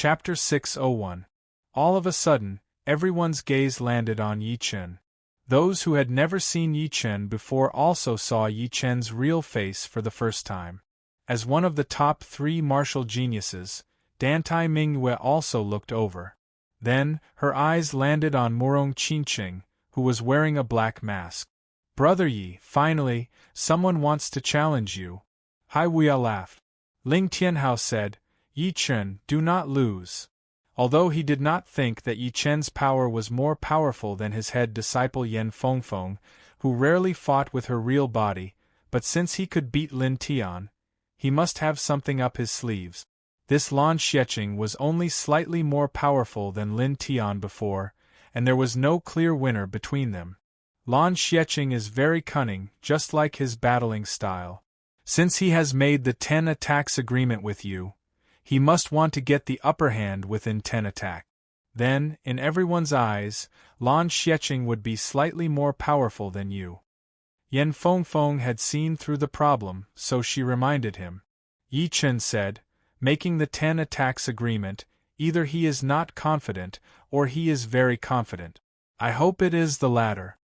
Chapter 601. All of a sudden, everyone's gaze landed on Yi Chen. Those who had never seen Yi Chen before also saw Yi Chen's real face for the first time. As one of the top 3 martial geniuses, Dantai Mingyue also looked over. Then, her eyes landed on Murong Qingqing, who was wearing a black mask. "Brother Yi, finally, someone wants to challenge you." Hai Wuya laughed. Ling Tianhao said, "Yi Chen, do not lose." Although he did not think that Yi Chen's power was more powerful than his head disciple Yan Fengfeng, who rarely fought with her real body, but since he could beat Lin Tian, he must have something up his sleeves. This Lan Xiecheng was only slightly more powerful than Lin Tian before, and there was no clear winner between them. Lan Xiecheng is very cunning, just like his battling style. Since he has made the 10 attacks agreement with you, he must want to get the upper hand within 10 attacks. Then, in everyone's eyes, Lan Xiecheng would be slightly more powerful than you. Yan Fengfeng had seen through the problem, so she reminded him. Yi Chen said, making the 10 attacks agreement, either he is not confident, or he is very confident. I hope it is the latter.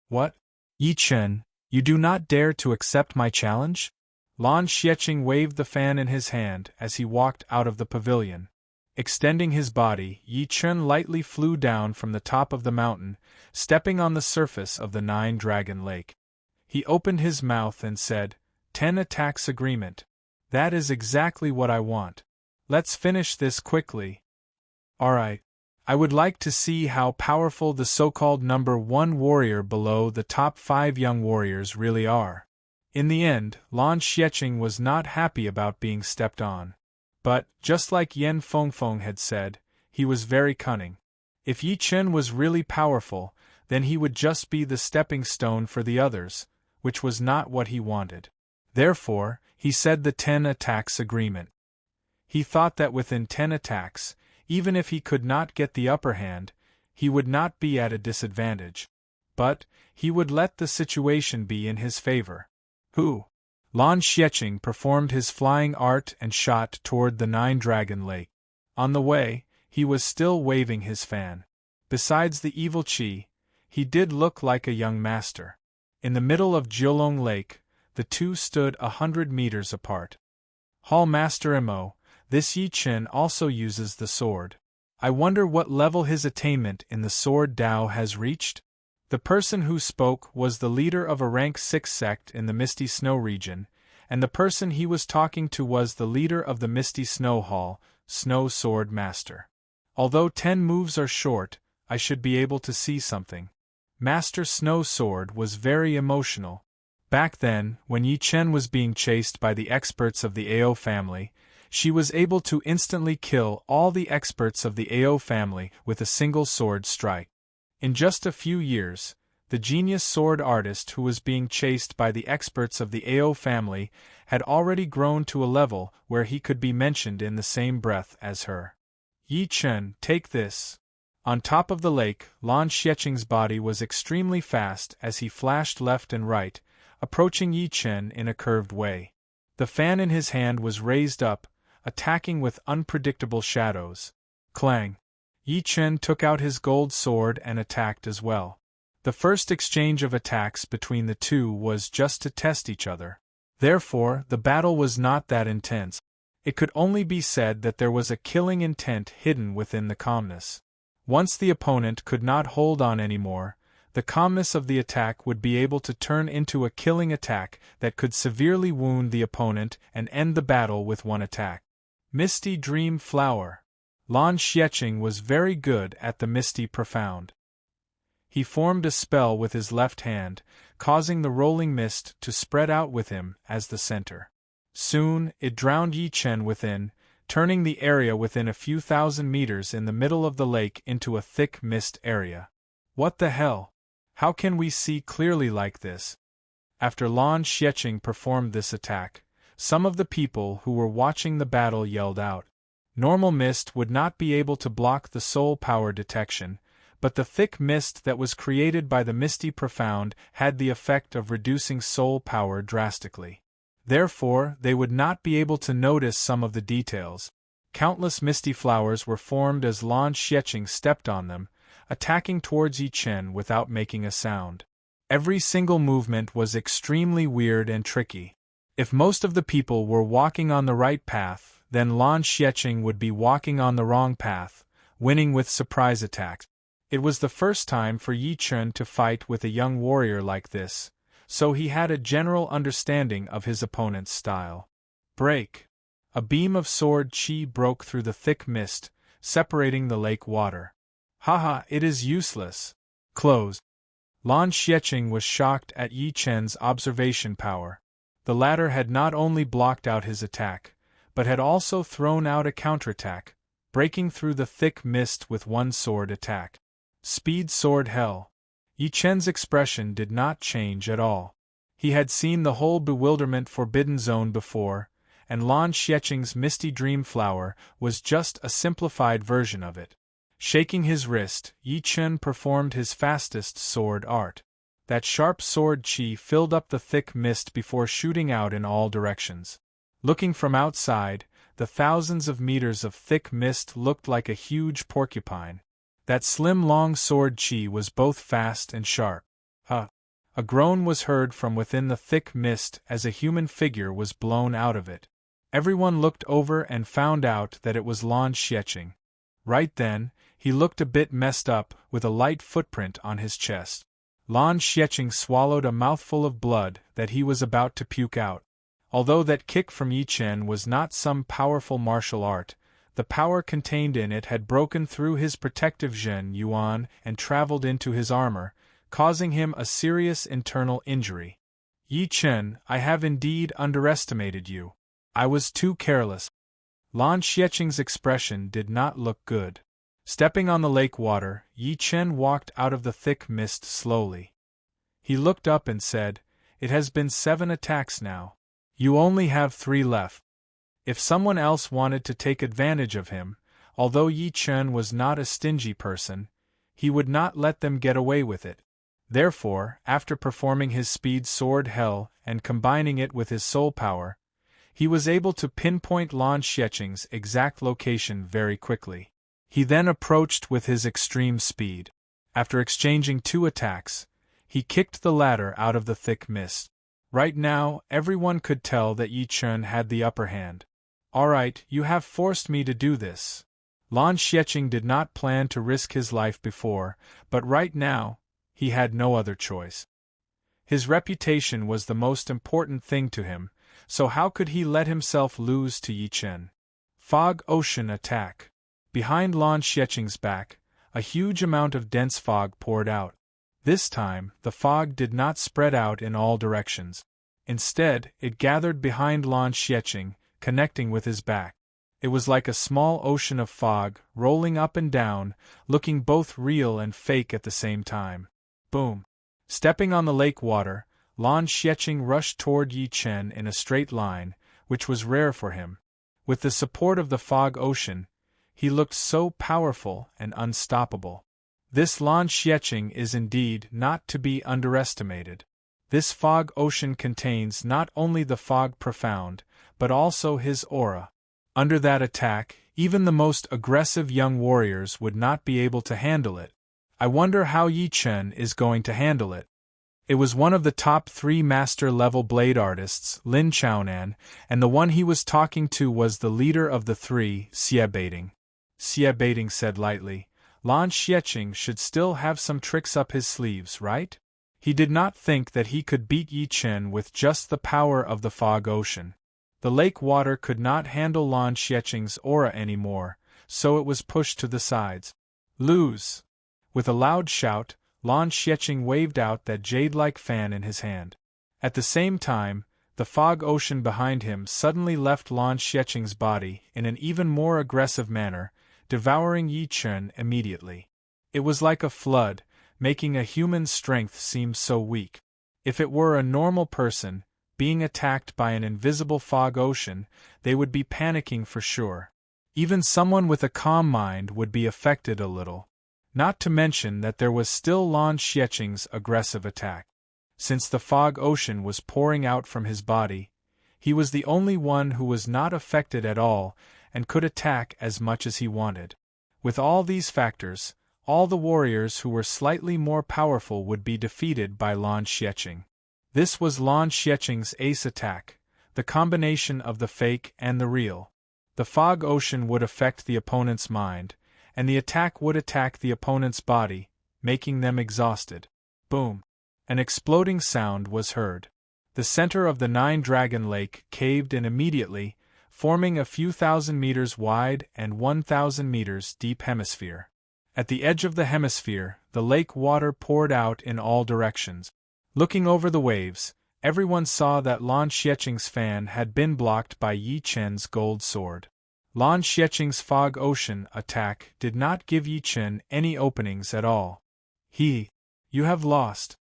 What? Yi Chen, you do not dare to accept my challenge? Lan Xiecheng waved the fan in his hand as he walked out of the pavilion. Extending his body, Yi Chen lightly flew down from the top of the mountain, stepping on the surface of the 9-dragon lake. He opened his mouth and said, 10 attacks agreement. That is exactly what I want. Let's finish this quickly. Alright. I would like to see how powerful the so-called number 1 warrior below the top 5 young warriors really are. In the end, Lan Xiecheng was not happy about being stepped on. But, just like Yan Fengfeng had said, he was very cunning. If Yi Chen was really powerful, then he would just be the stepping stone for the others, which was not what he wanted. Therefore, he said the 10 attacks agreement. He thought that within 10 attacks, even if he could not get the upper hand, he would not be at a disadvantage. But, he would let the situation be in his favor. Who? Lan Xiecheng performed his flying art and shot toward the 9-dragon lake. On the way, he was still waving his fan. Besides the evil qi, he did look like a young master. In the middle of Jiulong Lake, the two stood 100 meters apart. Hall Master Imo, this Yi Chen also uses the sword. I wonder what level his attainment in the sword Dao has reached? The person who spoke was the leader of a rank 6 sect in the Misty Snow region, and the person he was talking to was the leader of the Misty Snow Hall, Snow Sword Master. Although 10 moves are short, I should be able to see something. Master Snow Sword was very emotional. Back then, when Yi Chen was being chased by the experts of the Ao family, she was able to instantly kill all the experts of the Ao family with a single sword strike. In just a few years, the genius sword artist who was being chased by the experts of the Ao family had already grown to a level where he could be mentioned in the same breath as her. Yi Chen, take this. On top of the lake, Lan Xiecheng's body was extremely fast as he flashed left and right, approaching Yi Chen in a curved way. The fan in his hand was raised up, attacking with unpredictable shadows. Clang! Yi Chen took out his gold sword and attacked as well. The first exchange of attacks between the two was just to test each other. Therefore, the battle was not that intense. It could only be said that there was a killing intent hidden within the calmness. Once the opponent could not hold on anymore, the calmness of the attack would be able to turn into a killing attack that could severely wound the opponent and end the battle with one attack. Misty Dream Flower. Lan Xiecheng was very good at the Misty Profound. He formed a spell with his left hand, causing the rolling mist to spread out with him as the center. Soon, it drowned Yi Chen within, turning the area within a few thousand meters in the middle of the lake into a thick mist area. What the hell? How can we see clearly like this? After Lan Xiecheng performed this attack, some of the people who were watching the battle yelled out. Normal mist would not be able to block the soul power detection, but the thick mist that was created by the Misty Profound had the effect of reducing soul power drastically. Therefore, they would not be able to notice some of the details. Countless misty flowers were formed as Lan Xiecheng stepped on them, attacking towards Yi Chen without making a sound. Every single movement was extremely weird and tricky. If most of the people were walking on the right path, then Lan Xiecheng would be walking on the wrong path, winning with surprise attacks. It was the first time for Yi Chen to fight with a young warrior like this, so he had a general understanding of his opponent's style. Break! A beam of sword chi broke through the thick mist, separating the lake water. Haha, it is useless. Close. Lan Xiecheng was shocked at Yi Chen's observation power. The latter had not only blocked out his attack, but had also thrown out a counterattack, breaking through the thick mist with one sword attack. Speed sword hell. Yi Chen's expression did not change at all. He had seen the whole bewilderment forbidden zone before, and Lan Xiecheng's misty dream flower was just a simplified version of it. Shaking his wrist, Yi Chen performed his fastest sword art. That sharp sword chi filled up the thick mist before shooting out in all directions. Looking from outside, the thousands of meters of thick mist looked like a huge porcupine. That slim long sword chi was both fast and sharp. A groan was heard from within the thick mist as a human figure was blown out of it. Everyone looked over and found out that it was Lan Xiecheng. Right then, he looked a bit messed up, with a light footprint on his chest. Lan Xiecheng swallowed a mouthful of blood that he was about to puke out. Although that kick from Yi Chen was not some powerful martial art, the power contained in it had broken through his protective Zhen Yuan and traveled into his armor, causing him a serious internal injury. Yi Chen, I have indeed underestimated you. I was too careless. Lan Xiecheng's expression did not look good. Stepping on the lake water, Yi Chen walked out of the thick mist slowly. He looked up and said, "It has been 7 attacks now. You only have 3 left." If someone else wanted to take advantage of him, although Yi Chen was not a stingy person, he would not let them get away with it. Therefore, after performing his speed sword hell and combining it with his soul power, he was able to pinpoint Lan Xiecheng's exact location very quickly. He then approached with his extreme speed. After exchanging 2 attacks, he kicked the latter out of the thick mist. Right now, everyone could tell that Yi Chen had the upper hand. "Alright, you have forced me to do this." Lan Xiecheng did not plan to risk his life before, but right now, he had no other choice. His reputation was the most important thing to him, so how could he let himself lose to Yi Chen? Fog Ocean Attack. Behind Lan Xiecheng's back, a huge amount of dense fog poured out. This time, the fog did not spread out in all directions. Instead, it gathered behind Lan Xiecheng, connecting with his back. It was like a small ocean of fog, rolling up and down, looking both real and fake at the same time. Boom! Stepping on the lake water, Lan Xiecheng rushed toward Yi Chen in a straight line, which was rare for him. With the support of the fog ocean, he looked so powerful and unstoppable. This Lan Xiecheng is indeed not to be underestimated. This fog ocean contains not only the fog profound, but also his aura. Under that attack, even the most aggressive young warriors would not be able to handle it. I wonder how Yi Chen is going to handle it. It was one of the top 3 master-level blade artists, Lin Chaonan, and the one he was talking to was the leader of the 3, Xie Baiting. Xie Baiting said lightly, "Lan Xiecheng should still have some tricks up his sleeves, right?" He did not think that he could beat Yi Chen with just the power of the fog ocean. The lake water could not handle Lan Xiecheng's aura anymore, so it was pushed to the sides. "Lose!" With a loud shout, Lan Xiecheng waved out that jade-like fan in his hand. At the same time, the fog ocean behind him suddenly left Lan Xiecheng's body in an even more aggressive manner, devouring Yi Chen immediately. It was like a flood, making a human's strength seem so weak. If it were a normal person, being attacked by an invisible fog ocean, they would be panicking for sure. Even someone with a calm mind would be affected a little. Not to mention that there was still Lan Xiecheng's aggressive attack. Since the fog ocean was pouring out from his body, he was the only one who was not affected at all, and could attack as much as he wanted. With all these factors, all the warriors who were slightly more powerful would be defeated by Lan Xiecheng. This was Lan Xiecheng's ace attack, the combination of the fake and the real. The fog ocean would affect the opponent's mind, and the attack would attack the opponent's body, making them exhausted. Boom! An exploding sound was heard. The center of the Nine-Dragon Lake caved in immediately, forming a few thousand meters wide and 1,000 meters deep hemisphere. At the edge of the hemisphere, the lake water poured out in all directions. Looking over the waves, everyone saw that Lan Xiecheng's fan had been blocked by Yi Chen's gold sword. Lan Xiecheng's fog ocean attack did not give Yi Chen any openings at all. You have lost.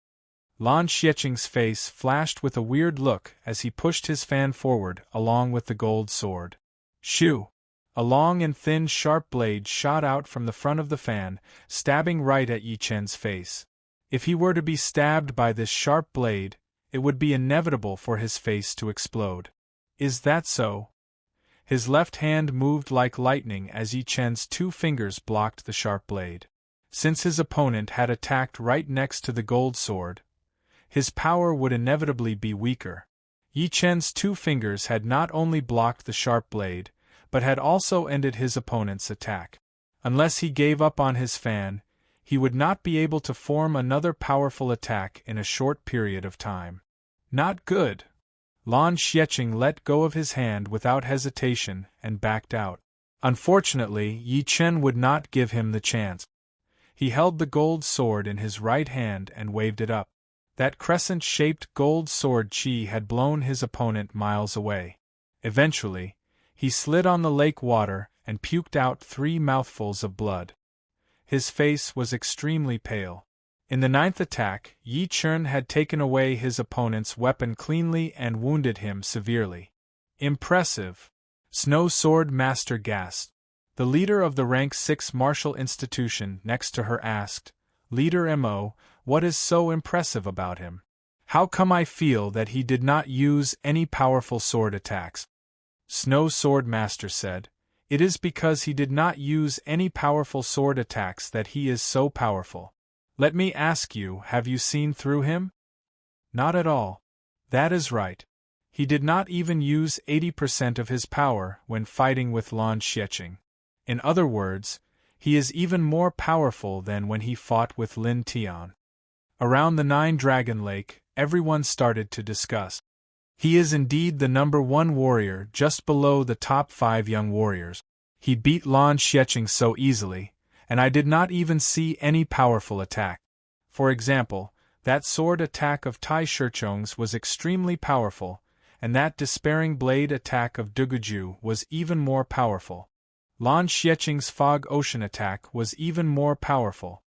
Lan Xiecheng's face flashed with a weird look as he pushed his fan forward along with the gold sword. Shoo! A long and thin sharp blade shot out from the front of the fan, stabbing right at Yi Chen's face. If he were to be stabbed by this sharp blade, it would be inevitable for his face to explode. Is that so? His left hand moved like lightning as Yi Chen's two fingers blocked the sharp blade. Since his opponent had attacked right next to the gold sword, his power would inevitably be weaker. Yi Chen's two fingers had not only blocked the sharp blade, but had also ended his opponent's attack. Unless he gave up on his fan, he would not be able to form another powerful attack in a short period of time. Not good. Lan Xiecheng let go of his hand without hesitation and backed out. Unfortunately, Yi Chen would not give him the chance. He held the gold sword in his right hand and waved it up. That crescent-shaped gold sword chi had blown his opponent miles away. Eventually, he slid on the lake water and puked out 3 mouthfuls of blood. His face was extremely pale. In the 9th attack, Yi Chen had taken away his opponent's weapon cleanly and wounded him severely. Impressive! Snow Sword Master gasped. The leader of the rank 6 martial institution next to her asked, "Leader Mo, what is so impressive about him? How come I feel that he did not use any powerful sword attacks?" Snow Sword Master said, "It is because he did not use any powerful sword attacks that he is so powerful. Let me ask you, have you seen through him?" "Not at all." "That is right. He did not even use 80% of his power when fighting with Lan Xiecheng. In other words, he is even more powerful than when he fought with Lin Tian." Around the Nine-Dragon Lake, everyone started to discuss. He is indeed the number 1 warrior, just below the top 5 young warriors. He beat Lan Xiecheng so easily, and I did not even see any powerful attack. For example, that sword attack of Tai Shichong's was extremely powerful, and that despairing blade attack of Duguju was even more powerful. Lan Xiecheng's fog ocean attack was even more powerful.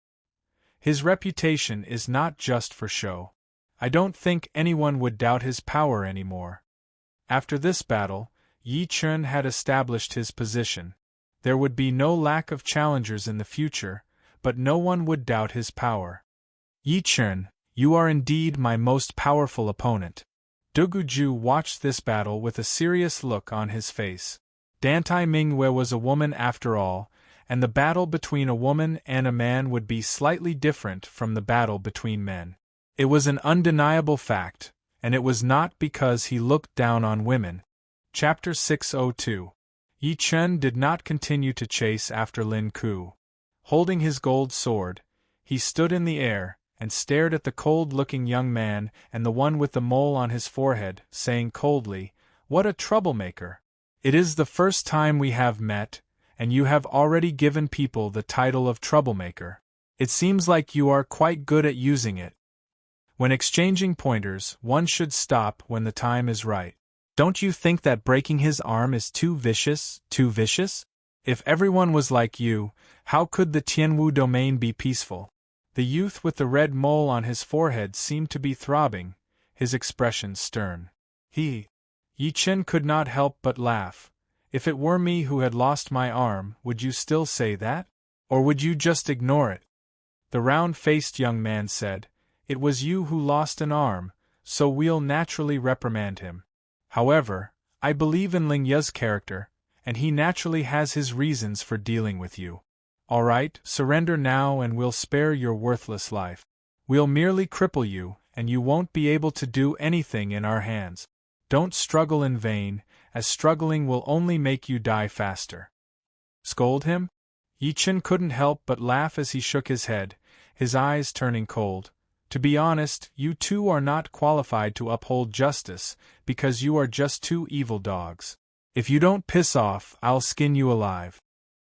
His reputation is not just for show. I don't think anyone would doubt his power anymore. After this battle, Yi Chen had established his position. There would be no lack of challengers in the future, but no one would doubt his power. "Yi Chen, you are indeed my most powerful opponent." Duguju watched this battle with a serious look on his face. Dantai Mingwei was a woman after all, and the battle between a woman and a man would be slightly different from the battle between men. It was an undeniable fact, and it was not because he looked down on women. Chapter 602. Yi Chen did not continue to chase after Lin Ku. Holding his gold sword, he stood in the air and stared at the cold-looking young man and the one with the mole on his forehead, saying coldly, "What a troublemaker! It is the first time we have met, and you have already given people the title of troublemaker. It seems like you are quite good at using it. When exchanging pointers, one should stop when the time is right. Don't you think that breaking his arm is too vicious, too vicious? If everyone was like you, how could the Tianwu domain be peaceful?" The youth with the red mole on his forehead seemed to be throbbing, his expression stern. Yi Chen could not help but laugh. "If it were me who had lost my arm, would you still say that? Or would you just ignore it?" The round-faced young man said, "It was you who lost an arm, so we'll naturally reprimand him. However, I believe in Ling Ye's character, and he naturally has his reasons for dealing with you. All right, surrender now and we'll spare your worthless life. We'll merely cripple you, and you won't be able to do anything in our hands. Don't struggle in vain, as struggling will only make you die faster. Scold him? Yi Chen couldn't help but laugh as he shook his head, his eyes turning cold. To be honest, you two are not qualified to uphold justice, because you are just two evil dogs. If you don't piss off, I'll skin you alive.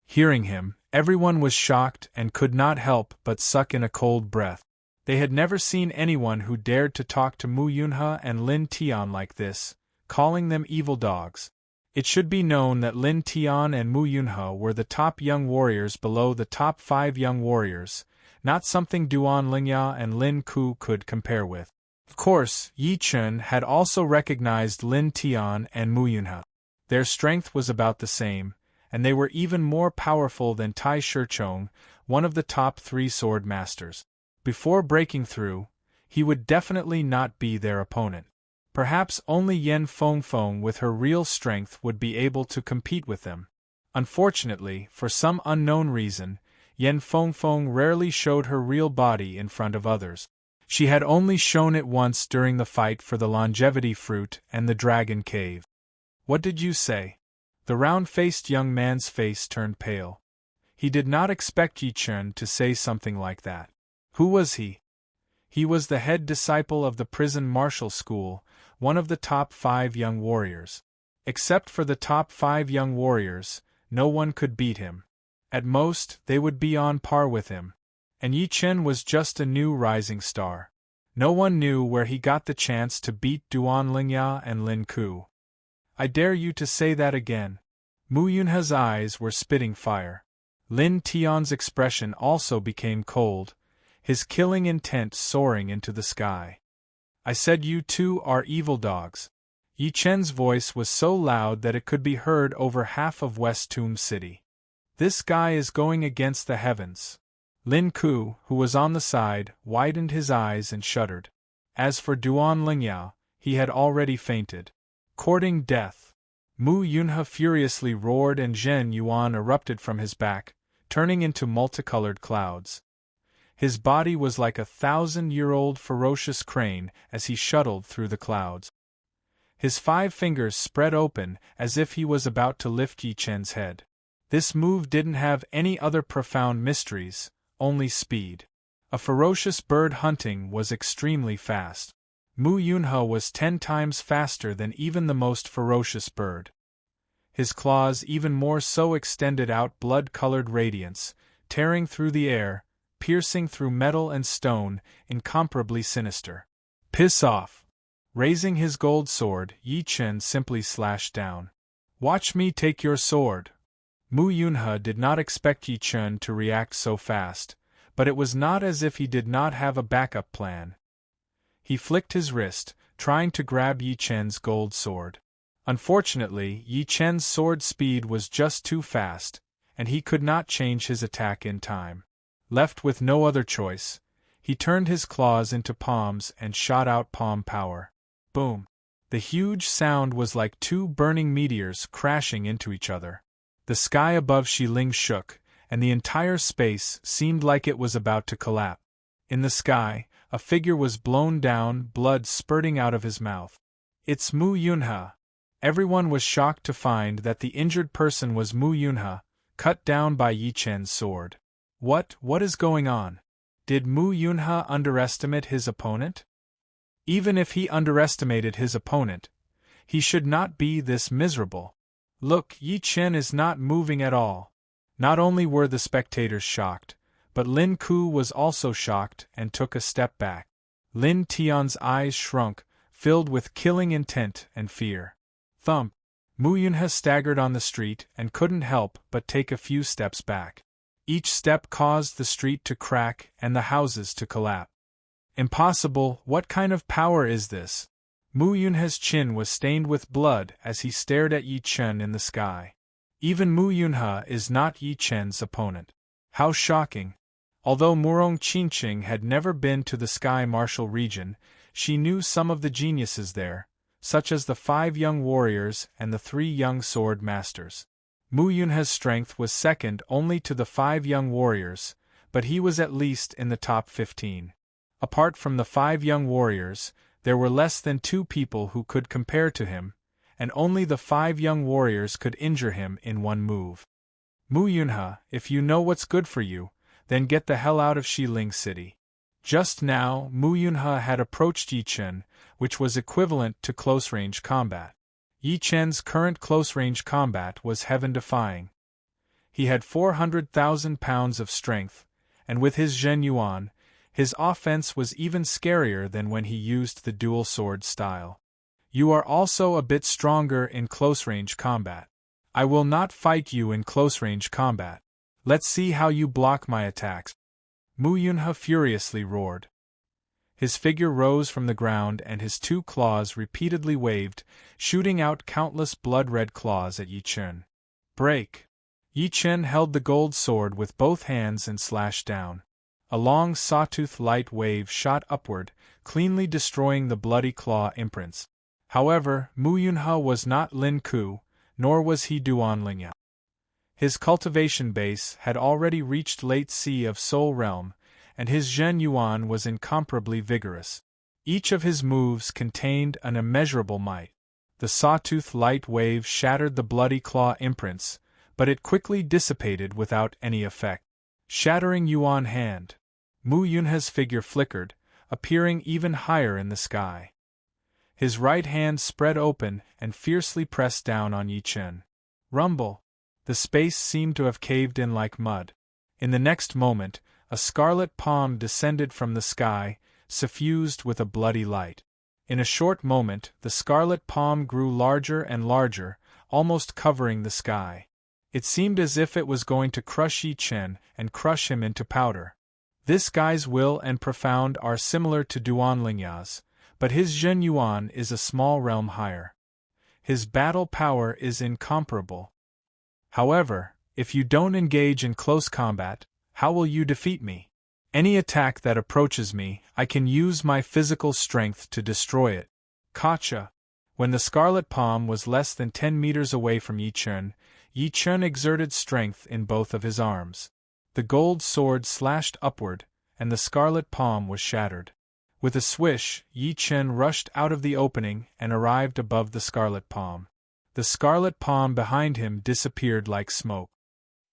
Hearing him, everyone was shocked and could not help but suck in a cold breath. They had never seen anyone who dared to talk to Mu Yunhe and Lin Tian like this, calling them evil dogs. It should be known that Lin Tian and Mu Yunhe were the top young warriors below the top 5 young warriors, not something Duan Lingya and Lin Ku could compare with. Of course, Yi Chen had also recognized Lin Tian and Mu Yunhe. Their strength was about the same, and they were even more powerful than Tai Shichong, one of the top 3 sword masters. Before breaking through, he would definitely not be their opponent. Perhaps only Yan Fengfeng with her real strength would be able to compete with them. Unfortunately, for some unknown reason, Yan Fengfeng rarely showed her real body in front of others. She had only shown it once during the fight for the longevity fruit and the dragon cave. What did you say? The round-faced young man's face turned pale. He did not expect Yi Chen to say something like that. Who was he? He was the head disciple of the prison martial school, one of the top 5 young warriors. Except for the top 5 young warriors, no one could beat him. At most, they would be on par with him. And Yi Chen was just a new rising star. No one knew where he got the chance to beat Duan Lingya and Lin Ku. I dare you to say that again. Mu Yunhe's eyes were spitting fire. Lin Tian's expression also became cold, his killing intent soaring into the sky. I said you two are evil dogs. Yi Chen's voice was so loud that it could be heard over half of West Tomb City. This guy is going against the heavens. Lin Ku, who was on the side, widened his eyes and shuddered. As for Duan Lingya, he had already fainted. Courting death. Mu Yunhe furiously roared and Zhen Yuan erupted from his back, turning into multicolored clouds. His body was like a 1,000-year-old ferocious crane as he shuttled through the clouds. His 5 fingers spread open as if he was about to lift Yi Chen's head. This move didn't have any other profound mysteries, only speed. A ferocious bird hunting was extremely fast. Mu Yunhe was 10 times faster than even the most ferocious bird. His claws even more so extended out blood-colored radiance, tearing through the air, piercing through metal and stone, incomparably sinister. Piss off! Raising his gold sword, Yi Chen simply slashed down. Watch me take your sword! Mu Yunhe did not expect Yi Chen to react so fast, but it was not as if he did not have a backup plan. He flicked his wrist, trying to grab Yi Chen's gold sword. Unfortunately, Yi Chen's sword speed was just too fast, and he could not change his attack in time. Left with no other choice, he turned his claws into palms and shot out palm power. Boom! The huge sound was like 2 burning meteors crashing into each other. The sky above Xiling shook, and the entire space seemed like it was about to collapse. In the sky, a figure was blown down, blood spurting out of his mouth. It's Mu Yunhe. Everyone was shocked to find that the injured person was Mu Yunhe, cut down by Yi Chen's sword. What is going on? Did Mu Yunhe underestimate his opponent? Even if he underestimated his opponent, he should not be this miserable. Look, Yi Chen is not moving at all. Not only were the spectators shocked, but Lin Ku was also shocked and took a step back. Lin Tian's eyes shrunk, filled with killing intent and fear. Thump! Mu Yunhe staggered on the street and couldn't help but take a few steps back. Each step caused the street to crack and the houses to collapse. Impossible, what kind of power is this? Mu Yunhe's chin was stained with blood as he stared at Yi Chen in the sky. Even Mu Yunhe is not Yi Chen's opponent. How shocking! Although Murong Qinqing had never been to the Sky Martial region, she knew some of the geniuses there, such as the 5 young warriors and the 3 young sword masters. Mu Yunhe's strength was second only to the 5 young warriors, but he was at least in the top 15. Apart from the 5 young warriors, there were less than 2 people who could compare to him, and only the 5 young warriors could injure him in one move. Mu Yunhe, if you know what's good for you, then get the hell out of Xiling City. Just now, Mu Yunhe had approached Yi Chen, which was equivalent to close-range combat. Yi Chen's current close-range combat was heaven-defying. He had 400,000 pounds of strength, and with his Zhen Yuan, his offense was even scarier than when he used the dual sword style. You are also a bit stronger in close-range combat. I will not fight you in close-range combat. Let's see how you block my attacks. Mu Yunhe furiously roared. His figure rose from the ground and his 2 claws repeatedly waved, shooting out countless blood-red claws at Yi Chen. Break! Yi Chen held the gold sword with both hands and slashed down. A long sawtooth light wave shot upward, cleanly destroying the bloody claw imprints. However, Mu Yunhe was not Lin Ku, nor was he Duan Lingya. His cultivation base had already reached late sea of Soul Realm, and his Zhen Yuan was incomparably vigorous. Each of his moves contained an immeasurable might. The sawtooth light wave shattered the bloody claw imprints, but it quickly dissipated without any effect. Shattering Yuan hand. Mu Yunhe's figure flickered, appearing even higher in the sky. His right hand spread open and fiercely pressed down on Yi Chen. Rumble! The space seemed to have caved in like mud. In the next moment, a scarlet palm descended from the sky, suffused with a bloody light. In a short moment, the scarlet palm grew larger and larger, almost covering the sky. It seemed as if it was going to crush Yi Chen and crush him into powder. This guy's will and profound are similar to Duan Lingya's, but his Zhen Yuan is a small realm higher. His battle power is incomparable. However, if you don't engage in close combat, how will you defeat me? Any attack that approaches me, I can use my physical strength to destroy it. Gotcha! When the scarlet palm was less than 10 meters away from Yi Chen exerted strength in both of his arms. The gold sword slashed upward, and the scarlet palm was shattered. With a swish, Yi Chen rushed out of the opening and arrived above the scarlet palm. The scarlet palm behind him disappeared like smoke.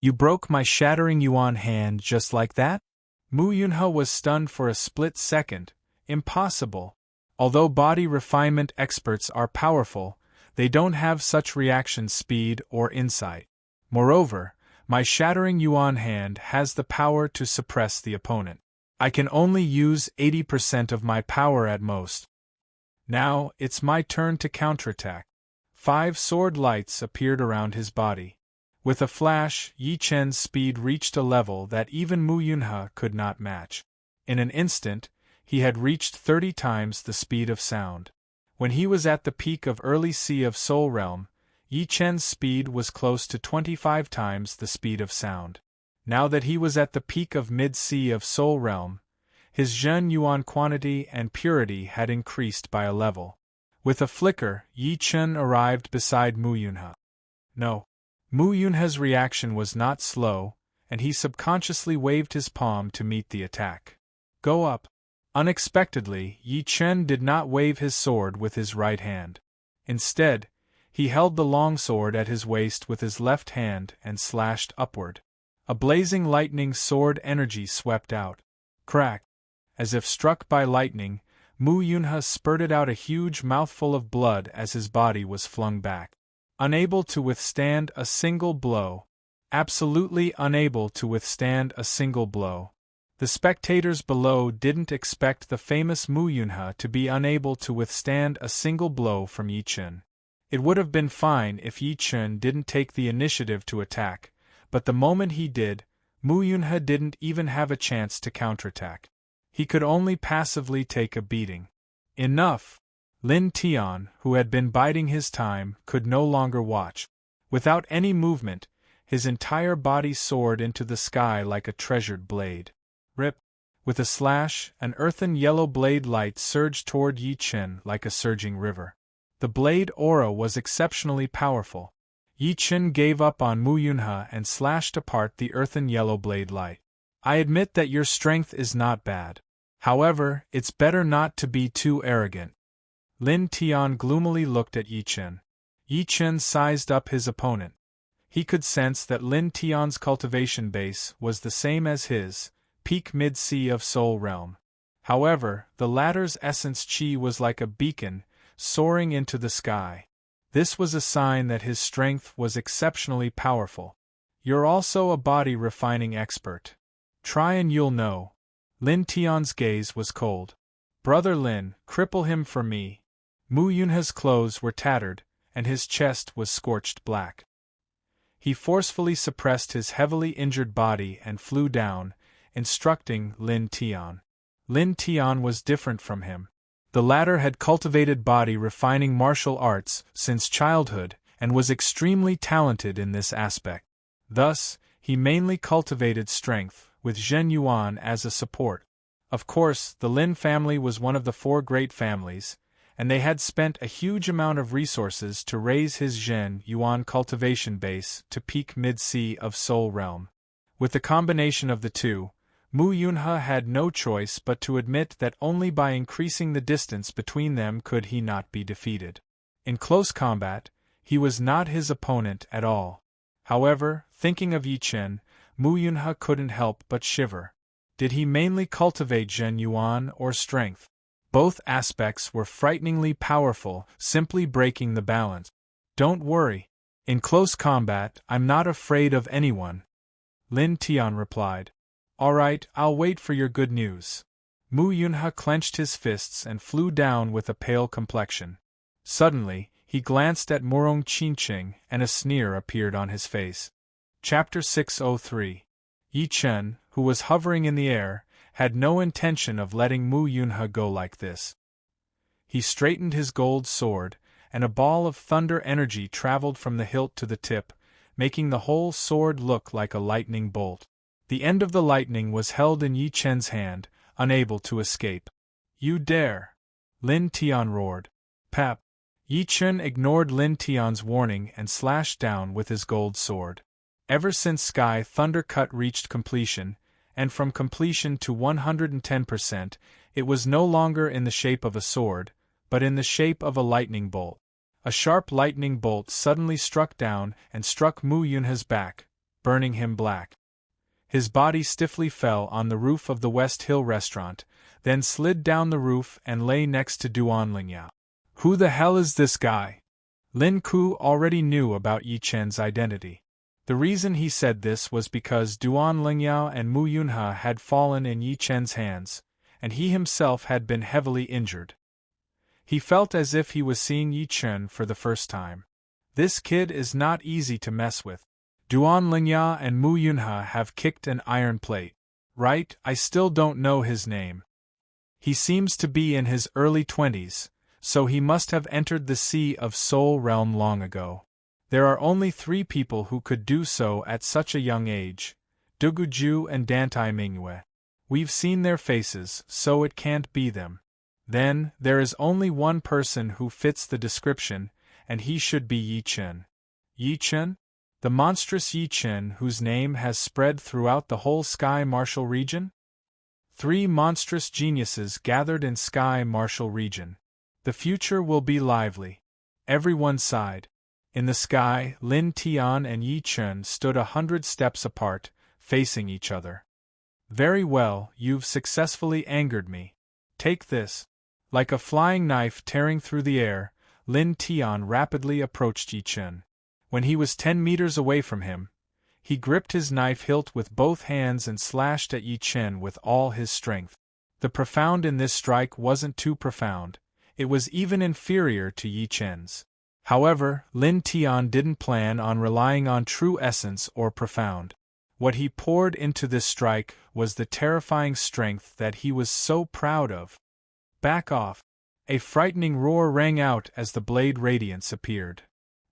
You broke my shattering Yuan hand just like that? Mu Yunhe was stunned for a split second. Impossible. Although body refinement experts are powerful, they don't have such reaction speed or insight. Moreover, my shattering Yuan hand has the power to suppress the opponent. I can only use 80% of my power at most. Now, it's my turn to counterattack. 5 sword lights appeared around his body. With a flash, Yi Chen's speed reached a level that even Mu Yunhe could not match. In an instant, he had reached 30 times the speed of sound. When he was at the peak of early Sea of Soul Realm, Yi Chen's speed was close to 25 times the speed of sound. Now that he was at the peak of mid-Sea of Soul Realm, his Zhen Yuan quantity and purity had increased by a level. With a flicker, Yi Chen arrived beside Mu Yunhe. No. Mu Yunhe's reaction was not slow, and he subconsciously waved his palm to meet the attack. Go up. Unexpectedly, Yi Chen did not wave his sword with his right hand. Instead, he held the long sword at his waist with his left hand and slashed upward. A blazing lightning sword energy swept out. Crack! As if struck by lightning, Mu Yunhe spurted out a huge mouthful of blood as his body was flung back. Unable to withstand a single blow. Absolutely unable to withstand a single blow. The spectators below didn't expect the famous Mu Yunhe to be unable to withstand a single blow from Yi Chen. It would have been fine if Yi Chen didn't take the initiative to attack, but the moment he did, Mu Yunhe didn't even have a chance to counterattack. He could only passively take a beating. Enough! Lin Tian, who had been biding his time, could no longer watch. Without any movement, his entire body soared into the sky like a treasured blade. Rip! With a slash, an earthen yellow blade light surged toward Yi Chen like a surging river. The blade aura was exceptionally powerful. Yi Chen gave up on Mu Yunhe and slashed apart the earthen yellow blade light. I admit that your strength is not bad. However, it's better not to be too arrogant. Lin Tian gloomily looked at Yi Chen. Yi Chen sized up his opponent. He could sense that Lin Tian's cultivation base was the same as his, peak mid-sea of Soul Realm. However, the latter's essence chi was like a beacon, soaring into the sky. This was a sign that his strength was exceptionally powerful. You're also a body refining expert. Try and you'll know. Lin Tian's gaze was cold. Brother Lin, cripple him for me. Mu Yunhe's clothes were tattered, and his chest was scorched black. He forcefully suppressed his heavily injured body and flew down, instructing Lin Tian. Lin Tian was different from him. The latter had cultivated body refining martial arts since childhood and was extremely talented in this aspect. Thus, he mainly cultivated strength, with Zhen Yuan as a support. Of course, the Lin family was one of the 4 great families, and they had spent a huge amount of resources to raise his Zhen Yuan cultivation base to peak mid-sea of Soul Realm. With the combination of the two, Mu Yunhe had no choice but to admit that only by increasing the distance between them could he not be defeated. In close combat, he was not his opponent at all. However, thinking of Yi Chen, Mu Yunhe couldn't help but shiver. Did he mainly cultivate Zhen Yuan or strength? Both aspects were frighteningly powerful, simply breaking the balance. Don't worry. In close combat, I'm not afraid of anyone. Lin Tian replied. Alright, I'll wait for your good news. Mu Yunhe clenched his fists and flew down with a pale complexion. Suddenly, he glanced at Murong Qinqing and a sneer appeared on his face. Chapter 603. Yi Chen, who was hovering in the air, had no intention of letting Mu Yunhe go like this. He straightened his gold sword, and a ball of thunder energy traveled from the hilt to the tip, making the whole sword look like a lightning bolt. The end of the lightning was held in Yi Chen's hand, unable to escape. You dare! Lin Tian roared. Pap! Yi Chen ignored Lin Tian's warning and slashed down with his gold sword. Ever since Sky Thunder Cut reached completion, and from completion to 110%, it was no longer in the shape of a sword, but in the shape of a lightning bolt. A sharp lightning bolt suddenly struck down and struck Mu Yunhe's back, burning him black. His body stiffly fell on the roof of the West Hill restaurant, then slid down the roof and lay next to Duan Lingyao. Who the hell is this guy? Lin Ku already knew about Yi Chen's identity. The reason he said this was because Duan Lingyao and Mu Yunhe had fallen in Yi Chen's hands, and he himself had been heavily injured. He felt as if he was seeing Yi Chen for the first time. This kid is not easy to mess with. Duan Lingyao and Mu Yunhe have kicked an iron plate. Right, I still don't know his name. He seems to be in his early 20s, so he must have entered the Sea of Soul Realm long ago. There are only 3 people who could do so at such a young age, Duguju and Dantai Mingyue. We've seen their faces, so it can't be them. Then, there is only one person who fits the description, and he should be Yi Chen. Yi Chen? The monstrous Yi Chen whose name has spread throughout the whole Sky Martial region? 3 monstrous geniuses gathered in Sky Martial region. The future will be lively. Everyone sighed. In the sky, Lin Tian and Yi Chen stood 100 steps apart, facing each other. Very well, you've successfully angered me. Take this. Like a flying knife tearing through the air, Lin Tian rapidly approached Yi Chen. When he was 10 meters away from him, he gripped his knife hilt with both hands and slashed at Yi Chen with all his strength. The profound in this strike wasn't too profound. It was even inferior to Yi Chen's. However, Lin Tian didn't plan on relying on true essence or profound. What he poured into this strike was the terrifying strength that he was so proud of. Back off! A frightening roar rang out as the blade radiance appeared.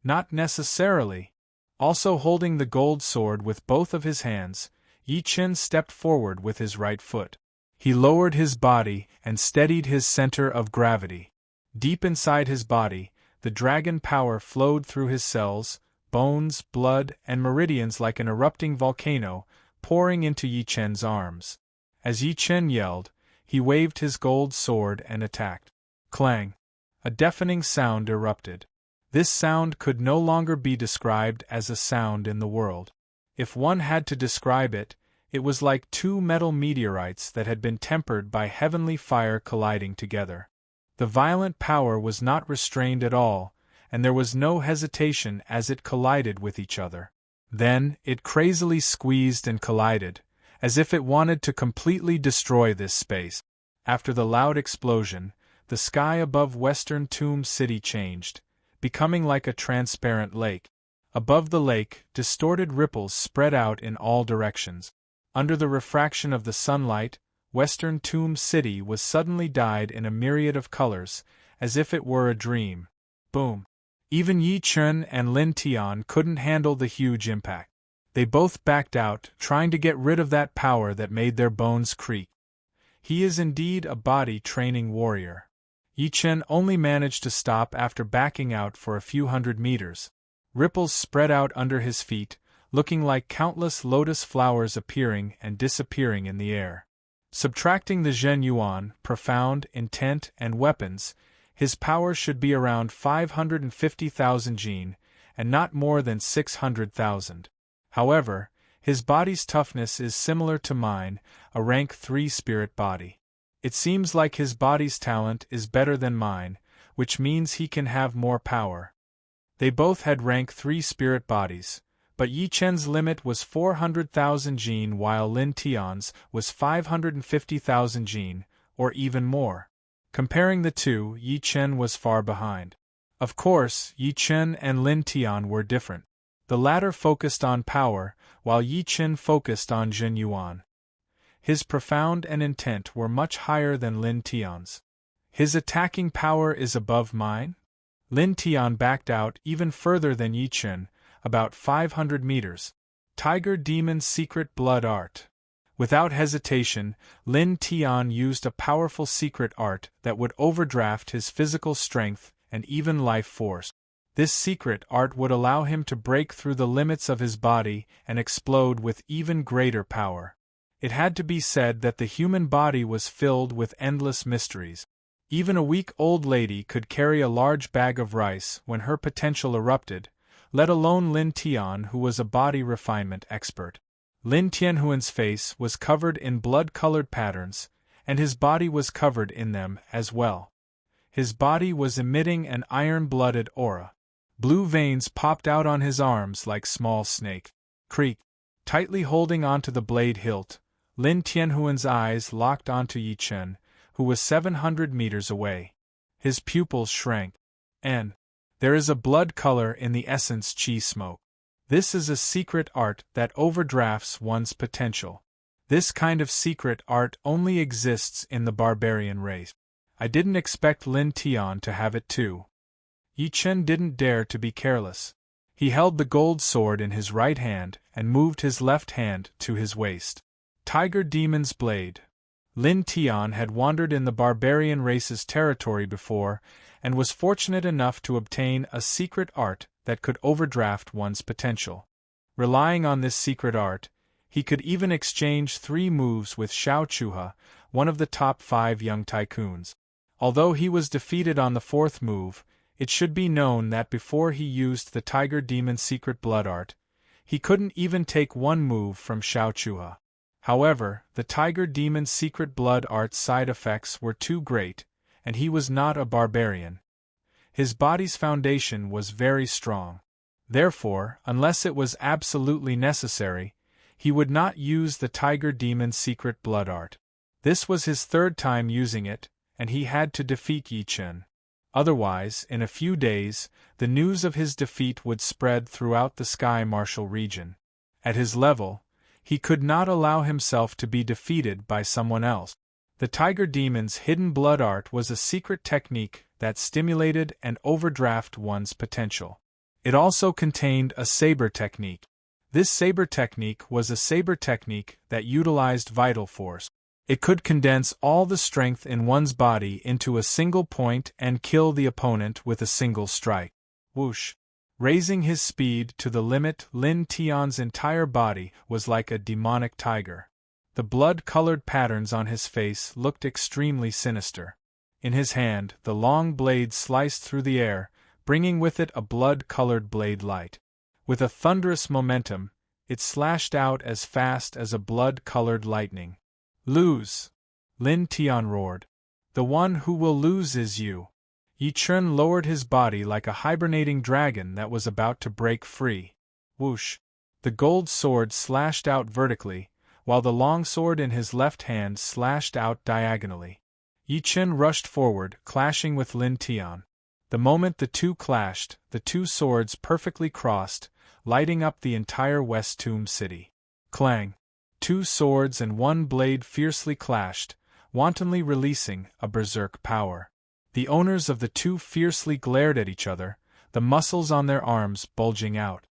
Not necessarily. Also holding the gold sword with both of his hands, Yi Chen stepped forward with his right foot. He lowered his body and steadied his center of gravity. Deep inside his body, the dragon power flowed through his cells, bones, blood, and meridians like an erupting volcano, pouring into Yi Chen's arms. As Yi Chen yelled, he waved his gold sword and attacked. Clang! A deafening sound erupted. This sound could no longer be described as a sound in the world. If one had to describe it, it was like two metal meteorites that had been tempered by heavenly fire colliding together. The violent power was not restrained at all, and there was no hesitation as it collided with each other. Then, it crazily squeezed and collided, as if it wanted to completely destroy this space. After the loud explosion, the sky above Western Tomb City changed, becoming like a transparent lake. Above the lake, distorted ripples spread out in all directions. Under the refraction of the sunlight, Western Tomb City was suddenly dyed in a myriad of colors, as if it were a dream. Boom! Even Yi Chen and Lin Tian couldn't handle the huge impact. They both backed out, trying to get rid of that power that made their bones creak. He is indeed a body-training warrior. Yi Chen only managed to stop after backing out for a few hundred meters. Ripples spread out under his feet, looking like countless lotus flowers appearing and disappearing in the air. Subtracting the Zhen Yuan, profound, intent, and weapons, his power should be around 550,000 jin, and not more than 600,000. However, his body's toughness is similar to mine, a rank 3 spirit body. It seems like his body's talent is better than mine, which means he can have more power. They both had rank 3 spirit bodies, but Yi Chen's limit was 400,000 jin while Lin Tian's was 550,000 jin, or even more. Comparing the two, Yi Chen was far behind. Of course, Yi Chen and Lin Tian were different. The latter focused on power, while Yi Chen focused on Zhen Yuan. His profound and intent were much higher than Lin Tian's. His attacking power is above mine? Lin Tian backed out even further than Yi Chen, about 500 meters. Tiger Demon's secret blood art. Without hesitation, Lin Tian used a powerful secret art that would overdraft his physical strength and even life force. This secret art would allow him to break through the limits of his body and explode with even greater power. It had to be said that the human body was filled with endless mysteries. Even a weak old lady could carry a large bag of rice when her potential erupted, let alone Lin Tian, who was a body refinement expert. Lin Tianhuan's face was covered in blood-colored patterns, and his body was covered in them as well. His body was emitting an iron-blooded aura. Blue veins popped out on his arms like small snakes. Creak! Tightly holding onto the blade hilt, Lin Tianhuan's eyes locked onto Yi Chen, who was 700 meters away. His pupils shrank. And there is a blood color in the essence qi smoke. This is a secret art that overdrafts one's potential. This kind of secret art only exists in the barbarian race. I didn't expect Lin Tian to have it too. Yi Chen didn't dare to be careless. He held the gold sword in his right hand and moved his left hand to his waist. Tiger Demon's blade. Lin Tian had wandered in the barbarian race's territory before, and was fortunate enough to obtain a secret art that could overdraft one's potential. Relying on this secret art, he could even exchange 3 moves with Xiao Chuha, one of the top 5 young tycoons. Although he was defeated on the 4th move, it should be known that before he used the Tiger Demon's secret blood art, he couldn't even take 1 move from Xiao Chuha. However, the Tiger Demon's secret blood art's side effects were too great, and he was not a barbarian. His body's foundation was very strong. Therefore, unless it was absolutely necessary, he would not use the Tiger Demon's secret blood art. This was his 3rd time using it, and he had to defeat Yi Chen. Otherwise, in a few days, the news of his defeat would spread throughout the Sky Martial region. At his level, he could not allow himself to be defeated by someone else. The Tiger Demon's hidden blood art was a secret technique that stimulated and overdraft one's potential. It also contained a saber technique. This saber technique was a saber technique that utilized vital force. It could condense all the strength in one's body into a single point and kill the opponent with a single strike. Whoosh! Raising his speed to the limit, Lin Tian's entire body was like a demonic tiger. The blood-colored patterns on his face looked extremely sinister. In his hand, the long blade sliced through the air, bringing with it a blood-colored blade light. With a thunderous momentum, it slashed out as fast as a blood-colored lightning. "Lose!" Lin Tian roared. "The one who will lose is you." Yi Chen lowered his body like a hibernating dragon that was about to break free. Whoosh! The gold sword slashed out vertically, while the long sword in his left hand slashed out diagonally. Yi Chen rushed forward, clashing with Lin Tian. The moment the two clashed, the two swords perfectly crossed, lighting up the entire West Tomb City. Clang! Two swords and one blade fiercely clashed, wantonly releasing a berserk power. The owners of the two fiercely glared at each other, the muscles on their arms bulging out.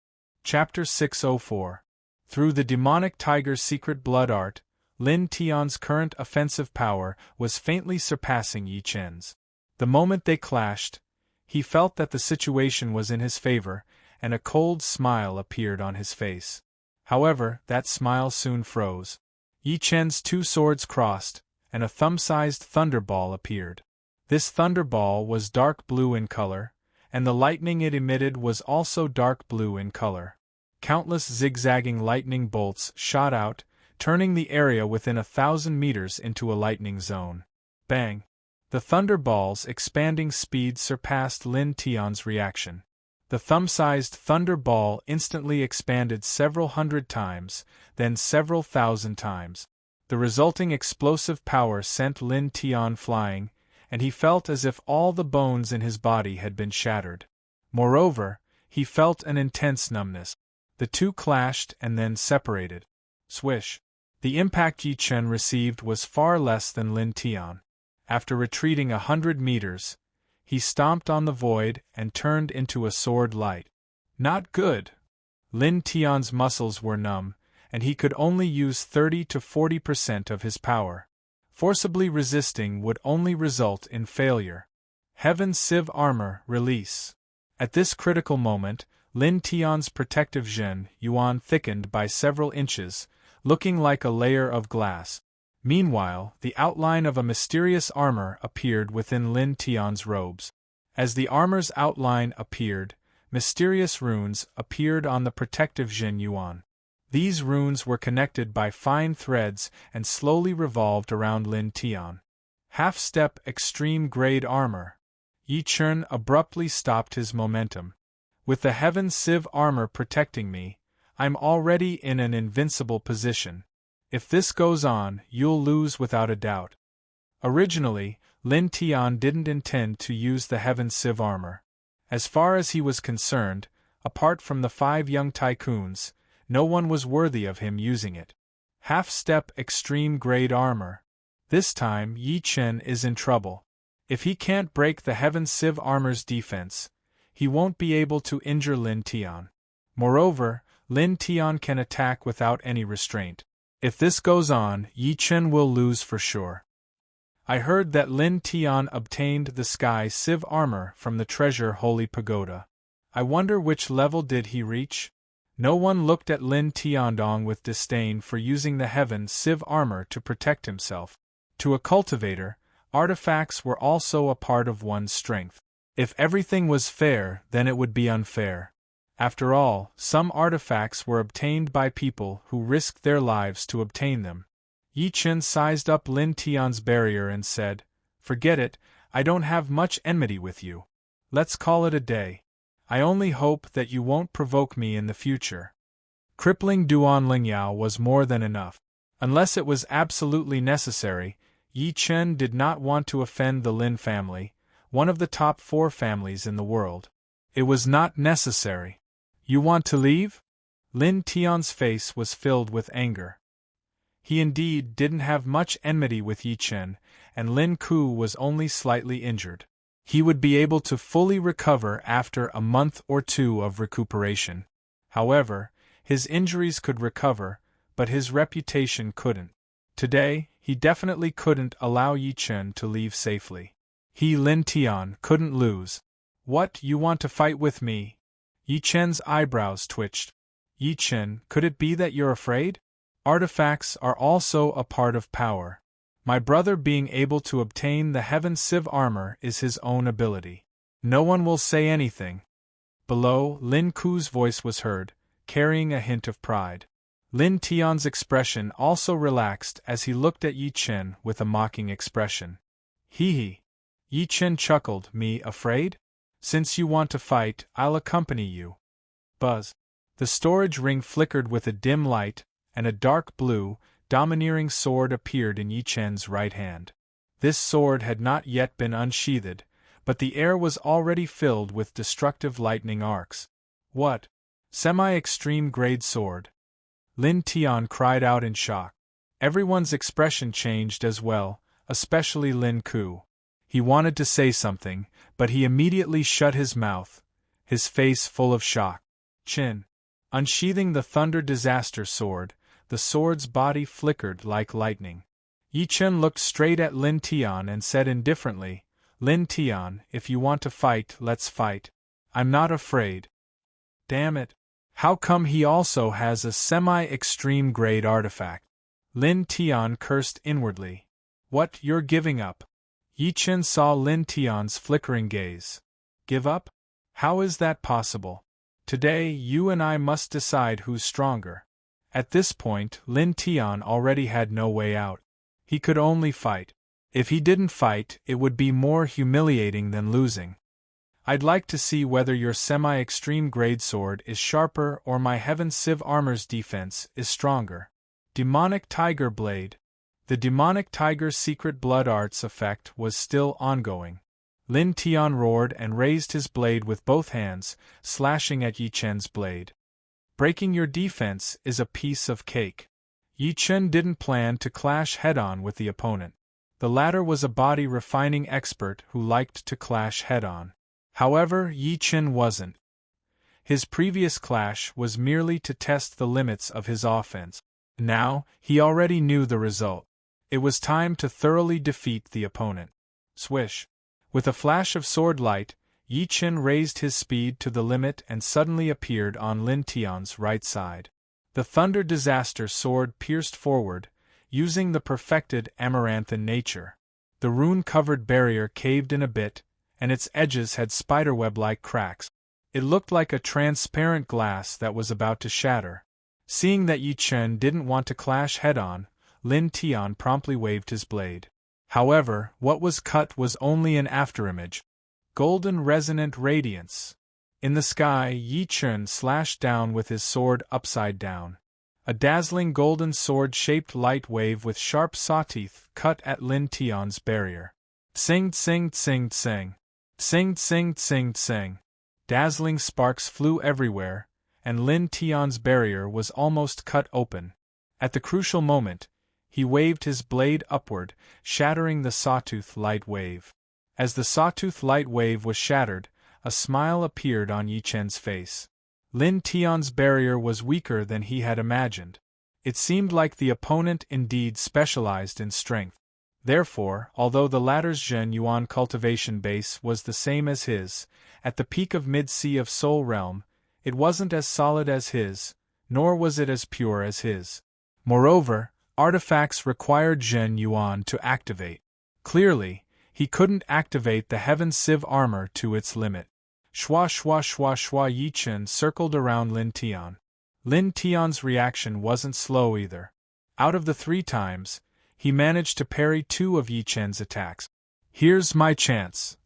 Chapter 604. Through the demonic tiger's secret blood art, Lin Tian's current offensive power was faintly surpassing Yi Chen's. The moment they clashed, he felt that the situation was in his favor, and a cold smile appeared on his face. However, that smile soon froze. Yi Chen's two swords crossed, and a thumb-sized thunderball appeared. This thunderball was dark blue in color, and the lightning it emitted was also dark blue in color. Countless zigzagging lightning bolts shot out, turning the area within 1,000 meters into a lightning zone. Bang! The thunderball's expanding speed surpassed Lin Tian's reaction. The thumb-sized thunderball instantly expanded several hundred times, then several thousand times. The resulting explosive power sent Lin Tian flying, and he felt as if all the bones in his body had been shattered. Moreover, he felt an intense numbness. The two clashed and then separated. Swish! The impact Yi Chen received was far less than Lin Tian. After retreating 100 meters, he stomped on the void and turned into a sword light. Not good! Lin Tian's muscles were numb, and he could only use 30 to 40% of his power. Forcibly resisting would only result in failure. Heaven Sieve Armor Release. At this critical moment, Lin Tian's protective Zhen Yuan thickened by several inches, looking like a layer of glass. Meanwhile, the outline of a mysterious armor appeared within Lin Tian's robes. As the armor's outline appeared, mysterious runes appeared on the protective Zhen Yuan. These runes were connected by fine threads and slowly revolved around Lin Tian. Half-step extreme-grade armor. Yi Chen abruptly stopped his momentum. With the Heaven Sieve armor protecting me, I'm already in an invincible position. If this goes on, you'll lose without a doubt. Originally, Lin Tian didn't intend to use the Heaven Sieve armor. As far as he was concerned, apart from the 5 young tycoons, no one was worthy of him using it. Half-step extreme-grade armor. This time Yi Chen is in trouble. If he can't break the Heaven Sieve armor's defense, he won't be able to injure Lin Tian. Moreover, Lin Tian can attack without any restraint. If this goes on, Yi Chen will lose for sure. I heard that Lin Tian obtained the Sky Sieve armor from the Treasure Holy Pagoda. I wonder which level did he reach? No one looked at Lin Tiandong with disdain for using the Heaven Sieve armor to protect himself. To a cultivator, artifacts were also a part of one's strength. If everything was fair, then it would be unfair. After all, some artifacts were obtained by people who risked their lives to obtain them. Yi Chen sized up Lin Tian's barrier and said, "Forget it, I don't have much enmity with you. Let's call it a day. I only hope that you won't provoke me in the future." Crippling Duan Lingyao was more than enough. Unless it was absolutely necessary, Yi Chen did not want to offend the Lin family, one of the top 4 families in the world. It was not necessary. You want to leave? Lin Tian's face was filled with anger. He indeed didn't have much enmity with Yi Chen, and Lin Ku was only slightly injured. He would be able to fully recover after a month or 2 of recuperation. However, his injuries could recover, but his reputation couldn't. Today, he definitely couldn't allow Yi Chen to leave safely. He, Lin Tian, couldn't lose. What, you want to fight with me? Yi Chen's eyebrows twitched. Yi Chen, could it be that you're afraid? Artifacts are also a part of power. My brother being able to obtain the Heaven Sieve armor is his own ability. No one will say anything. Below, Lin Ku's voice was heard, carrying a hint of pride. Lin Tian's expression also relaxed as he looked at Yi Chen with a mocking expression. Hee hee. Yi Chen chuckled, me afraid? Since you want to fight, I'll accompany you. Buzz. The storage ring flickered with a dim light, and a dark blue, domineering sword appeared in Yi Chen's right hand. This sword had not yet been unsheathed, but the air was already filled with destructive lightning arcs. What? Semi-extreme grade sword. Lin Tian cried out in shock. Everyone's expression changed as well, especially Lin Ku. He wanted to say something, but he immediately shut his mouth, his face full of shock. Chin. Unsheathing the Thunder Disaster sword, the sword's body flickered like lightning. Yi Chen looked straight at Lin Tian and said indifferently, Lin Tian, if you want to fight, let's fight. I'm not afraid. Damn it. How come he also has a semi-extreme grade artifact? Lin Tian cursed inwardly. What, you're giving up? Yi Chen saw Lin Tian's flickering gaze. Give up? How is that possible? Today you and I must decide who's stronger. At this point, Lin Tian already had no way out. He could only fight. If he didn't fight, it would be more humiliating than losing. I'd like to see whether your semi-extreme grade sword is sharper or my Heaven Sieve armor's defense is stronger. Demonic Tiger Blade. The Demonic Tiger's secret blood arts effect was still ongoing. Lin Tian roared and raised his blade with both hands, slashing at Yi Chen's blade. Breaking your defense is a piece of cake. Yi Chen didn't plan to clash head-on with the opponent. The latter was a body-refining expert who liked to clash head-on. However, Yi Chen wasn't. His previous clash was merely to test the limits of his offense. Now, he already knew the result. It was time to thoroughly defeat the opponent. Swish. With a flash of sword light, Yi Chen raised his speed to the limit and suddenly appeared on Lin Tian's right side. The Thunder Disaster sword pierced forward, using the perfected amaranthan nature. The rune-covered barrier caved in a bit, and its edges had spiderweb-like cracks. It looked like a transparent glass that was about to shatter. Seeing that Yi Chen didn't want to clash head-on, Lin Tian promptly waved his blade. However, what was cut was only an afterimage. Golden resonant radiance. In the sky, Yi Chen slashed down with his sword upside down. A dazzling golden sword-shaped light wave with sharp sawteeth cut at Lin Tian's barrier. Tsing tsing tsing tsing. Tsing tsing tsing tsing. Dazzling sparks flew everywhere, and Lin Tian's barrier was almost cut open. At the crucial moment, he waved his blade upward, shattering the sawtooth light wave. As the sawtooth light wave was shattered, a smile appeared on Yi Chen's face. Lin Tian's barrier was weaker than he had imagined. It seemed like the opponent indeed specialized in strength. Therefore, although the latter's Zhen Yuan cultivation base was the same as his, at the peak of mid-sea of Soul Realm, it wasn't as solid as his, nor was it as pure as his. Moreover, artifacts required Zhen Yuan to activate. Clearly, he couldn't activate the Heaven Sieve armor to its limit. Shwa shwa shwa shwa. Yi Chen circled around Lin Tian. Lin Tian's reaction wasn't slow either. Out of the 3 times, he managed to parry 2 of Yi Chen's attacks. Here's my chance.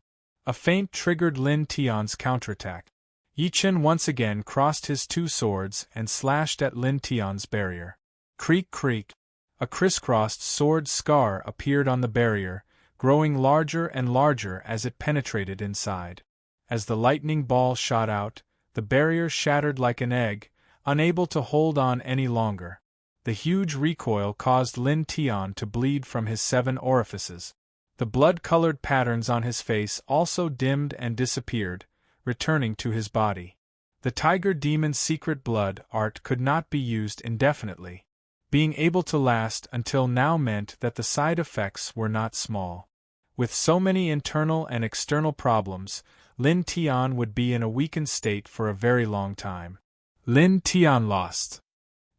A feint triggered Lin Tian's counterattack. Yi Chen once again crossed his 2 swords and slashed at Lin Tian's barrier. Creak creak. A crisscrossed sword scar appeared on the barrier, growing larger and larger as it penetrated inside. As the lightning ball shot out, the barrier shattered like an egg, unable to hold on any longer. The huge recoil caused Lin Tian to bleed from his 7 orifices. The blood-colored patterns on his face also dimmed and disappeared, returning to his body. The Tiger Demon's secret blood art could not be used indefinitely. Being able to last until now meant that the side effects were not small. With so many internal and external problems, Lin Tian would be in a weakened state for a very long time. Lin Tian lost.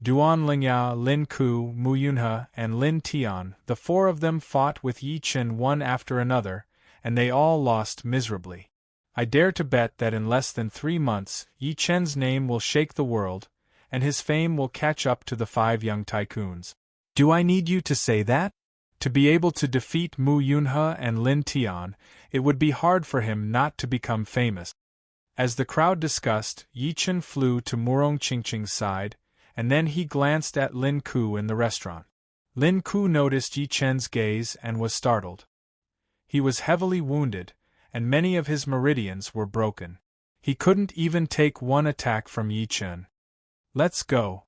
Duan Lingyao, Lin Ku, Mu Yunhe, and Lin Tian, the four of them fought with Yi Chen one after another, and they all lost miserably. I dare to bet that in less than 3 months, Yi Chen's name will shake the world, and his fame will catch up to the 5 young tycoons. Do I need you to say that? To be able to defeat Mu Yunhe and Lin Tian, it would be hard for him not to become famous. As the crowd discussed, Yi Chen flew to Murong Qingqing's side, and then he glanced at Lin Ku in the restaurant. Lin Ku noticed Yi Chen's gaze and was startled. He was heavily wounded, and many of his meridians were broken. He couldn't even take one attack from Yi Chen. Let's go.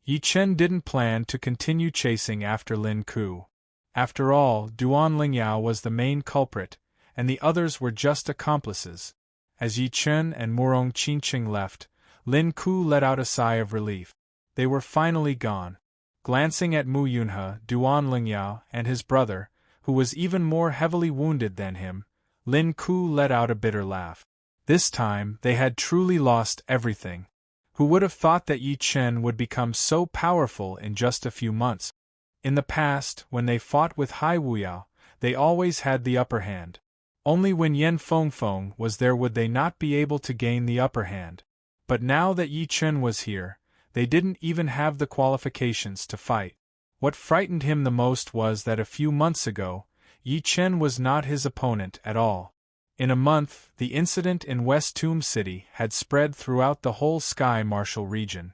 Yi Chen didn't plan to continue chasing after Lin Ku. After all, Duan Lingyao was the main culprit, and the others were just accomplices. As Yi Chen and Murong Qingqing left, Lin Ku let out a sigh of relief. They were finally gone. Glancing at Mu Yunhe, Duan Lingyao, and his brother, who was even more heavily wounded than him, Lin Ku let out a bitter laugh. This time, they had truly lost everything. Who would have thought that Yi Chen would become so powerful in just a few months? In the past, when they fought with Hai Wuyao, they always had the upper hand. Only when Yan Fengfeng was there would they not be able to gain the upper hand. But now that Yi Chen was here, they didn't even have the qualifications to fight. What frightened him the most was that a few months ago, Yi Chen was not his opponent at all. In a month, the incident in West Tomb City had spread throughout the whole Sky Martial region.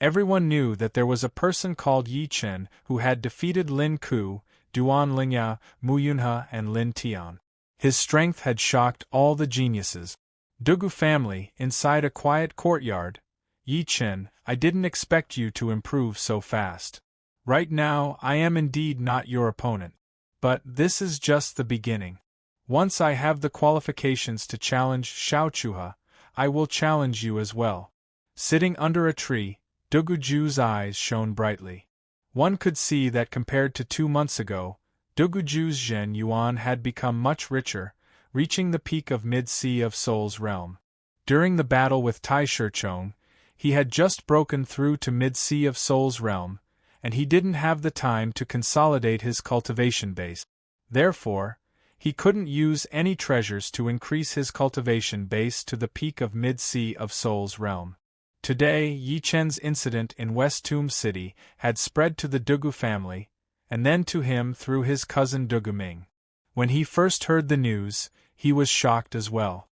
Everyone knew that there was a person called Yi Chen who had defeated Lin Ku, Duan Lingyao, Mu Yunhe, and Lin Tian. His strength had shocked all the geniuses. Dugu family, inside a quiet courtyard. Yi Chen, I didn't expect you to improve so fast. Right now, I am indeed not your opponent. But this is just the beginning. Once I have the qualifications to challenge Xiao Chuhe, I will challenge you as well. Sitting under a tree, Dugu Ju's eyes shone brightly. One could see that compared to 2 months ago, Dugu Ju's Zhen Yuan had become much richer, reaching the peak of mid-sea of Soul's realm. During the battle with Tai Shichong, he had just broken through to mid-sea of Soul's realm, and he didn't have the time to consolidate his cultivation base. Therefore, he couldn't use any treasures to increase his cultivation base to the peak of mid-sea of Soul's realm. Today, Yi Chen's incident in West Tomb City had spread to the Dugu family, and then to him through his cousin Dugu Ming. When he first heard the news, he was shocked as well.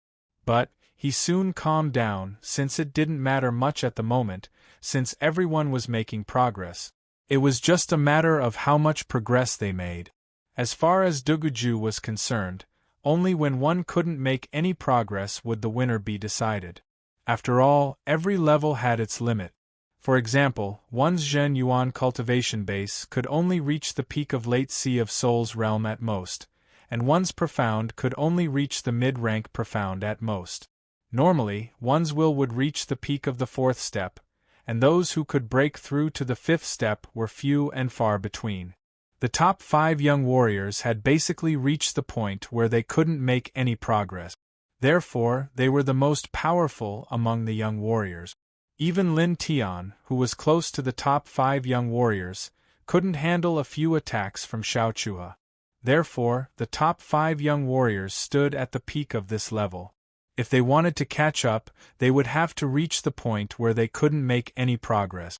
But he soon calmed down, since it didn't matter much at the moment, since everyone was making progress. It was just a matter of how much progress they made. As far as Duguju was concerned, only when one couldn't make any progress would the winner be decided. After all, every level had its limit. For example, one's Zhen Yuan cultivation base could only reach the peak of late sea of Soul's realm at most, and one's profound could only reach the mid-rank profound at most. Normally, one's will would reach the peak of the 4th step, and those who could break through to the 5th step were few and far between. The top 5 young warriors had basically reached the point where they couldn't make any progress. Therefore, they were the most powerful among the young warriors. Even Lin Tian, who was close to the top 5 young warriors, couldn't handle a few attacks from Xiao Chuhe. Therefore, the top 5 young warriors stood at the peak of this level. If they wanted to catch up, they would have to reach the point where they couldn't make any progress.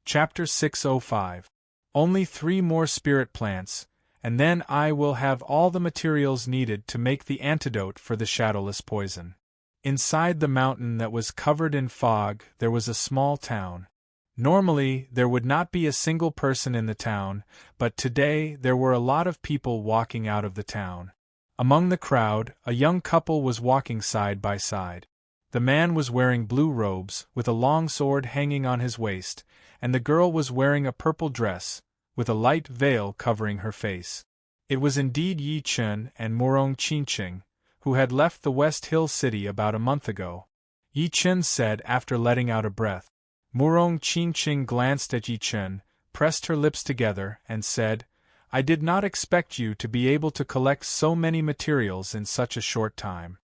Chapter 605. Only 3 more spirit plants, and then I will have all the materials needed to make the antidote for the shadowless poison. Inside the mountain that was covered in fog, there was a small town. Normally, there would not be a single person in the town, but today there were a lot of people walking out of the town. Among the crowd, a young couple was walking side by side. The man was wearing blue robes, with a long sword hanging on his waist, and the girl was wearing a purple dress, with a light veil covering her face. It was indeed Yi Chen and Murong Qingqing, who had left the West Hill City about a month ago. Yi Chen said after letting out a breath. Murong Qingqing glanced at Yi Chen, pressed her lips together, and said, I did not expect you to be able to collect so many materials in such a short time.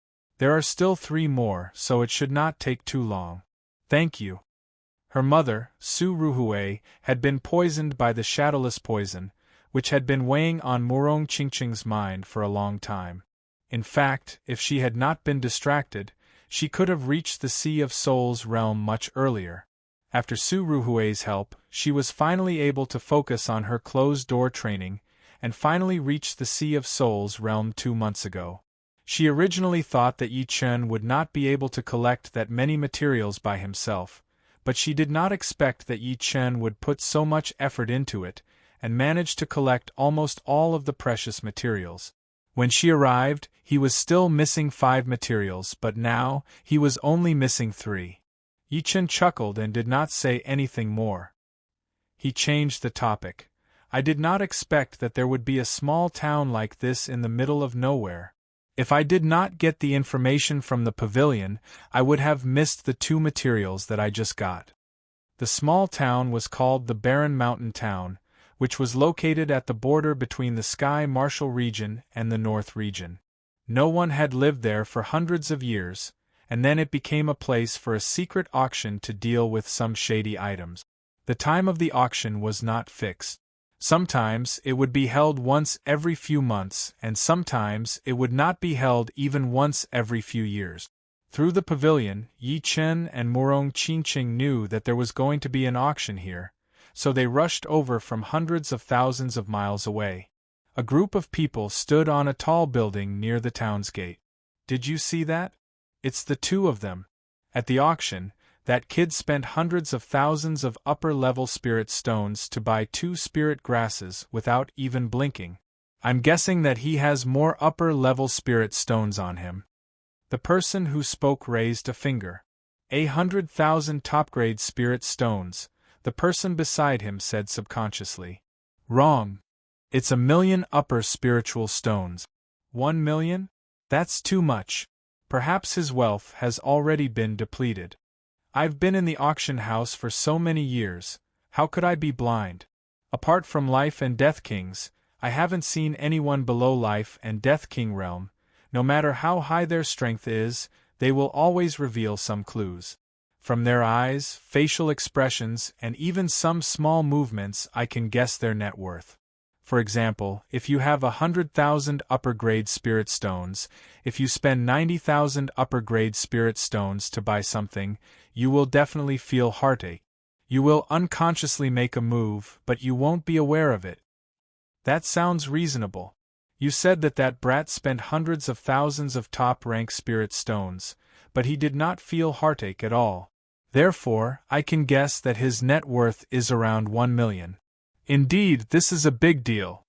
There are still 3 more, so it should not take too long. Thank you. Her mother, Su Ruhue, had been poisoned by the shadowless poison, which had been weighing on Murong Qingqing's mind for a long time. In fact, if she had not been distracted, she could have reached the Sea of Souls realm much earlier. After Su Ruhue's help, she was finally able to focus on her closed-door training, and finally reached the Sea of Souls realm 2 months ago. She originally thought that Yi Chen would not be able to collect that many materials by himself, but she did not expect that Yi Chen would put so much effort into it, and manage to collect almost all of the precious materials. When she arrived, he was still missing 5 materials, but now, he was only missing 3. Yi Chen chuckled and did not say anything more. He changed the topic. I did not expect that there would be a small town like this in the middle of nowhere. If I did not get the information from the pavilion, I would have missed the 2 materials that I just got. The small town was called the Barren Mountain Town, which was located at the border between the Sky Martial region and the North region. No one had lived there for hundreds of years, and then it became a place for a secret auction to deal with some shady items. The time of the auction was not fixed. Sometimes it would be held once every few months, and sometimes it would not be held even once every few years. Through the pavilion, Yi Chen and Murong Qingqing knew that there was going to be an auction here, so they rushed over from hundreds of thousands of miles away. A group of people stood on a tall building near the town's gate. Did you see that? It's the 2 of them. At the auction, that kid spent hundreds of thousands of upper-level spirit stones to buy 2 spirit grasses without even blinking. I'm guessing that he has more upper-level spirit stones on him. The person who spoke raised a finger. 100,000 top-grade spirit stones, the person beside him said subconsciously. Wrong. It's 1,000,000 upper spiritual stones. 1,000,000? That's too much. Perhaps his wealth has already been depleted. I've been in the auction house for so many years, how could I be blind? Apart from Life and Death Kings, I haven't seen anyone below Life and Death King realm. No matter how high their strength is, they will always reveal some clues. From their eyes, facial expressions, and even some small movements I can guess their net worth. For example, if you have 100,000 upper-grade spirit stones, if you spend 90,000 upper-grade spirit stones to buy something, you will definitely feel heartache. You will unconsciously make a move, but you won't be aware of it. That sounds reasonable. You said that brat spent hundreds of thousands of top-rank spirit stones, but he did not feel heartache at all. Therefore, I can guess that his net worth is around 1,000,000. Indeed, this is a big deal.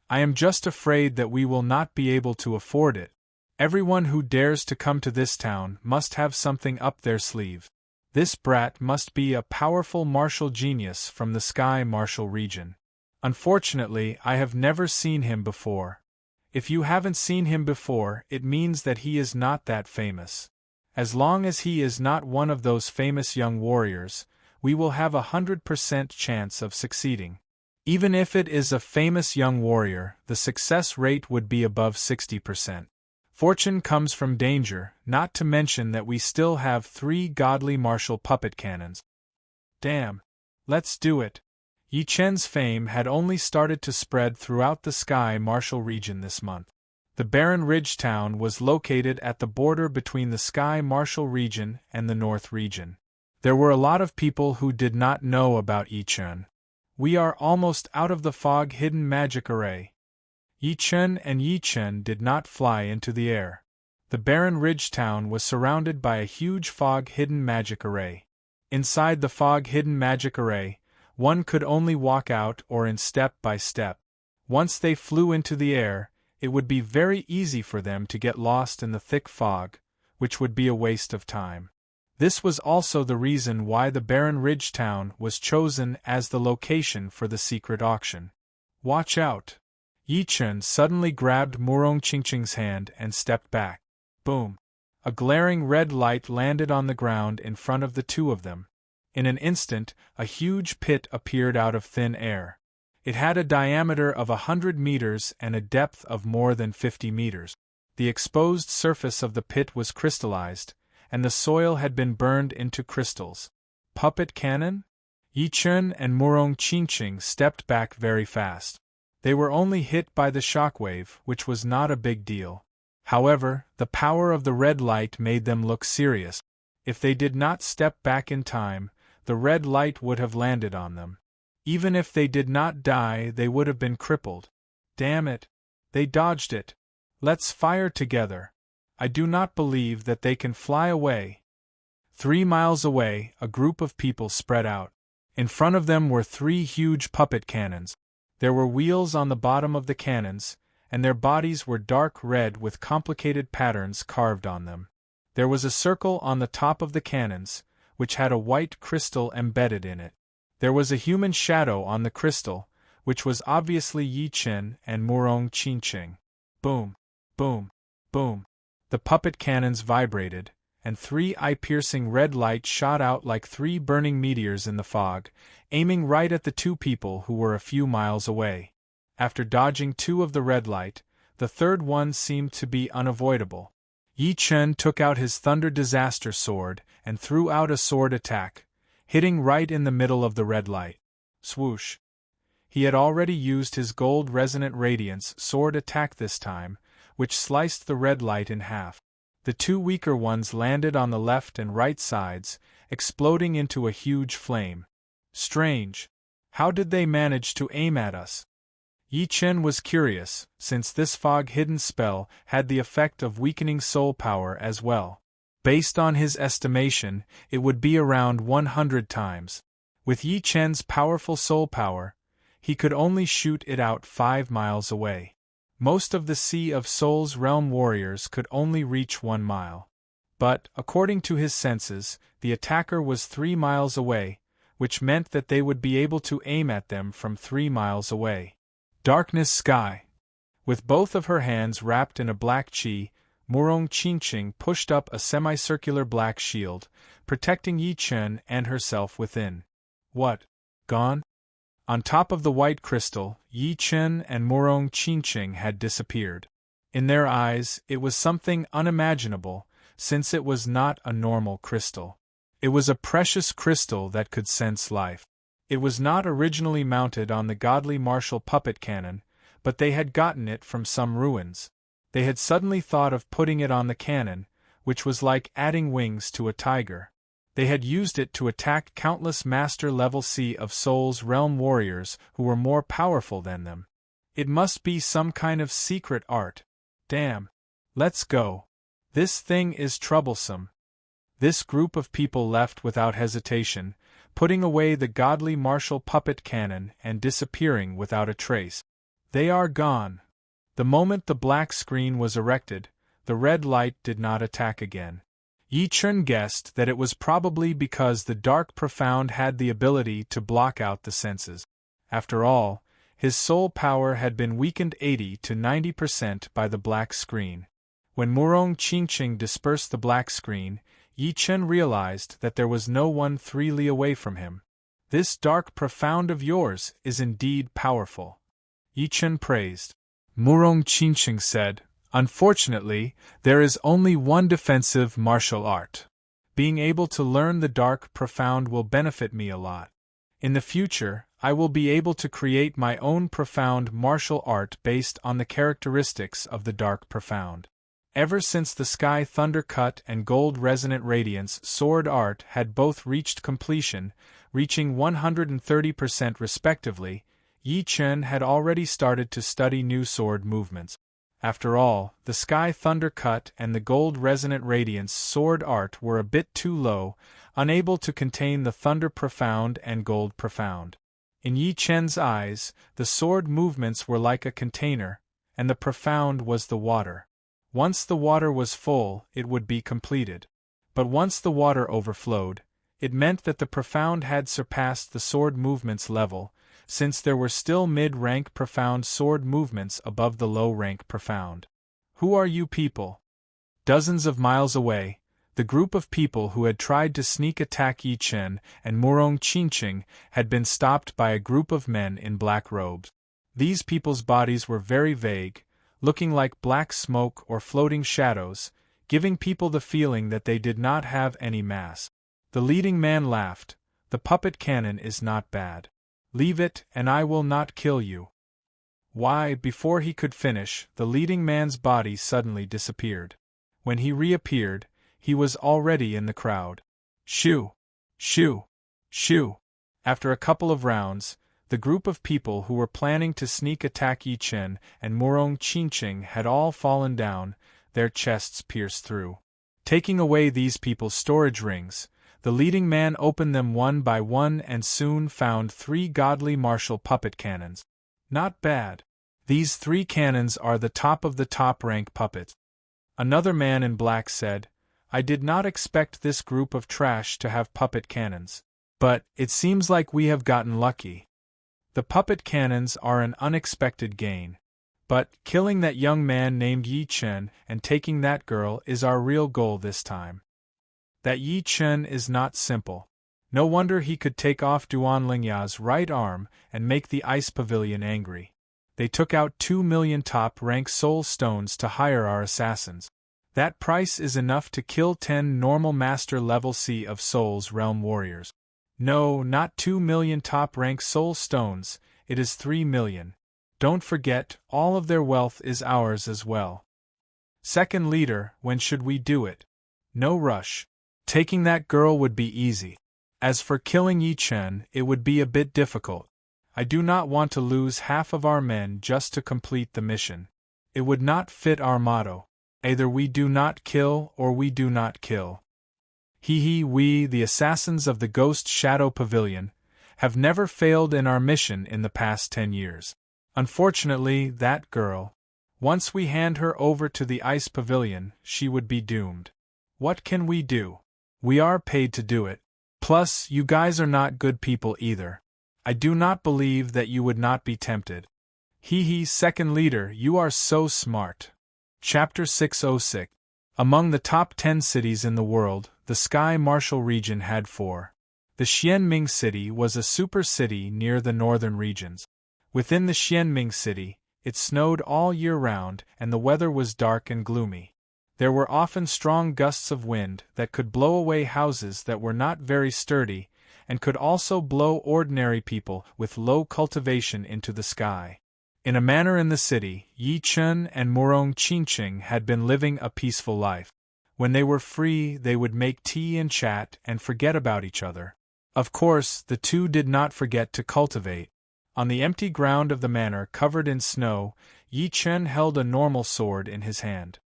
I am just afraid that we will not be able to afford it. Everyone who dares to come to this town must have something up their sleeve. This brat must be a powerful martial genius from the Sky Martial region. Unfortunately, I have never seen him before. If you haven't seen him before, it means that he is not that famous. As long as he is not one of those famous young warriors, we will have 100% chance of succeeding. Even if it is a famous young warrior, the success rate would be above 60%. Fortune comes from danger, not to mention that we still have 3 godly martial puppet cannons. Damn. Let's do it. Yi Chen's fame had only started to spread throughout the Sky Martial region this month. The Barren Ridge town was located at the border between the Sky Martial region and the North region. There were a lot of people who did not know about Yi Chen. We are almost out of the fog-hidden magic array. Yi Chen and Yi Chen did not fly into the air. The Barren Ridge town was surrounded by a huge fog-hidden magic array. Inside the fog-hidden magic array, one could only walk out or in step by step. Once they flew into the air, it would be very easy for them to get lost in the thick fog, which would be a waste of time. This was also the reason why the Barren Ridge town was chosen as the location for the secret auction. Watch out! Yi Chen suddenly grabbed Murong Qingqing's hand and stepped back. Boom! A glaring red light landed on the ground in front of the 2 of them. In an instant, a huge pit appeared out of thin air. It had a diameter of 100 meters and a depth of more than 50 meters. The exposed surface of the pit was crystallized, and the soil had been burned into crystals. Puppet cannon? Yi Chen and Murong Qingqing stepped back very fast. They were only hit by the shockwave, which was not a big deal. However, the power of the red light made them look serious. If they did not step back in time, the red light would have landed on them. Even if they did not die, they would have been crippled. Damn it! They dodged it. Let's fire together. I do not believe that they can fly away. 3 miles away, a group of people spread out. In front of them were 3 huge puppet cannons. There were wheels on the bottom of the cannons, and their bodies were dark red with complicated patterns carved on them. There was a circle on the top of the cannons, which had a white crystal embedded in it. There was a human shadow on the crystal, which was obviously Yi Chen and Murong Qingqing. Boom, boom, boom. The puppet cannons vibrated, and 3 eye-piercing red lights shot out like 3 burning meteors in the fog, aiming right at the 2 people who were a few miles away. After dodging 2 of the red light, the third one seemed to be unavoidable. Yi Chen took out his Thunder Disaster sword and threw out a sword attack, hitting right in the middle of the red light. Swoosh! He had already used his Gold Resonant Radiance sword attack this time, which sliced the red light in half. The 2 weaker ones landed on the left and right sides, exploding into a huge flame. Strange. How did they manage to aim at us? Yi Chen was curious, since this fog-hidden spell had the effect of weakening soul power as well. Based on his estimation, it would be around 100 times. With Yi Chen's powerful soul power, he could only shoot it out 5 miles away. Most of the Sea of Souls realm warriors could only reach 1 mile. But, according to his senses, the attacker was 3 miles away, which meant that they would be able to aim at them from 3 miles away. Darkness sky. With both of her hands wrapped in a black chi, Murong Qingqing pushed up a semicircular black shield, protecting Yi Chen and herself within. What? Gone? On top of the white crystal, Yi Chen and Murong Qingqing had disappeared. In their eyes, it was something unimaginable, since it was not a normal crystal. It was a precious crystal that could sense life. It was not originally mounted on the godly martial puppet cannon, but they had gotten it from some ruins. They had suddenly thought of putting it on the cannon, which was like adding wings to a tiger. They had used it to attack countless master-level Sea of Souls realm warriors who were more powerful than them. It must be some kind of secret art. Damn. Let's go. This thing is troublesome. This group of people left without hesitation, putting away the godly martial puppet cannon and disappearing without a trace. They are gone. The moment the black screen was erected, the red light did not attack again. Yi Chen guessed that it was probably because the dark profound had the ability to block out the senses. After all, his soul power had been weakened 80 to 90% by the black screen. When Murong Qingqing dispersed the black screen, Yi Chen realized that there was no one 3 li away from him. This dark profound of yours is indeed powerful. Yi Chen praised. Murong Qingqing said, "Unfortunately, there is only one defensive martial art. Being able to learn the dark profound will benefit me a lot. In the future, I will be able to create my own profound martial art based on the characteristics of the dark profound." Ever since the Sky Thunder Cut and Gold Resonant Radiance sword art had both reached completion, reaching 130% respectively, Yi Chen had already started to study new sword movements. After all, the Sky Thunder Cut and the Gold Resonant Radiance sword art were a bit too low, unable to contain the Thunder Profound and Gold Profound. In Yi Chen's eyes, the sword movements were like a container, and the profound was the water. Once the water was full, it would be completed. But once the water overflowed, it meant that the profound had surpassed the sword movements level, since there were still mid-rank profound sword movements above the low-rank profound. Who are you people? Dozens of miles away, the group of people who had tried to sneak attack Yi Chen and Murong Qingqing had been stopped by a group of men in black robes. These people's bodies were very vague, looking like black smoke or floating shadows, giving people the feeling that they did not have any mass. The leading man laughed. The puppet cannon is not bad. Leave it, and I will not kill you. Why, before he could finish, the leading man's body suddenly disappeared. When he reappeared, he was already in the crowd. Shoo! Shoo! Shoo! After a couple of rounds, the group of people who were planning to sneak attack Yi Chen and Murong Qingqing had all fallen down, their chests pierced through. Taking away these people's storage rings, the leading man opened them one by one and soon found 3 godly martial puppet cannons. Not bad. These 3 cannons are the top of the top-rank puppets. Another man in black said, I did not expect this group of trash to have puppet cannons. But, it seems like we have gotten lucky. The puppet cannons are an unexpected gain. But, killing that young man named Yi Chen and taking that girl is our real goal this time. That Yi Chen is not simple. No wonder he could take off Duan Lingya's right arm and make the ice pavilion angry. They took out 2 million top-rank soul stones to hire our assassins. That price is enough to kill 10 normal master level C of Soul's realm warriors. No, not 2 million top-rank soul stones, it is 3 million. Don't forget, all of their wealth is ours as well. Second leader, when should we do it? No rush. Taking that girl would be easy. As for killing Yi Chen, it would be a bit difficult. I do not want to lose half of our men just to complete the mission. It would not fit our motto. Either we do not kill or we do not kill. We, the assassins of the Ghost Shadow Pavilion, have never failed in our mission in the past 10 years. Unfortunately, that girl, once we hand her over to the Ice Pavilion, she would be doomed. What can we do? We are paid to do it. Plus, you guys are not good people either. I do not believe that you would not be tempted. Second leader, you are so smart. Chapter 606. Among the top 10 cities in the world, the Sky Martial region had 4. The Xianming city was a super city near the northern regions. Within the Xianming city, it snowed all year round and the weather was dark and gloomy. There were often strong gusts of wind that could blow away houses that were not very sturdy, and could also blow ordinary people with low cultivation into the sky. In a manner in the city, Yi Chen and Murong Qingqing had been living a peaceful life. When they were free, they would make tea and chat and forget about each other. Of course, the two did not forget to cultivate. On the empty ground of the manor covered in snow, Yi Chen held a normal sword in his hand.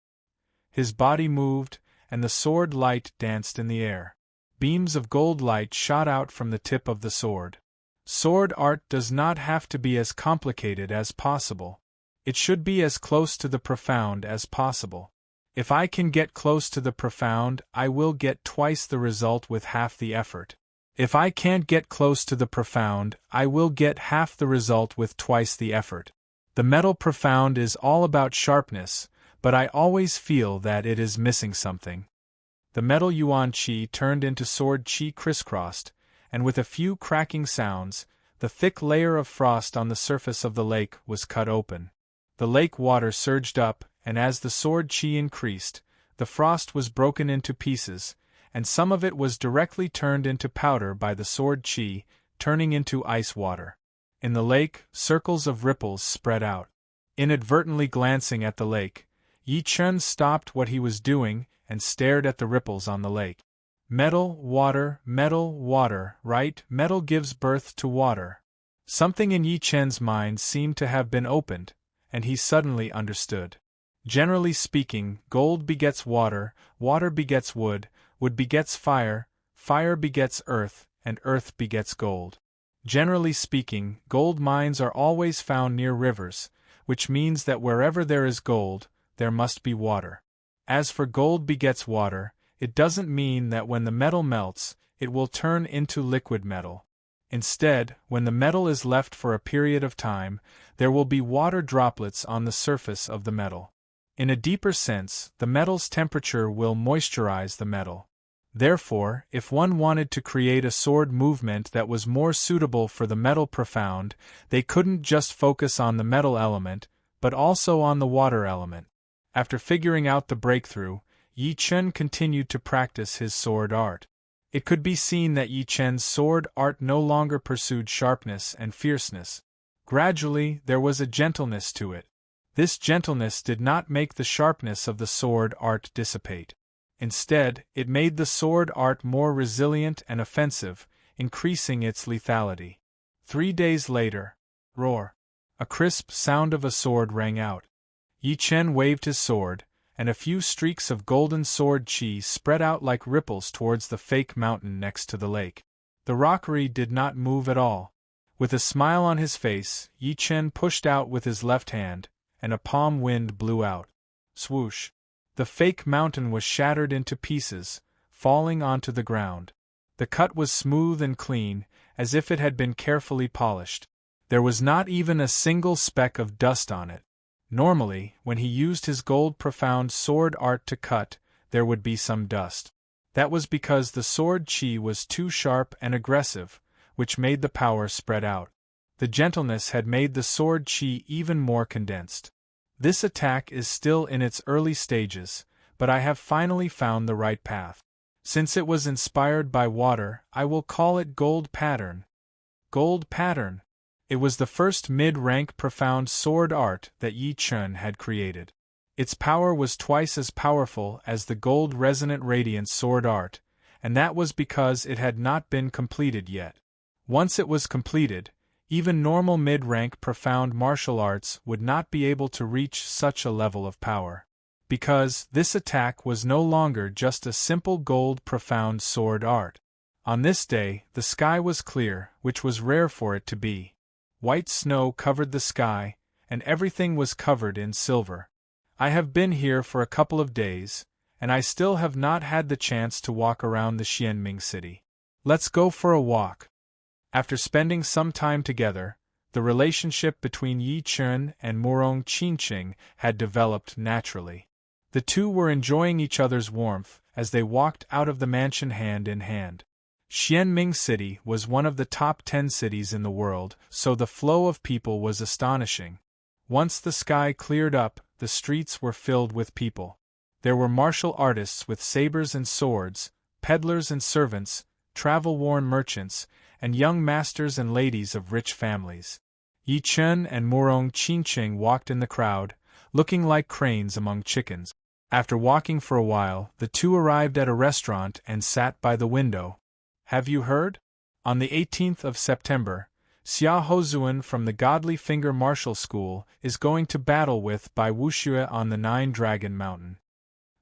His body moved, and the sword light danced in the air. Beams of gold light shot out from the tip of the sword. Sword art does not have to be as complicated as possible. It should be as close to the profound as possible. If I can get close to the profound, I will get twice the result with half the effort. If I can't get close to the profound, I will get half the result with twice the effort. The metal profound is all about sharpness, but I always feel that it is missing something. The metal yuan qi turned into sword qi crisscrossed, and with a few cracking sounds, the thick layer of frost on the surface of the lake was cut open. The lake water surged up, and as the sword qi increased, the frost was broken into pieces, and some of it was directly turned into powder by the sword qi, turning into ice water. In the lake, circles of ripples spread out. Inadvertently glancing at the lake, Yi Chen stopped what he was doing and stared at the ripples on the lake. Metal, water, right? Metal gives birth to water. Something in Yi Chen's mind seemed to have been opened, and he suddenly understood. Generally speaking, gold begets water, water begets wood, wood begets fire, fire begets earth, and earth begets gold. Generally speaking, gold mines are always found near rivers, which means that wherever there is gold, there must be water. As for gold begets water, it doesn't mean that when the metal melts, it will turn into liquid metal. Instead, when the metal is left for a period of time, there will be water droplets on the surface of the metal. In a deeper sense, the metal's temperature will moisturize the metal. Therefore, if one wanted to create a sword movement that was more suitable for the metal profound, they couldn't just focus on the metal element, but also on the water element. After figuring out the breakthrough, Yi Chen continued to practice his sword art. It could be seen that Yi Chen's sword art no longer pursued sharpness and fierceness. Gradually, there was a gentleness to it. This gentleness did not make the sharpness of the sword art dissipate. Instead, it made the sword art more resilient and offensive, increasing its lethality. 3 days later, roar! A crisp sound of a sword rang out. Yi Chen waved his sword, and a few streaks of golden sword chi spread out like ripples towards the fake mountain next to the lake. The rockery did not move at all. With a smile on his face, Yi Chen pushed out with his left hand, and a palm wind blew out. Swoosh! The fake mountain was shattered into pieces, falling onto the ground. The cut was smooth and clean, as if it had been carefully polished. There was not even a single speck of dust on it. Normally, when he used his gold profound sword art to cut, there would be some dust. That was because the sword chi was too sharp and aggressive, which made the power spread out. The gentleness had made the sword chi even more condensed. This attack is still in its early stages, but I have finally found the right path. Since it was inspired by water, I will call it Gold Pattern. Gold Pattern! It was the first mid-rank profound sword art that Yi Chen had created. Its power was twice as powerful as the gold resonant radiance sword art, and that was because it had not been completed yet. Once it was completed, even normal mid-rank profound martial arts would not be able to reach such a level of power. Because this attack was no longer just a simple gold profound sword art. On this day, the sky was clear, which was rare for it to be. White snow covered the sky, and everything was covered in silver. I have been here for a couple of days, and I still have not had the chance to walk around the Xianming city. Let's go for a walk. After spending some time together, the relationship between Yi Chen and Murong Qingqing had developed naturally. The two were enjoying each other's warmth as they walked out of the mansion hand in hand. Xianming City was one of the top 10 cities in the world, so the flow of people was astonishing. Once the sky cleared up, the streets were filled with people. There were martial artists with sabers and swords, peddlers and servants, travel-worn merchants, and young masters and ladies of rich families. Yi Chen and Murong Qingqing walked in the crowd, looking like cranes among chickens. After walking for a while, the two arrived at a restaurant and sat by the window. Have you heard? On the 18th of September, Xia Hozuan from the Godly Finger Martial School is going to battle with Bai Wuxue on the Nine-Dragon Mountain.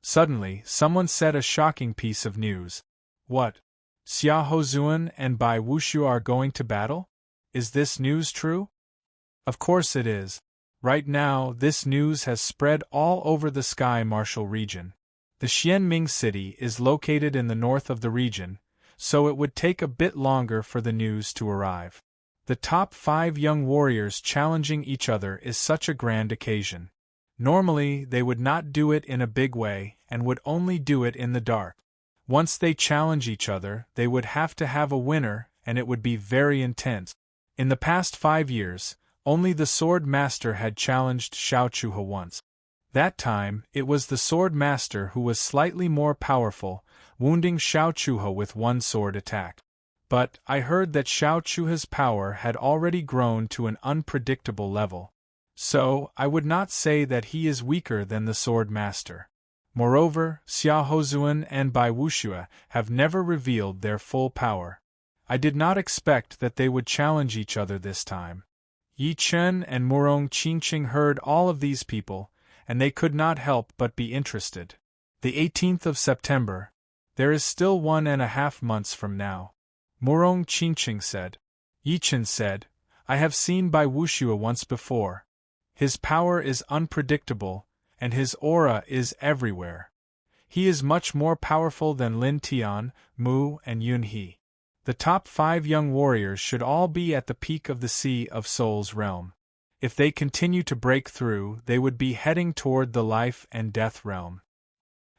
Suddenly, someone said a shocking piece of news. What? Xia Hozuan and Bai Wuxue are going to battle? Is this news true? Of course it is. Right now, this news has spread all over the Sky Martial region. The Xianming city is located in the north of the region, so it would take a bit longer for the news to arrive. The top 5 young warriors challenging each other is such a grand occasion. Normally, they would not do it in a big way, and would only do it in the dark. Once they challenge each other, they would have to have a winner, and it would be very intense. In the past 5 years, only the Sword Master had challenged Xiao Chuhe once. That time, it was the Sword Master who was slightly more powerful, wounding Xiao Chuhe with one sword attack. But I heard that Xiao Chuhe's power had already grown to an unpredictable level. So, I would not say that he is weaker than the Sword Master. Moreover, Xia Hozuan and Bai Wuxue have never revealed their full power. I did not expect that they would challenge each other this time. Yi Chen and Murong Qingqing heard all of these people, and they could not help but be interested. The 18th of September. There is still 1.5 months from now. Murong Qingqing said. Yi Chen said, I have seen Bai Wuxue once before. His power is unpredictable, and his aura is everywhere. He is much more powerful than Lin Tian, Mu, and Yun He. The top 5 young warriors should all be at the peak of the Sea of Souls realm. If they continue to break through, they would be heading toward the life and death realm.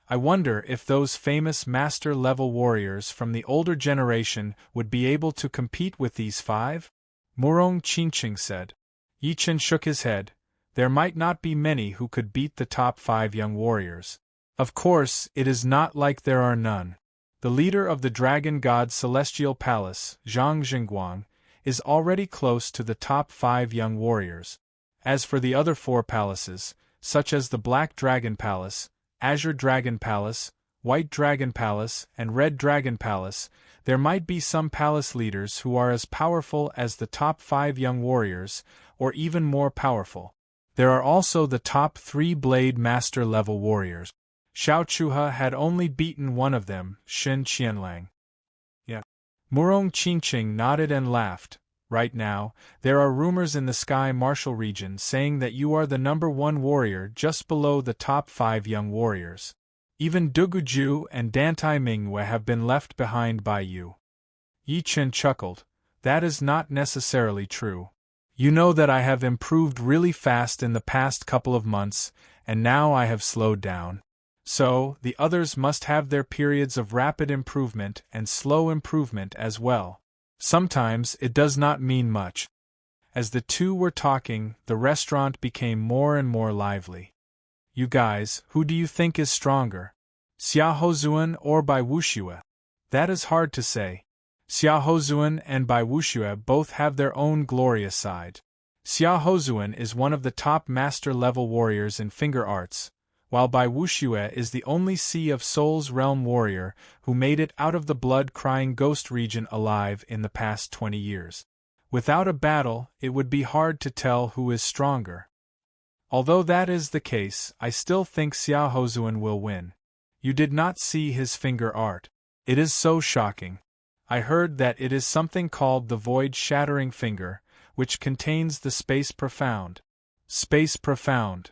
I wonder if those famous master-level warriors from the older generation would be able to compete with these 5? Murong Qingqing said. Yi Chen shook his head. there might not be many who could beat the top 5 young warriors. Of course, it is not like there are none. The leader of the Dragon God's Celestial Palace, Zhang Jingguang, is already close to the top 5 young warriors. As for the other 4 palaces, such as the Black Dragon Palace, Azure Dragon Palace, White Dragon Palace, and Red Dragon Palace, there might be some palace leaders who are as powerful as the top 5 young warriors, or even more powerful. There are also the top 3 Blade Master level warriors. Xiao Chuhe had only beaten one of them, Shen Qianlang. Yeah. Murong Qingqing nodded and laughed. Right now, there are rumors in the Sky Martial region saying that you are the number 1 warrior just below the top 5 young warriors. Even Duguju and Dantai Mingwe have been left behind by you. Yi Chen chuckled. That is not necessarily true. You know that I have improved really fast in the past couple of months, and now I have slowed down. So, the others must have their periods of rapid improvement and slow improvement as well. Sometimes it does not mean much. As the two were talking, the restaurant became more and more lively. You guys, who do you think is stronger? Xia Hozuan or Bai Wuxue? That is hard to say. Xia Hozuan and Bai Wuxue both have their own glorious side. Xia Hozuan is one of the top master-level warriors in finger arts, while Bai Wuxue is the only Sea of Souls realm warrior who made it out of the blood-crying ghost region alive in the past 20 years. Without a battle, it would be hard to tell who is stronger. Although that is the case, I still think Xia Hozuan will win. You did not see his finger art. It is so shocking. I heard that it is something called the Void-Shattering Finger, which contains the Space Profound. Space Profound.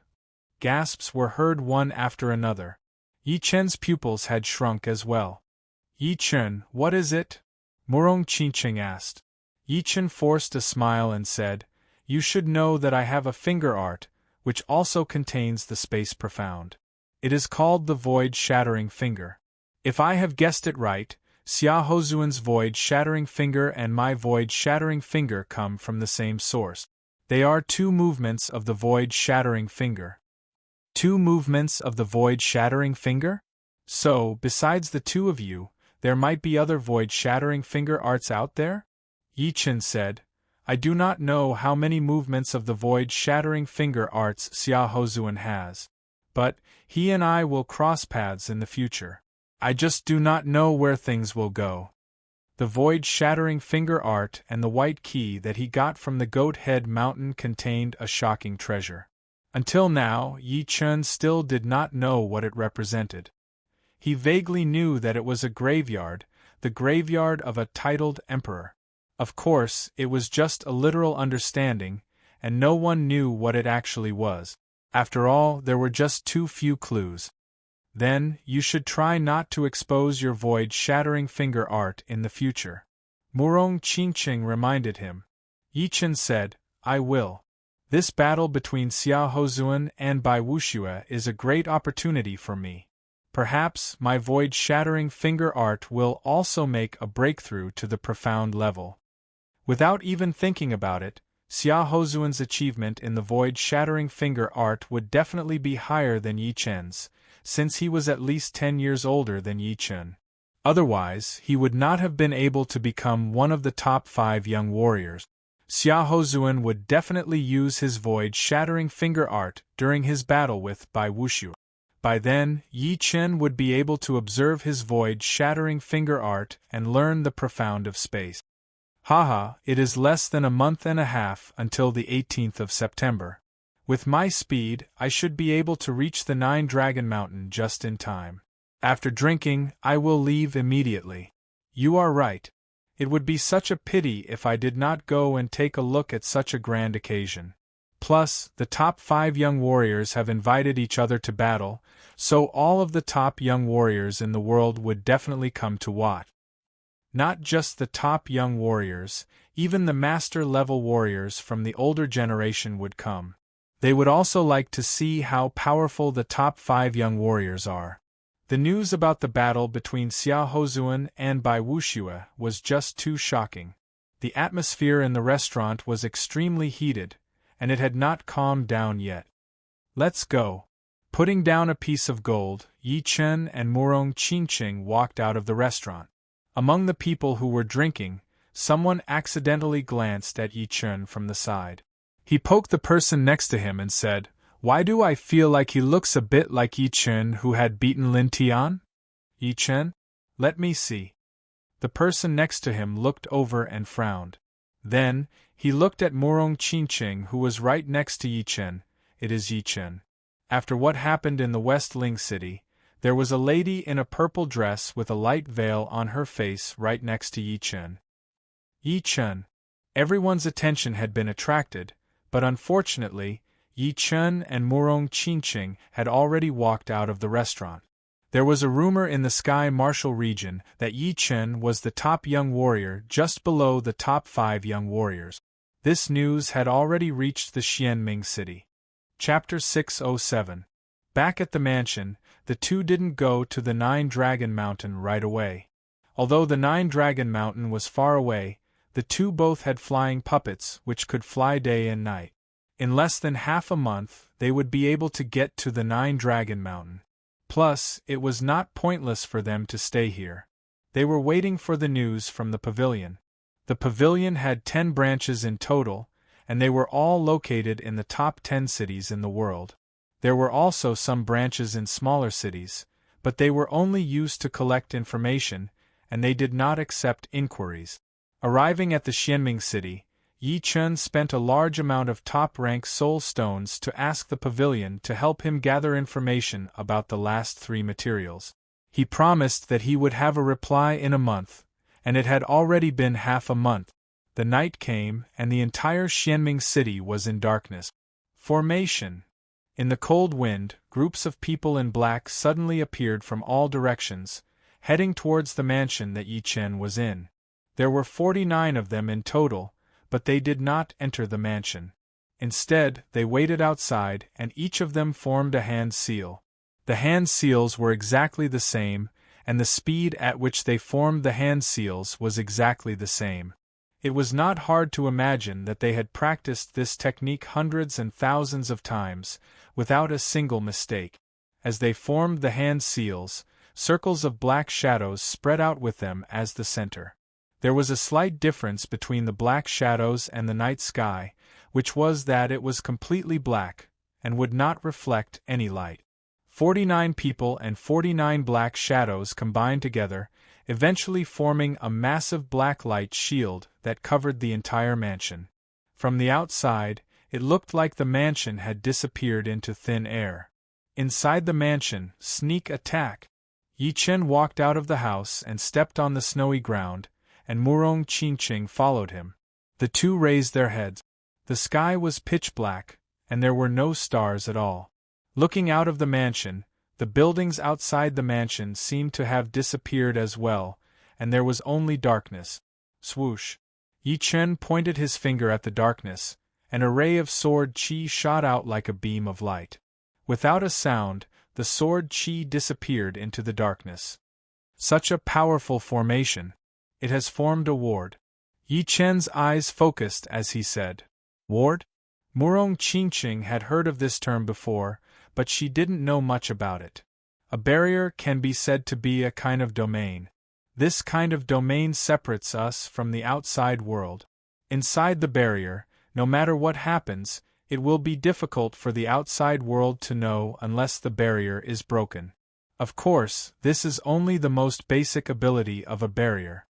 Gasps were heard one after another. Yi Chen's pupils had shrunk as well. Yi Chen, what is it? Murong Qingqing asked. Yi Chen forced a smile and said, You should know that I have a finger art, which also contains the Space Profound. It is called the Void-Shattering Finger. If I have guessed it right, Xia Hozuan's Void-Shattering Finger and my Void-Shattering Finger come from the same source. They are 2 movements of the Void-Shattering Finger. 2 movements of the Void-Shattering Finger? So, besides the 2 of you, there might be other Void-Shattering Finger arts out there? Yi Chen said, I do not know how many movements of the Void-Shattering Finger arts Xia Hozuan has. But, he and I will cross paths in the future. I just do not know where things will go. The Void-Shattering Finger art and the white key that he got from the Goat Head Mountain contained a shocking treasure. Until now, Yi Chen still did not know what it represented. He vaguely knew that it was a graveyard, the graveyard of a titled emperor. Of course, it was just a literal understanding, and no one knew what it actually was. After all, there were just too few clues. Then, you should try not to expose your Void-Shattering Finger art in the future. Murong Qingqing reminded him. Yi Chen said, I will. This battle between Xia Hozuan and Bai Wuxue is a great opportunity for me. Perhaps my Void-Shattering Finger art will also make a breakthrough to the profound level. Without even thinking about it, Xia Hozuan's achievement in the Void-Shattering Finger art would definitely be higher than Yi Chen's, since he was at least 10 years older than Yi Chen. Otherwise, he would not have been able to become one of the top 5 young warriors. Xia Hozuan would definitely use his Void-Shattering Finger art during his battle with Bai Wuxue. By then, Yi Chen would be able to observe his Void-Shattering Finger art and learn the profound of space. Haha, it is less than a month and a half until the 18th of September. With my speed, I should be able to reach the 9-Dragon Mountain just in time. After drinking, I will leave immediately. You are right. It would be such a pity if I did not go and take a look at such a grand occasion. Plus, the top 5 young warriors have invited each other to battle, so all of the top young warriors in the world would definitely come to watch. Not just the top young warriors, even the master-level warriors from the older generation would come. They would also like to see how powerful the top 5 young warriors are. The news about the battle between Xia Hozuan and Bai Wuxue was just too shocking. The atmosphere in the restaurant was extremely heated, and it had not calmed down yet. "Let's go." Putting down a piece of gold, Yi Chen and Murong Qingqing walked out of the restaurant. Among the people who were drinking, someone accidentally glanced at Yi Chen from the side. He poked the person next to him and said, "Why do I feel like he looks a bit like Yi Chen who had beaten Lin Tian? Yi Chen? Let me see." The person next to him looked over and frowned. Then, he looked at Murong Qingqing who was right next to Yi Chen. "It is Yi Chen. After what happened in the West Ling City, there was a lady in a purple dress with a light veil on her face right next to Yi Chen." Yi Chen. Everyone's attention had been attracted, but unfortunately, Yi Chen and Murong Qingqing had already walked out of the restaurant. There was a rumor in the Sky Martial region that Yi Chen was the top young warrior just below the top 5 young warriors. This news had already reached the Xianming city. Chapter 607. Back at the mansion, the two didn't go to the Nine-Dragon Mountain right away. Although the Nine-Dragon Mountain was far away, the two both had flying puppets which could fly day and night. In less than half a month, they would be able to get to the Nine-Dragon Mountain. Plus, it was not pointless for them to stay here. They were waiting for the news from the pavilion. The pavilion had 10 branches in total, and they were all located in the top 10 cities in the world. There were also some branches in smaller cities, but they were only used to collect information, and they did not accept inquiries. Arriving at the Xianming city, Yi Chen spent a large amount of top-rank soul stones to ask the pavilion to help him gather information about the last 3 materials. He promised that he would have a reply in a month, and it had already been half a month. The night came, and the entire Xianming city was in darkness. Formation. In the cold wind, groups of people in black suddenly appeared from all directions, heading towards the mansion that Yi Chen was in. There were 49 of them in total, but they did not enter the mansion. Instead, they waited outside, and each of them formed a hand seal. The hand seals were exactly the same, and the speed at which they formed the hand seals was exactly the same. It was not hard to imagine that they had practiced this technique hundreds and thousands of times, without a single mistake. As they formed the hand seals, circles of black shadows spread out with them as the center. There was a slight difference between the black shadows and the night sky, which was that it was completely black, and would not reflect any light. 49 people and 49 black shadows combined together, eventually forming a massive black light shield that covered the entire mansion. From the outside, it looked like the mansion had disappeared into thin air. Inside the mansion, sneak attack! Yi Chen walked out of the house and stepped on the snowy ground, and Murong Qingqing followed him. The two raised their heads. The sky was pitch black, and there were no stars at all. Looking out of the mansion, the buildings outside the mansion seemed to have disappeared as well, and there was only darkness. Swoosh! Yi Chen pointed his finger at the darkness. An array of sword qi shot out like a beam of light. Without a sound, the sword qi disappeared into the darkness. Such a powerful formation! It has formed a ward. Yi Chen's eyes focused as he said, "Ward?" Murong Qingqing had heard of this term before, but she didn't know much about it. A barrier can be said to be a kind of domain. This kind of domain separates us from the outside world. Inside the barrier, no matter what happens, it will be difficult for the outside world to know unless the barrier is broken. Of course, this is only the most basic ability of a barrier.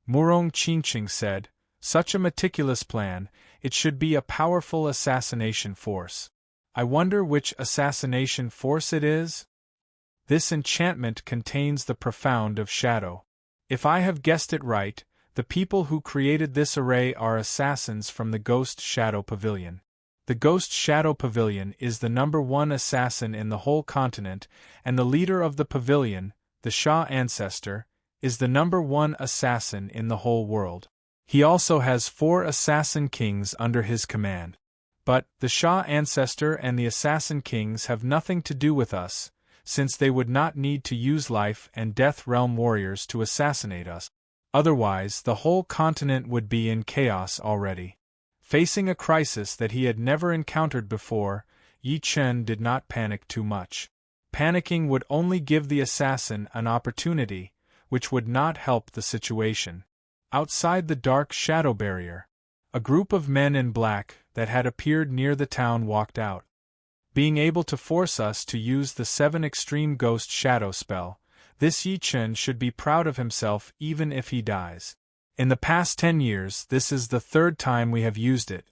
Murong Qingqing said, "Such a meticulous plan, it should be a powerful assassination force. I wonder which assassination force it is? This enchantment contains the profound of shadow. If I have guessed it right, the people who created this array are assassins from the Ghost Shadow Pavilion. The Ghost Shadow Pavilion is the #1 assassin in the whole continent, and the leader of the pavilion, the Sha ancestor, is the #1 assassin in the whole world. He also has 4 assassin kings under his command. But the Sha ancestor and the assassin kings have nothing to do with us, since they would not need to use life and death realm warriors to assassinate us. Otherwise, the whole continent would be in chaos already. Facing a crisis that he had never encountered before, Yi Chen did not panic too much. Panicking would only give the assassin an opportunity, which would not help the situation. Outside the dark shadow barrier, a group of men in black that had appeared near the town walked out. Being able to force us to use the 7 extreme ghost shadow spell, this Yi Chen should be proud of himself even if he dies. In the past 10 years, this is the 3rd time we have used it.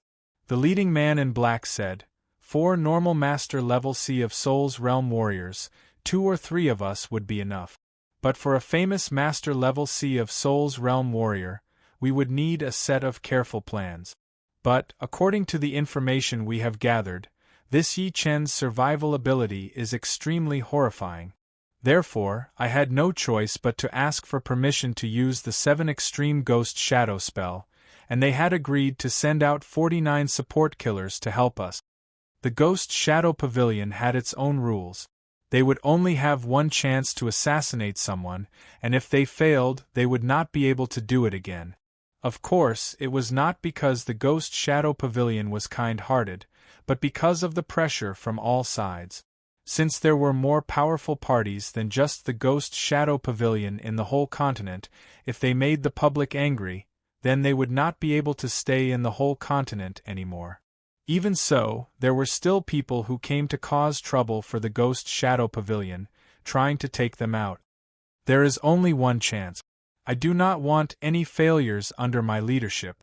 The leading man in black said, 4 normal master level Sea of Souls realm warriors, 2 or 3 of us would be enough. But for a famous master level Sea of Souls realm warrior, we would need a set of careful plans. But, according to the information we have gathered, this Yi Chen's survival ability is extremely horrifying. Therefore, I had no choice but to ask for permission to use the 7 extreme ghost shadow spell, and they had agreed to send out 49 support killers to help us. The Ghost Shadow Pavilion had its own rules. They would only have one chance to assassinate someone, and if they failed, they would not be able to do it again. Of course, it was not because the Ghost Shadow Pavilion was kind-hearted, but because of the pressure from all sides. Since there were more powerful parties than just the Ghost Shadow Pavilion in the whole continent, if they made the public angry, then they would not be able to stay in the whole continent anymore. Even so, there were still people who came to cause trouble for the Ghost Shadow Pavilion, trying to take them out. There is only one chance. I do not want any failures under my leadership.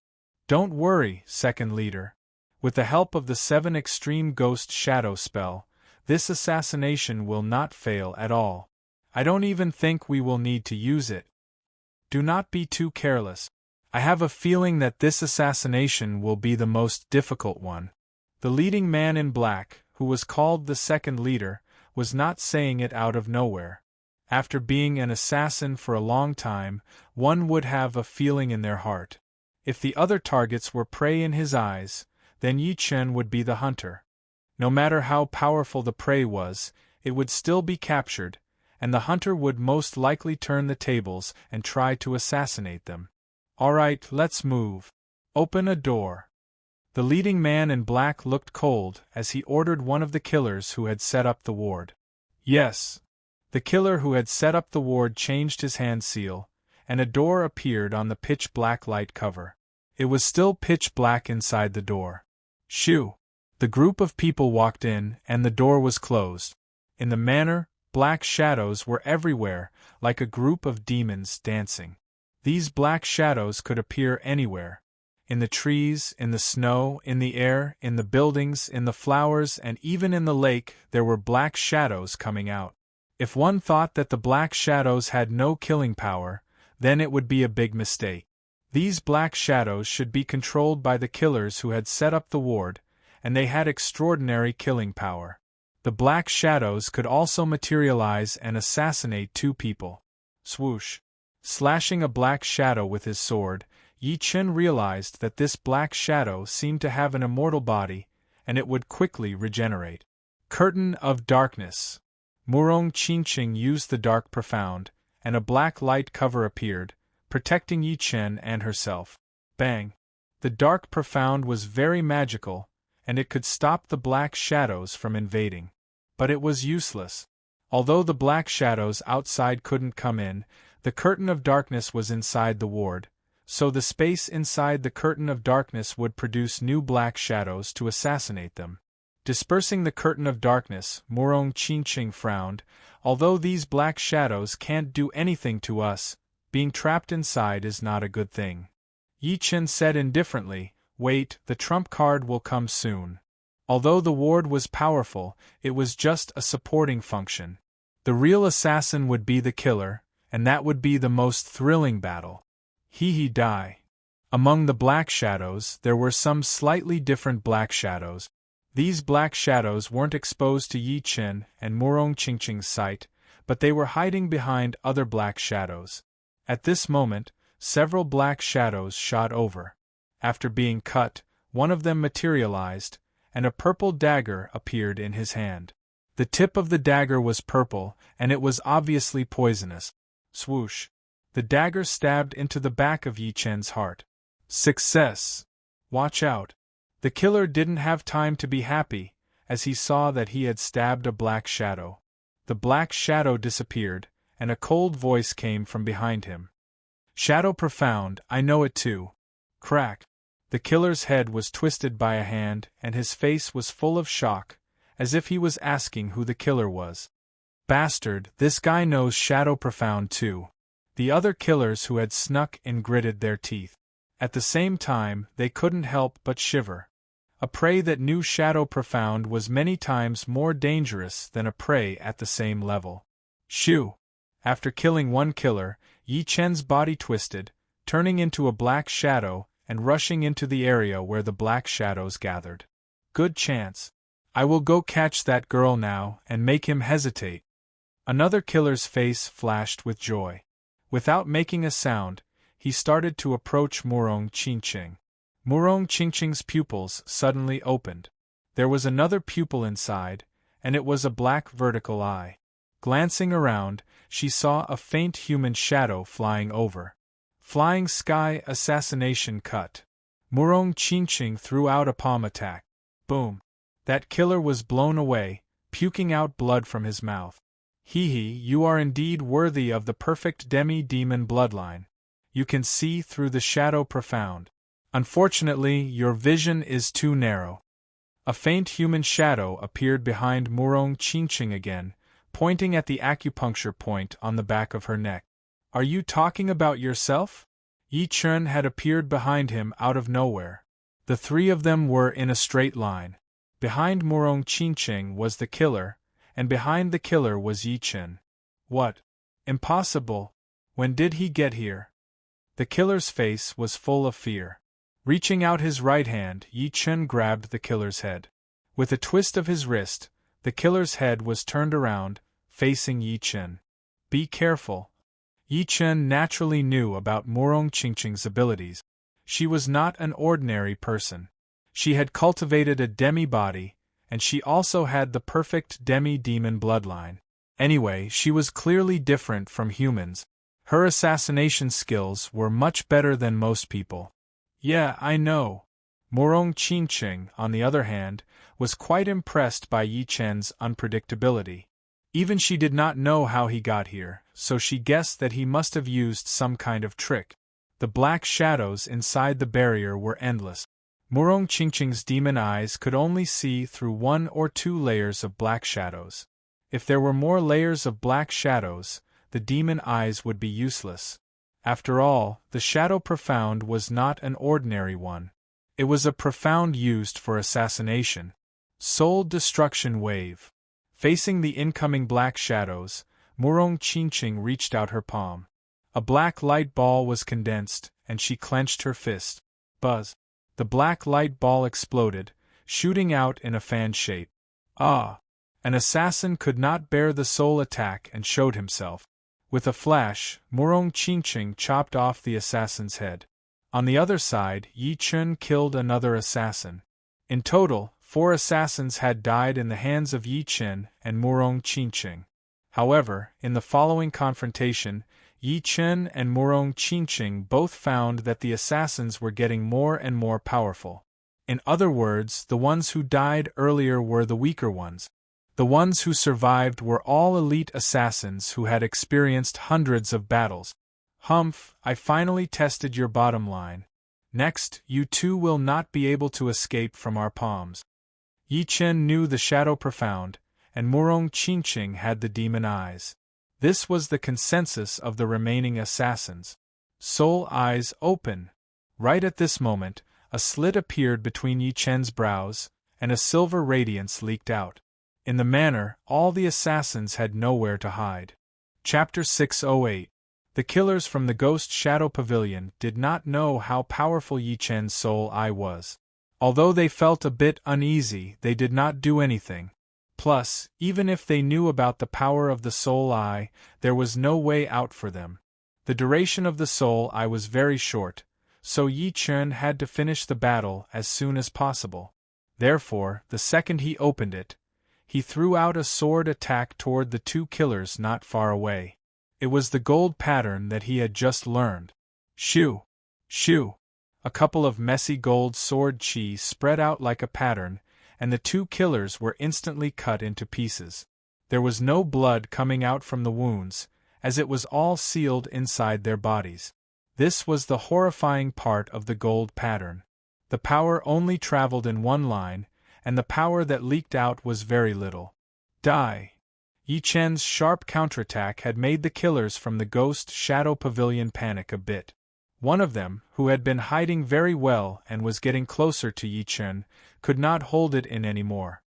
Don't worry, second leader. With the help of the 7 extreme ghost shadow spell, this assassination will not fail at all. I don't even think we will need to use it. Do not be too careless. I have a feeling that this assassination will be the most difficult one. The leading man in black, who was called the second leader, was not saying it out of nowhere. After being an assassin for a long time, one would have a feeling in their heart. If the other targets were prey in his eyes, then Yi Chen would be the hunter. No matter how powerful the prey was, it would still be captured, and the hunter would most likely turn the tables and try to assassinate them. Alright, let's move. Open a door. The leading man in black looked cold as he ordered one of the killers who had set up the ward. Yes. The killer who had set up the ward changed his hand seal, and a door appeared on the pitch-black light cover. It was still pitch black inside the door. Shoo! The group of people walked in, and the door was closed. In the manner, black shadows were everywhere, like a group of demons dancing. These black shadows could appear anywhere. In the trees, in the snow, in the air, in the buildings, in the flowers, and even in the lake, there were black shadows coming out. If one thought that the black shadows had no killing power, then it would be a big mistake. These black shadows should be controlled by the killers who had set up the ward, and they had extraordinary killing power. The black shadows could also materialize and assassinate 2 people. Swoosh! Slashing a black shadow with his sword, Yi Chen realized that this black shadow seemed to have an immortal body, and it would quickly regenerate. Curtain of Darkness. Murong Qingqing used the Dark Profound, and a black light cover appeared, protecting Yi Chen and herself. Bang! The Dark Profound was very magical, and it could stop the black shadows from invading. But it was useless. Although the black shadows outside couldn't come in, the Curtain of Darkness was inside the ward, so the space inside the Curtain of Darkness would produce new black shadows to assassinate them. Dispersing the Curtain of Darkness, Murong Qingqing frowned. Although these black shadows can't do anything to us, being trapped inside is not a good thing. Yi Chen said indifferently, "Wait, the trump card will come soon." Although the ward was powerful, it was just a supporting function. The real assassin would be the killer, and that would be the most thrilling battle. He die. Among the black shadows, there were some slightly different black shadows. These black shadows weren't exposed to Yi Chen and Murong Qingqing's sight, but they were hiding behind other black shadows. At this moment, several black shadows shot over. After being cut, one of them materialized, and a purple dagger appeared in his hand. The tip of the dagger was purple, and it was obviously poisonous. Swoosh! The dagger stabbed into the back of Yi Chen's heart. Success! Watch out! The killer didn't have time to be happy, as he saw that he had stabbed a black shadow. The black shadow disappeared, and a cold voice came from behind him. Shadow profound, I know it too. Crack. The killer's head was twisted by a hand, and his face was full of shock, as if he was asking who the killer was. Bastard, this guy knows Shadow profound too. The other killers who had snuck in gritted their teeth. At the same time, they couldn't help but shiver. A prey that knew Shadow profound was many times more dangerous than a prey at the same level. Shoo! After killing one killer, Yi Chen's body twisted, turning into a black shadow and rushing into the area where the black shadows gathered. Good chance. I will go catch that girl now and make him hesitate. Another killer's face flashed with joy. Without making a sound, he started to approach Murong Qingqing. Murong Qingqing's pupils suddenly opened. There was another pupil inside, and it was a black vertical eye. Glancing around, she saw a faint human shadow flying over. Flying sky assassination cut. Murong Qingqing threw out a palm attack. Boom. That killer was blown away, puking out blood from his mouth. Hee, you are indeed worthy of the perfect demi-demon bloodline. You can see through the shadow profound. Unfortunately, your vision is too narrow. A faint human shadow appeared behind Murong Qingqing again, pointing at the acupuncture point on the back of her neck. Are you talking about yourself? Yi Chen had appeared behind him out of nowhere. The three of them were in a straight line. Behind Murong Qingqing was the killer, and behind the killer was Yi Chen. What? Impossible. When did he get here? The killer's face was full of fear. Reaching out his right hand, Yi Chen grabbed the killer's head. With a twist of his wrist, the killer's head was turned around, facing Yi Chen. Be careful. Yi Chen naturally knew about Murong Qingqing's abilities. She was not an ordinary person. She had cultivated a demi-body, and she also had the perfect demi-demon bloodline. Anyway, she was clearly different from humans. Her assassination skills were much better than most people. Yeah, I know. Murong Qingqing, on the other hand, was quite impressed by Yi Chen's unpredictability. Even she did not know how he got here, so she guessed that he must have used some kind of trick. The black shadows inside the barrier were endless. Murong Qingqing's demon eyes could only see through 1 or 2 layers of black shadows. If there were more layers of black shadows, the demon eyes would be useless. After all, the shadow profound was not an ordinary one. It was a profound used for assassination. Soul destruction wave. Facing the incoming black shadows, Murong Qingqing reached out her palm. A black light ball was condensed, and she clenched her fist. Buzz. The black light ball exploded, shooting out in a fan shape. Ah! An assassin could not bear the soul attack and showed himself. With a flash, Murong Qingqing chopped off the assassin's head. On the other side, Yi Chen killed another assassin. In total, 4 assassins had died in the hands of Yi Chen and Murong Qingqing. However, in the following confrontation, Yi Chen and Murong Qingqing both found that the assassins were getting more and more powerful. In other words, the ones who died earlier were the weaker ones. The ones who survived were all elite assassins who had experienced hundreds of battles. Humph, I finally tested your bottom line. Next, you two will not be able to escape from our palms. Yi Chen knew the shadow profound, and Murong Qingqing had the demon eyes. This was the consensus of the remaining assassins. Soul eyes open. Right at this moment, a slit appeared between Yi Chen's brows, and a silver radiance leaked out. In the manner, all the assassins had nowhere to hide. Chapter 608. The killers from the Ghost Shadow Pavilion did not know how powerful Yi Chen's soul eye was. Although they felt a bit uneasy, they did not do anything. Plus, even if they knew about the power of the soul eye, there was no way out for them. The duration of the soul eye was very short, so Yi Chen had to finish the battle as soon as possible. Therefore, the second he opened it, he threw out a sword attack toward the 2 killers not far away. It was the gold pattern that he had just learned. Shoo! Shoo! A couple of messy gold sword chi spread out like a pattern, and the two killers were instantly cut into pieces. There was no blood coming out from the wounds, as it was all sealed inside their bodies. This was the horrifying part of the gold pattern. The power only traveled in one line, and the power that leaked out was very little. Die! Yi Chen's sharp counterattack had made the killers from the Ghost Shadow Pavilion panic a bit. One of them, who had been hiding very well and was getting closer to Yi Chen, could not hold it in anymore.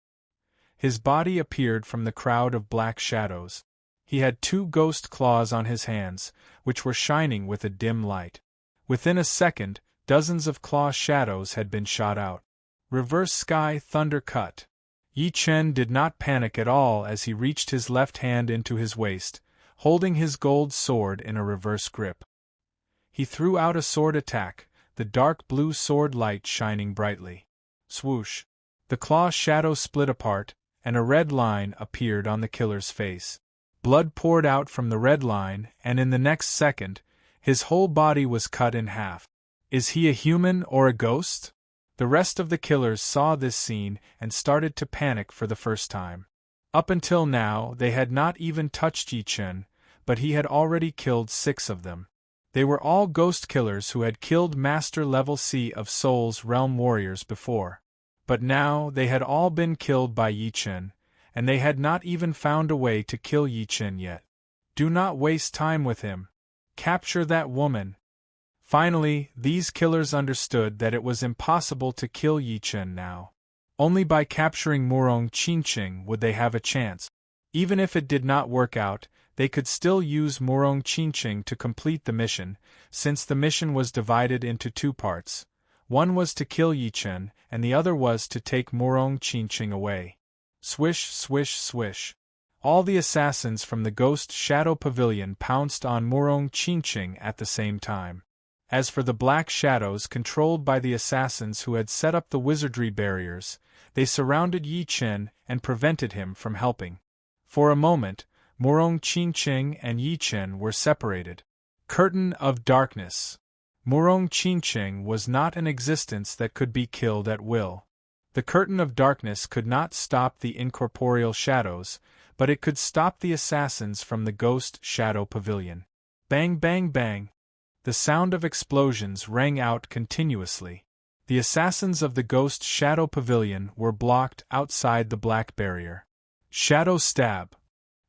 His body appeared from the crowd of black shadows. He had two ghost claws on his hands, which were shining with a dim light. Within a second, dozens of claw shadows had been shot out. Reverse Sky Thunder Cut. Yi Chen did not panic at all as he reached his left hand into his waist, holding his gold sword in a reverse grip. He threw out a sword attack, the dark blue sword light shining brightly. Swoosh! The claw shadow split apart, and a red line appeared on the killer's face. Blood poured out from the red line, and in the next second, his whole body was cut in half. Is he a human or a ghost? The rest of the killers saw this scene and started to panic for the first time. Up until now, they had not even touched Yi Chen, but he had already killed 6 of them. They were all ghost killers who had killed Master Level C of Soul's Realm Warriors before. But now they had all been killed by Yi Chen, and they had not even found a way to kill Yi Chen yet. Do not waste time with him. Capture that woman. Finally, these killers understood that it was impossible to kill Yi Chen now. Only by capturing Murong Qingqing would they have a chance. Even if it did not work out, they could still use Murong Qingqing to complete the mission, since the mission was divided into 2 parts. One was to kill Yi Chen, and the other was to take Murong Qingqing away. Swish, swish, swish. All the assassins from the Ghost Shadow Pavilion pounced on Murong Qingqing at the same time. As for the black shadows controlled by the assassins who had set up the wizardry barriers, they surrounded Yi Chen and prevented him from helping. For a moment, Murong Qingqing and Yi Chen were separated. Curtain of Darkness. Murong Qingqing was not an existence that could be killed at will. The Curtain of Darkness could not stop the incorporeal shadows, but it could stop the assassins from the Ghost Shadow Pavilion. Bang, bang, bang. The sound of explosions rang out continuously. The assassins of the Ghost Shadow Pavilion were blocked outside the black barrier. Shadow Stab.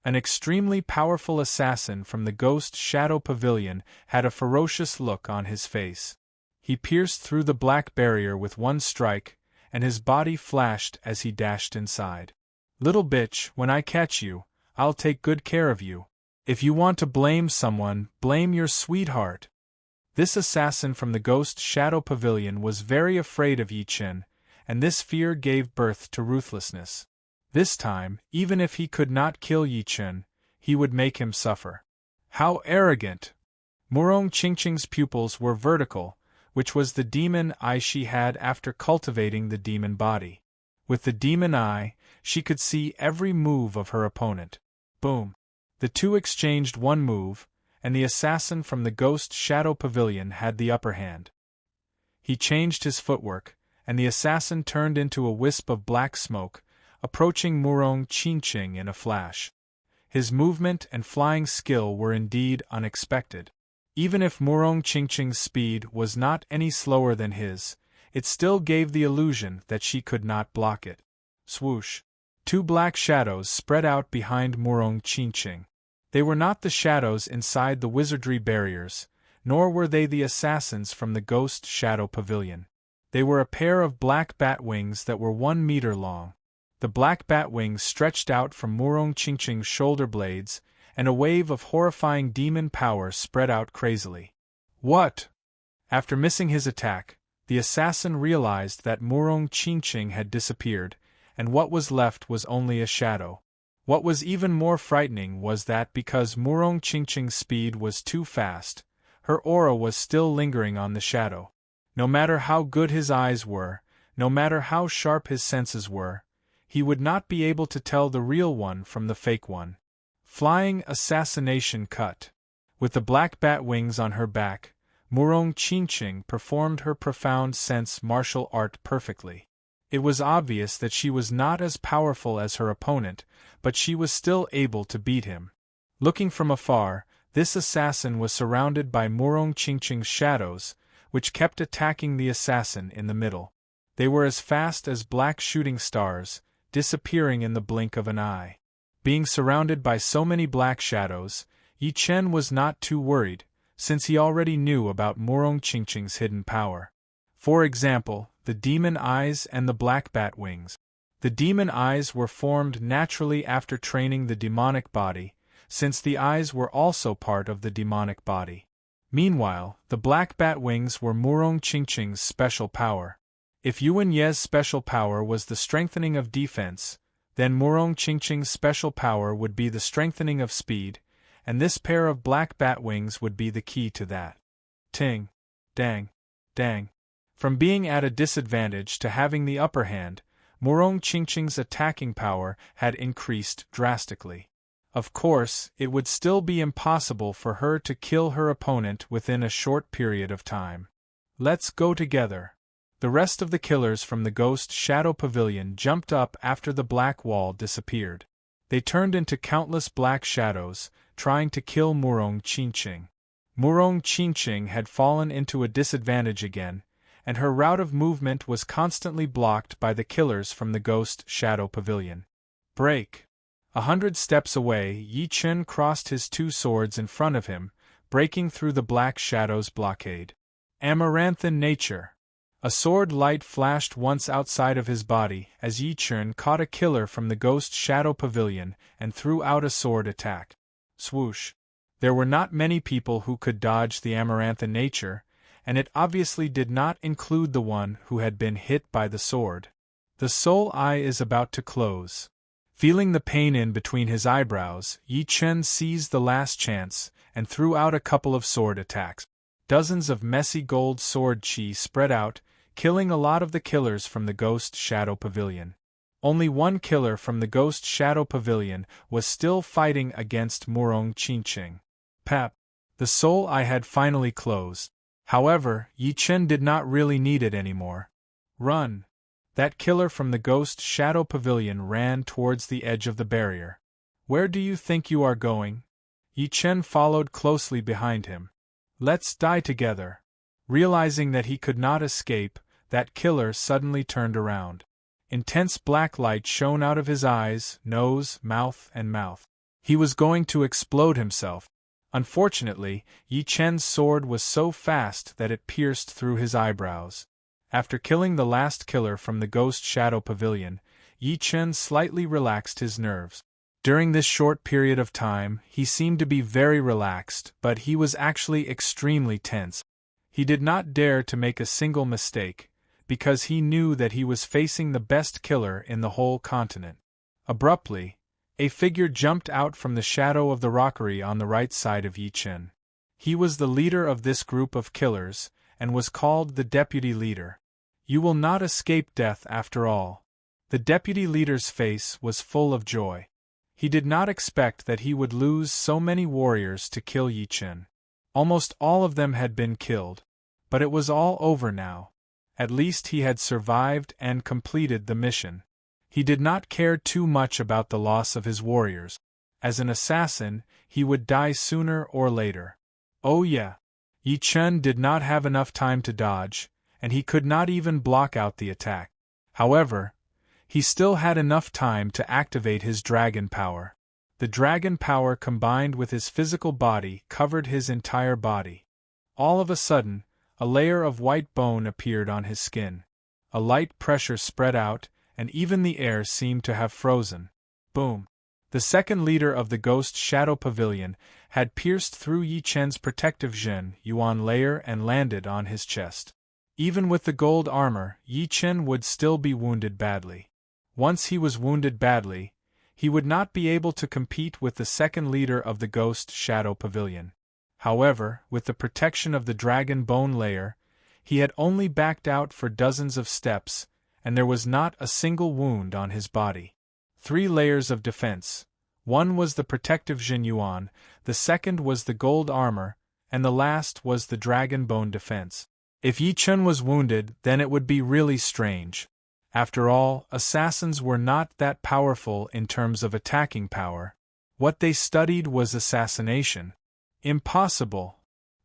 An extremely powerful assassin from the Ghost Shadow Pavilion had a ferocious look on his face. He pierced through the black barrier with one strike, and his body flashed as he dashed inside. Little bitch, when I catch you, I'll take good care of you. If you want to blame someone, blame your sweetheart. This assassin from the Ghost Shadow Pavilion was very afraid of Yi Chen, and this fear gave birth to ruthlessness. This time, even if he could not kill Yi Chen, he would make him suffer. How arrogant! Murong Qingqing's pupils were vertical, which was the demon eye she had after cultivating the demon body. With the demon eye, she could see every move of her opponent. Boom! The two exchanged one move, and the assassin from the Ghost Shadow Pavilion had the upper hand. He changed his footwork, and the assassin turned into a wisp of black smoke, approaching Murong Qingqing in a flash. His movement and flying skill were indeed unexpected. Even if Murong Qingqing's speed was not any slower than his, it still gave the illusion that she could not block it. Swoosh! 2 black shadows spread out behind Murong Qingqing. They were not the shadows inside the wizardry barriers, nor were they the assassins from the Ghost Shadow Pavilion. They were a pair of black bat wings that were 1 meter long. The black bat wings stretched out from Murong Qingqing's shoulder blades, and a wave of horrifying demon power spread out crazily. What? After missing his attack, the assassin realized that Murong Qingqing had disappeared, and what was left was only a shadow. What was even more frightening was that because Murong Qingqing's speed was too fast, her aura was still lingering on the shadow. No matter how good his eyes were, no matter how sharp his senses were, he would not be able to tell the real one from the fake one. Flying Assassination Cut. With the black bat wings on her back, Murong Qingqing performed her profound sense martial art perfectly. It was obvious that she was not as powerful as her opponent, but she was still able to beat him. Looking from afar, this assassin was surrounded by Murong Qingqing's shadows, which kept attacking the assassin in the middle. They were as fast as black shooting stars, disappearing in the blink of an eye. Being surrounded by so many black shadows, Yi Chen was not too worried, since he already knew about Murong Qingqing's hidden power. For example, the demon eyes and the black bat wings. The demon eyes were formed naturally after training the demonic body, since the eyes were also part of the demonic body. Meanwhile, the black bat wings were Murong Qingqing's special power. If Yuan Ye's special power was the strengthening of defense, then Murong Qingqing's special power would be the strengthening of speed, and this pair of black bat wings would be the key to that. Ting, dang, dang. From being at a disadvantage to having the upper hand, Murong Qingqing's attacking power had increased drastically. Of course, it would still be impossible for her to kill her opponent within a short period of time. Let's go together. The rest of the killers from the Ghost Shadow Pavilion jumped up after the black wall disappeared. They turned into countless black shadows, trying to kill Murong Qingqing. Murong Qingqing had fallen into a disadvantage again, and her route of movement was constantly blocked by the killers from the Ghost Shadow Pavilion. Break! 100 steps away, Yi Chen crossed his two swords in front of him, breaking through the black shadow's blockade. Amaranthine nature! A sword light flashed once outside of his body as Yi Chen caught a killer from the Ghost Shadow Pavilion and threw out a sword attack. Swoosh! There were not many people who could dodge the Amaranthine nature, and it obviously did not include the one who had been hit by the sword. The soul eye is about to close. Feeling the pain in between his eyebrows, Yi Chen seized the last chance and threw out a couple of sword attacks. Dozens of messy gold sword chi spread out, killing a lot of the killers from the Ghost Shadow Pavilion. Only one killer from the Ghost Shadow Pavilion was still fighting against Murong Qingqing. Pep! The soul eye had finally closed. However, Yi Chen did not really need it anymore. Run! That killer from the Ghost Shadow Pavilion ran towards the edge of the barrier. Where do you think you are going? Yi Chen followed closely behind him. Let's die together. Realizing that he could not escape, that killer suddenly turned around. Intense black light shone out of his eyes, nose, mouth, and mouth. He was going to explode himself. Unfortunately, Yi Chen's sword was so fast that it pierced through his eyebrows. After killing the last killer from the Ghost Shadow Pavilion, Yi Chen slightly relaxed his nerves. During this short period of time, he seemed to be very relaxed, but he was actually extremely tense. He did not dare to make a single mistake, because he knew that he was facing the best killer in the whole continent. Abruptly, a figure jumped out from the shadow of the rockery on the right side of Yi Chen. He was the leader of this group of killers, and was called the deputy leader. You will not escape death after all. The deputy leader's face was full of joy. He did not expect that he would lose so many warriors to kill Yi Chen. Almost all of them had been killed. But it was all over now. At least he had survived and completed the mission. He did not care too much about the loss of his warriors. As an assassin, he would die sooner or later. Oh yeah. Yi Chen did not have enough time to dodge, and he could not even block out the attack. However, he still had enough time to activate his dragon power. The dragon power combined with his physical body covered his entire body. All of a sudden, a layer of white bone appeared on his skin. A light pressure spread out, and even the air seemed to have frozen. Boom! The second leader of the Ghost Shadow Pavilion had pierced through Yi Chen's protective Zhen Yuan layer and landed on his chest. Even with the gold armor, Yi Chen would still be wounded badly. Once he was wounded badly, he would not be able to compete with the second leader of the Ghost Shadow Pavilion. However, with the protection of the dragon bone layer, he had only backed out for dozens of steps, and there was not a single wound on his body. 3 layers of defense. One was the protective Zhen Yuan, the second was the gold armor, and the last was the dragon bone defense. If Yi Chen was wounded, then it would be really strange. After all, assassins were not that powerful in terms of attacking power. What they studied was assassination. Impossible.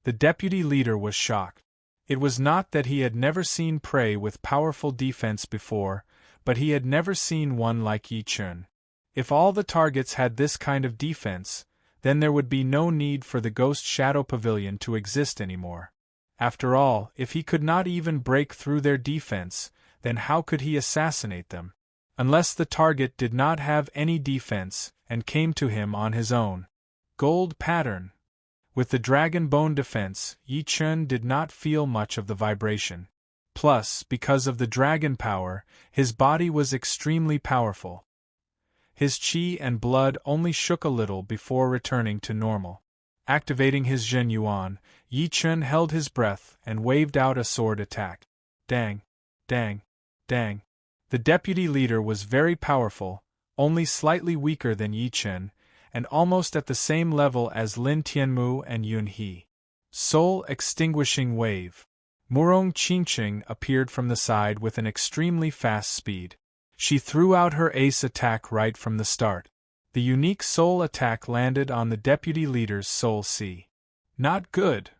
The deputy leader was shocked. It was not that he had never seen prey with powerful defense before, but he had never seen one like Yi Chen. If all the targets had this kind of defense, then there would be no need for the Ghost Shadow Pavilion to exist anymore. After all, if he could not even break through their defense, then how could he assassinate them? Unless the target did not have any defense and came to him on his own. Gold pattern. With the dragon bone defense, Yi Chen did not feel much of the vibration. Plus, because of the dragon power, his body was extremely powerful. His qi and blood only shook a little before returning to normal. Activating his Zhen Yuan, Yi Chen held his breath and waved out a sword attack. Dang! Dang! Dang! The deputy leader was very powerful, only slightly weaker than Yi Chen, and almost at the same level as Lin Tianmu and Yun He. Soul Extinguishing Wave. Murong Qingqing appeared from the side with an extremely fast speed. She threw out her ace attack right from the start. The unique soul attack landed on the deputy leader's soul C. Not good.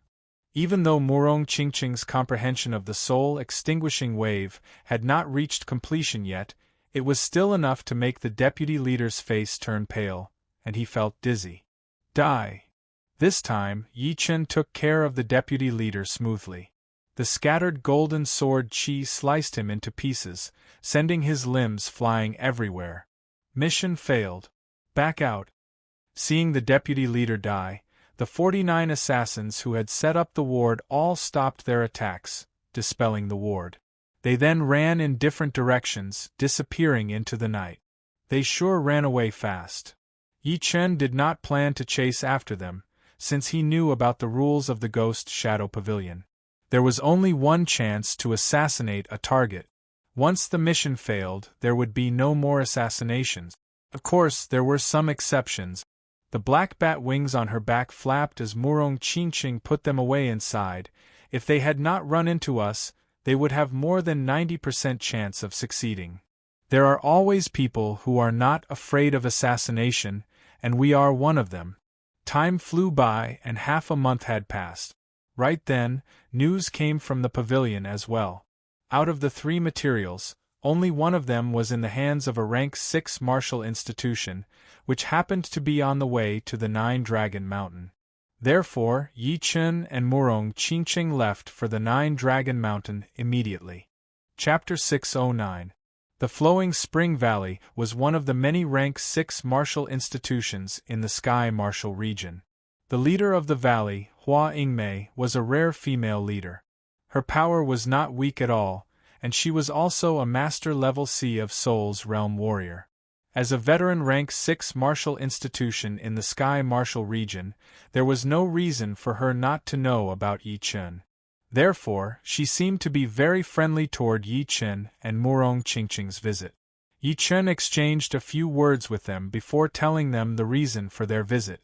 Even though Murong Qingqing's comprehension of the soul extinguishing wave had not reached completion yet, it was still enough to make the deputy leader's face turn pale, and he felt dizzy. Die! This time, Yi Chen took care of the deputy leader smoothly. The scattered golden sword qi sliced him into pieces, sending his limbs flying everywhere. Mission failed. Back out. Seeing the deputy leader die, the 49 assassins who had set up the ward all stopped their attacks, dispelling the ward. They then ran in different directions, disappearing into the night. They sure ran away fast. Yi Chen did not plan to chase after them, since he knew about the rules of the Ghost Shadow Pavilion. There was only one chance to assassinate a target. Once the mission failed, there would be no more assassinations. Of course, there were some exceptions. The black bat wings on her back flapped as Murong Qingqing put them away inside. If they had not run into us, they would have more than 90% chance of succeeding. There are always people who are not afraid of assassination, and we are one of them. Time flew by and half a month had passed. Right then, news came from the pavilion as well. Out of the 3 materials, only one of them was in the hands of a rank 6 martial institution, which happened to be on the way to the 9-Dragon Mountain. Therefore, Yi Chen and Murong Qingqing left for the 9-Dragon Mountain immediately. Chapter 609. The Flowing Spring Valley was one of the many rank 6 martial institutions in the Sky Martial region. The leader of the valley, Hua Yingmei, was a rare female leader. Her power was not weak at all, and she was also a Master Level C of Soul's Realm warrior. As a veteran rank 6 martial institution in the Sky Martial region, there was no reason for her not to know about Yi Chen. Therefore, she seemed to be very friendly toward Yi Chen and Murong Qingqing's visit. Yi Chen exchanged a few words with them before telling them the reason for their visit.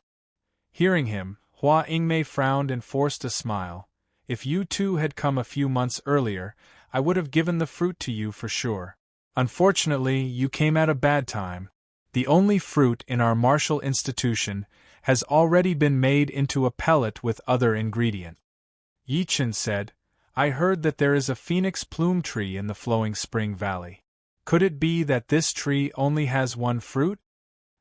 Hearing him, Hua Yingmei frowned and forced a smile. If you two had come a few months earlier, I would have given the fruit to you for sure. Unfortunately, you came at a bad time. The only fruit in our martial institution has already been made into a pellet with other ingredient. Yi Chen said, I heard that there is a phoenix plume tree in the Flowing Spring Valley. Could it be that this tree only has one fruit?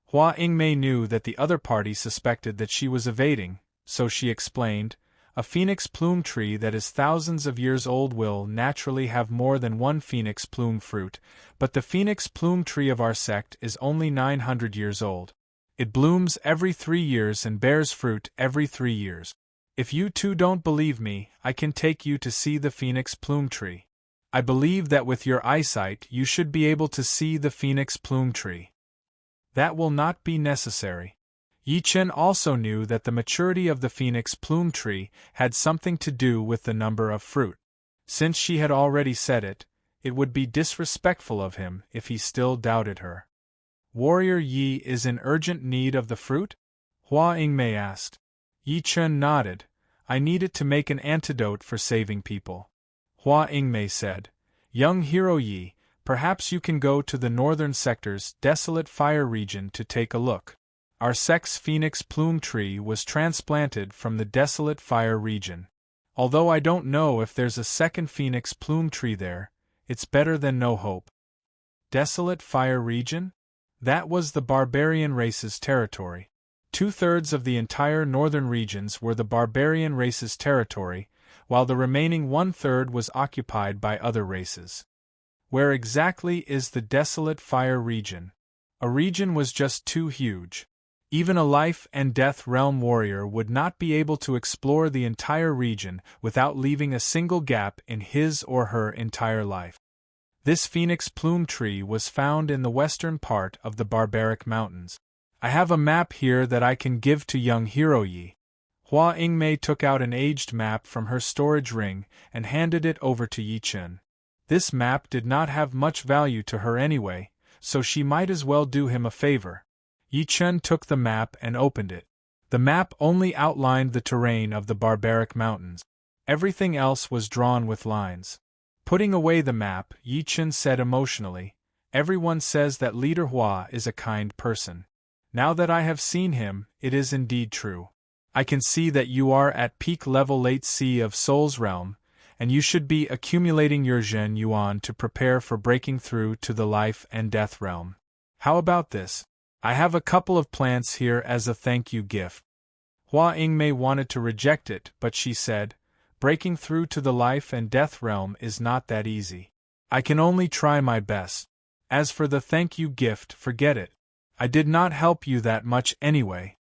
Hua Yingmei knew that the other party suspected that she was evading, so she explained, a phoenix plume tree that is thousands of years old will naturally have more than one phoenix plume fruit, but the phoenix plume tree of our sect is only 900 years old. It blooms every 3 years and bears fruit every 3 years. If you two don't believe me, I can take you to see the phoenix plume tree. I believe that with your eyesight you should be able to see the phoenix plume tree. That will not be necessary. Yi Chen also knew that the maturity of the phoenix plume tree had something to do with the number of fruit. Since she had already said it, it would be disrespectful of him if he still doubted her. Warrior Yi is in urgent need of the fruit? Hua Yingmei asked. Yi Chen nodded. I need it to make an antidote for saving people. Hua Ingmei said, Young Hero Yi, perhaps you can go to the northern sector's desolate fire region to take a look. Our sex phoenix plume tree was transplanted from the desolate fire region. Although I don't know if there's a second phoenix plume tree there, it's better than no hope. Desolate fire region? That was the barbarian race's territory. 2/3 of the entire northern regions were the barbarian race's territory, while the remaining 1/3 was occupied by other races. Where exactly is the desolate fire region? A region was just too huge. Even a life and death realm warrior would not be able to explore the entire region without leaving a single gap in his or her entire life. This phoenix plume tree was found in the western part of the barbaric mountains. I have a map here that I can give to young Hero Yi. Hua Ingmei took out an aged map from her storage ring and handed it over to Yi Chen. This map did not have much value to her anyway, so she might as well do him a favor. Yi Chen took the map and opened it. The map only outlined the terrain of the barbaric mountains. Everything else was drawn with lines. Putting away the map, Yi Chen said emotionally, Everyone says that Leader Hua is a kind person. Now that I have seen him, it is indeed true. I can see that you are at peak level late sea of Soul's realm, and you should be accumulating your Zhen Yuan to prepare for breaking through to the life and death realm. How about this? I have a couple of plants here as a thank you gift. Hua Ingmei wanted to reject it, but she said, breaking through to the life and death realm is not that easy. I can only try my best. As for the thank you gift, forget it. I did not help you that much anyway.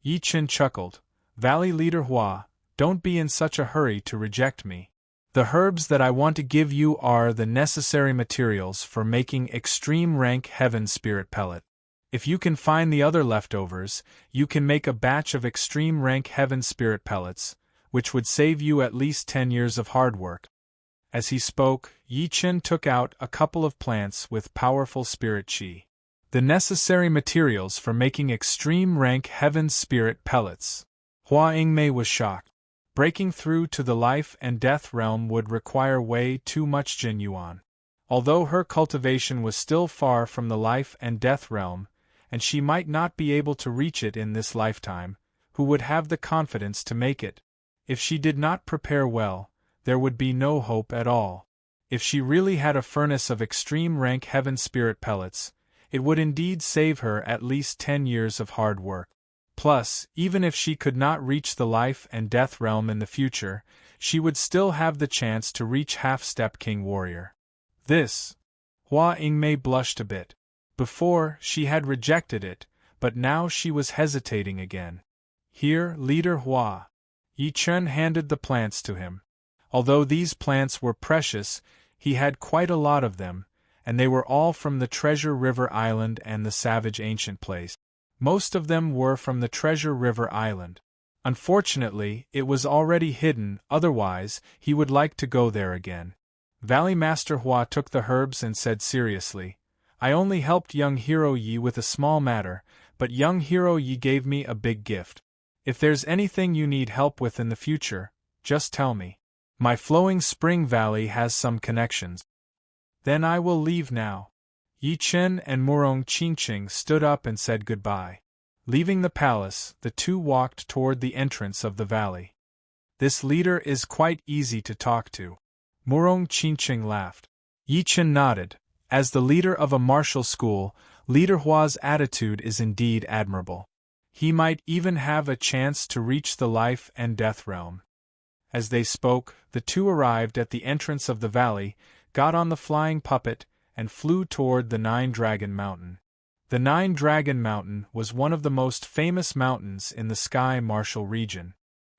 Yi Chen chuckled. Valley Leader Hua, don't be in such a hurry to reject me. The herbs that I want to give you are the necessary materials for making extreme rank heaven spirit pellet. If you can find the other leftovers, you can make a batch of extreme rank heaven spirit pellets, which would save you at least 10 years of hard work. As he spoke, Yi Chen took out a couple of plants with powerful spirit chi. The necessary materials for making extreme rank heaven spirit pellets. Hua Ingmei was shocked. Breaking through to the life and death realm would require way too much Jin Yuan. Although her cultivation was still far from the life and death realm, and she might not be able to reach it in this lifetime, who would have the confidence to make it? If she did not prepare well, there would be no hope at all. If she really had a furnace of extreme rank heaven spirit pellets, it would indeed save her at least 10 years of hard work. Plus, even if she could not reach the life and death realm in the future, she would still have the chance to reach half-step king warrior. This. Hua Ingmei blushed a bit. Before, she had rejected it, but now she was hesitating again. Here, Leader Hua. Yi Chen handed the plants to him. Although these plants were precious, he had quite a lot of them, and they were all from the Treasure River Island and the Savage Ancient Place. Most of them were from the Treasure River Island. Unfortunately, it was already hidden, otherwise, he would like to go there again. Valley Master Hua took the herbs and said seriously, I only helped young Hero Yi with a small matter, but young Hero Yi gave me a big gift. If there's anything you need help with in the future, just tell me. My flowing spring valley has some connections. Then I will leave now. Yi Chen and Murong Qingqing stood up and said goodbye. Leaving the palace, the two walked toward the entrance of the valley. This leader is quite easy to talk to. Murong Qingqing laughed. Yi Chen nodded. As the leader of a martial school, Leader Hua's attitude is indeed admirable. He might even have a chance to reach the life and death realm. As they spoke, the two arrived at the entrance of the valley, got on the flying puppet, and flew toward the Nine-Dragon Mountain. The Nine-Dragon Mountain was one of the most famous mountains in the Sky Martial region.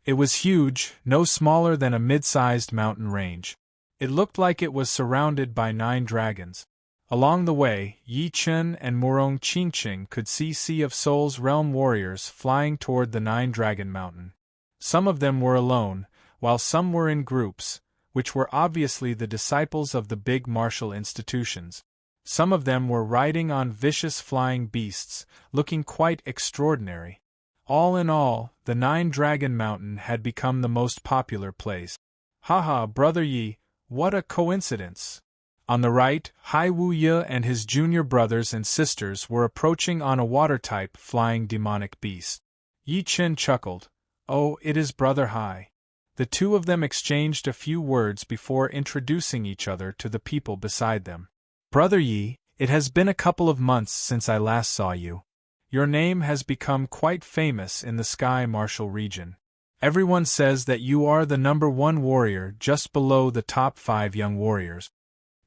It was huge, no smaller than a mid-sized mountain range. It looked like it was surrounded by 9 dragons. Along the way, Yi Chen and Murong Qingqing could see Sea of Souls realm warriors flying toward the Nine-Dragon Mountain. Some of them were alone, while some were in groups, which were obviously the disciples of the big martial institutions. Some of them were riding on vicious flying beasts, looking quite extraordinary. All in all, the Nine-Dragon Mountain had become the most popular place. Haha, Brother Yi, what a coincidence! On the right, Hai Wu Ye and his junior brothers and sisters were approaching on a water-type flying demonic beast. Yi Chen chuckled. Oh, it is Brother Hai. The two of them exchanged a few words before introducing each other to the people beside them. Brother Yi, it has been a couple of months since I last saw you. Your name has become quite famous in the Sky Martial region. Everyone says that you are the #1 warrior just below the top 5 young warriors.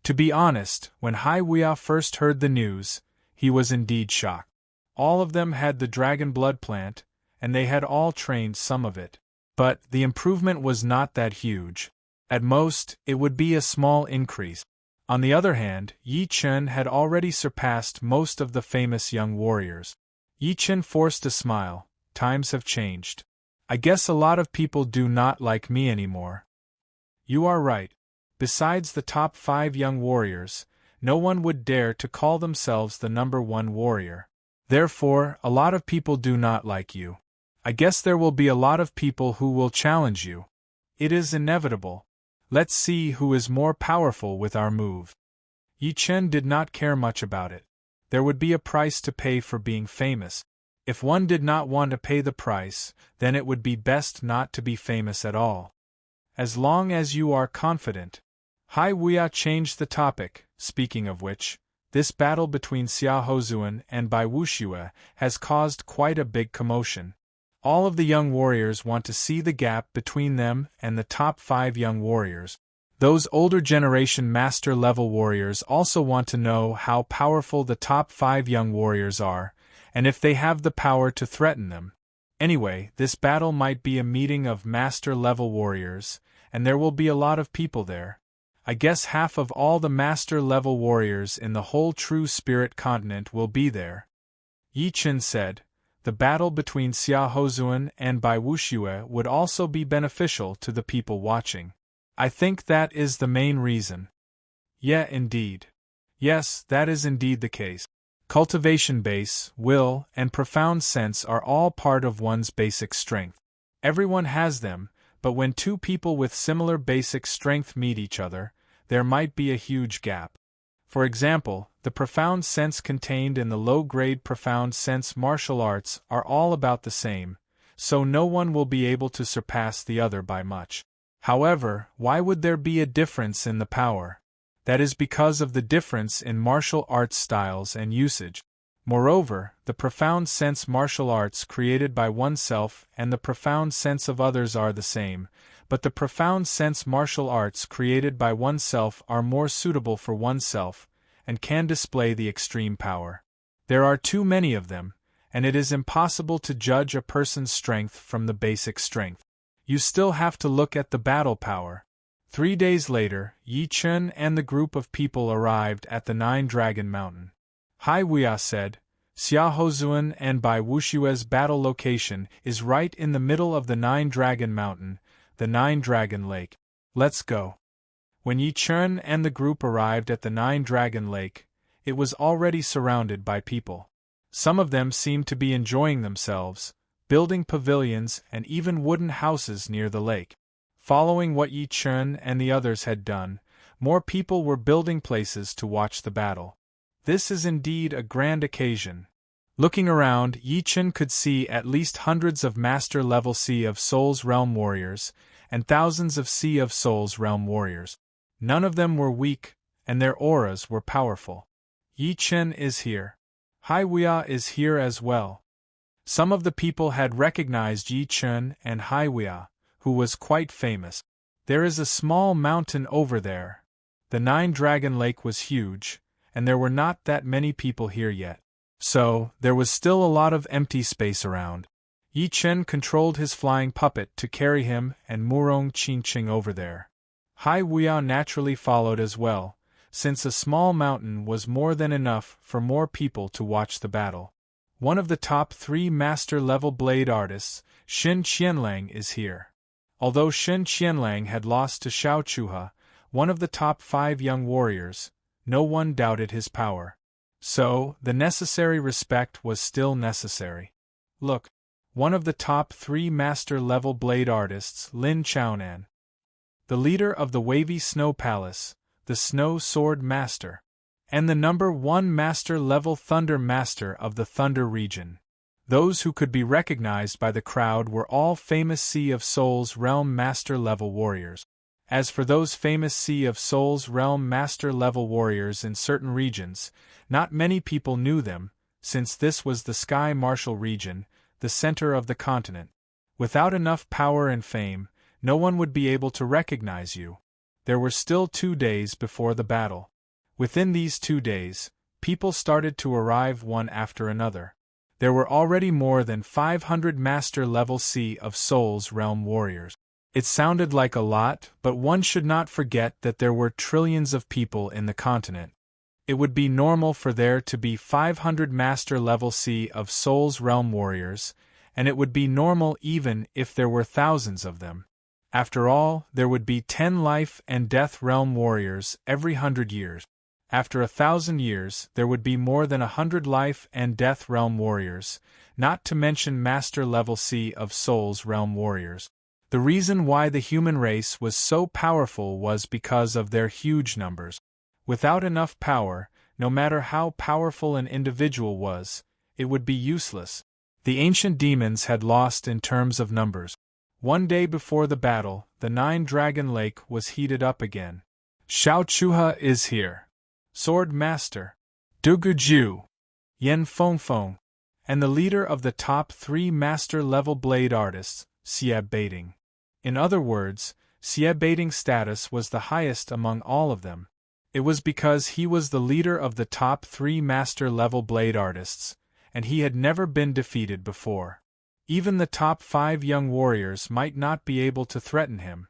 To be honest, when Hai Wuya first heard the news, he was indeed shocked. All of them had the dragon blood plant, and they had all trained some of it. But the improvement was not that huge. At most, it would be a small increase. On the other hand, Yi Chen had already surpassed most of the famous young warriors. Yi Chen forced a smile. Times have changed. I guess a lot of people do not like me anymore. You are right. Besides the top 5 young warriors, no one would dare to call themselves the #1 warrior. Therefore, a lot of people do not like you. I guess there will be a lot of people who will challenge you. It is inevitable. Let's see who is more powerful with our move. Yi Chen did not care much about it. There would be a price to pay for being famous. If one did not want to pay the price, then it would be best not to be famous at all. As long as you are confident. Hai Wuya changed the topic, speaking of which, this battle between Xia Hozuan and Bai Wuxue has caused quite a big commotion. All of the young warriors want to see the gap between them and the top 5 young warriors. Those older generation master-level warriors also want to know how powerful the top 5 young warriors are, and if they have the power to threaten them. Anyway, this battle might be a meeting of master-level warriors, and there will be a lot of people there. I guess half of all the master-level warriors in the whole True Spirit continent will be there. Yi Chen said. The battle between Xia Hozuan and Bai Wuxue would also be beneficial to the people watching. I think that is the main reason. Yeah, indeed. Yes, that is indeed the case. Cultivation base, will, and profound sense are all part of one's basic strength. Everyone has them, but when two people with similar basic strength meet each other, there might be a huge gap. For example, the profound sense contained in the low-grade profound sense martial arts are all about the same, so no one will be able to surpass the other by much. However, why would there be a difference in the power? That is because of the difference in martial arts styles and usage. Moreover, the profound sense martial arts created by oneself and the profound sense of others are the same, but the profound sense martial arts created by oneself are more suitable for oneself, and can display the extreme power. There are too many of them, and it is impossible to judge a person's strength from the basic strength. You still have to look at the battle power. 3 days later, Yi Chen and the group of people arrived at the Nine-Dragon Mountain. Hai Wuya said, Xia Hozuan and Bai Wushue's battle location is right in the middle of the Nine-Dragon Mountain, the Nine-Dragon Lake. Let's go. When Yi Chen and the group arrived at the Nine-Dragon Lake, it was already surrounded by people. Some of them seemed to be enjoying themselves, building pavilions and even wooden houses near the lake. Following what Yi Chen and the others had done, more people were building places to watch the battle. This is indeed a grand occasion. Looking around, Yi Chen could see at least hundreds of master-level Sea of Souls Realm warriors, and thousands of Sea of Souls Realm warriors. None of them were weak, and their auras were powerful. Yi Chen is here. Hai Wuya is here as well. Some of the people had recognized Yi Chen and Hai Wuya, who was quite famous. There is a small mountain over there. The Nine-Dragon Lake was huge, and there were not that many people here yet. So, there was still a lot of empty space around. Yi Chen controlled his flying puppet to carry him and Murong Qingqing over there. Hai Wuya naturally followed as well, since a small mountain was more than enough for more people to watch the battle. One of the top 3 master-level blade artists, Shen Qianlang, is here. Although Shen Qianlang had lost to Xiao Chuha, one of the top 5 young warriors, no one doubted his power. So, the necessary respect was still necessary. Look. one of the top 3 master-level blade artists, Lin Chaonan. The leader of the Wavy Snow Palace, the Snow Sword Master. And the number 1 master-level Thunder Master of the Thunder region. Those who could be recognized by the crowd were all famous Sea of Souls Realm master-level warriors. As for those famous Sea of Souls Realm master-level warriors in certain regions, not many people knew them, since this was the Sky Martial region, the center of the continent. Without enough power and fame, no one would be able to recognize you. There were still 2 days before the battle. Within these 2 days, people started to arrive one after another. There were already more than 500 master-level Sea of Souls Realm warriors. It sounded like a lot, but one should not forget that there were trillions of people in the continent. It would be normal for there to be 500 master-level Sea of Souls Realm warriors, and it would be normal even if there were thousands of them. After all, there would be 10 life and death realm warriors every 100 years. After 1,000 years, there would be more than 100 life and death realm warriors, not to mention master-level Sea of Souls realm warriors. The reason why the human race was so powerful was because of their huge numbers. Without enough power, no matter how powerful an individual was, it would be useless. The ancient demons had lost in terms of numbers. One day before the battle, the 9-Dragon Lake was heated up again. Xiao Chuha is here. Sword Master, Dugu Ju, Yen Fengfeng, and the leader of the top 3 master-level blade artists, Xie Baiting. In other words, Xie Baiting's status was the highest among all of them. It was because he was the leader of the top 3 master-level blade artists, and he had never been defeated before. Even the top 5 young warriors might not be able to threaten him.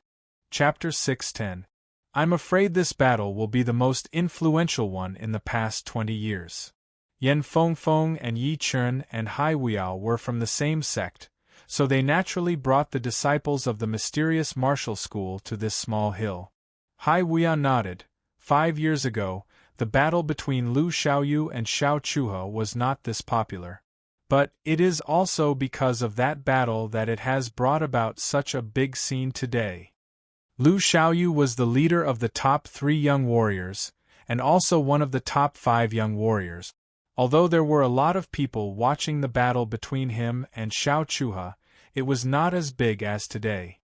Chapter 610. I'm afraid this battle will be the most influential one in the past 20 years. Yen Fengfeng and Yi Chun and Hai Weiao were from the same sect, so they naturally brought the disciples of the mysterious martial school to this small hill. Hai Weiao nodded. 5 years ago, the battle between Lu Xiaoyu and Xiao Chuha was not this popular. But it is also because of that battle that it has brought about such a big scene today. Lu Xiaoyu was the leader of the top 3 young warriors, and also one of the top 5 young warriors. Although there were a lot of people watching the battle between him and Xiao Chuha, it was not as big as today.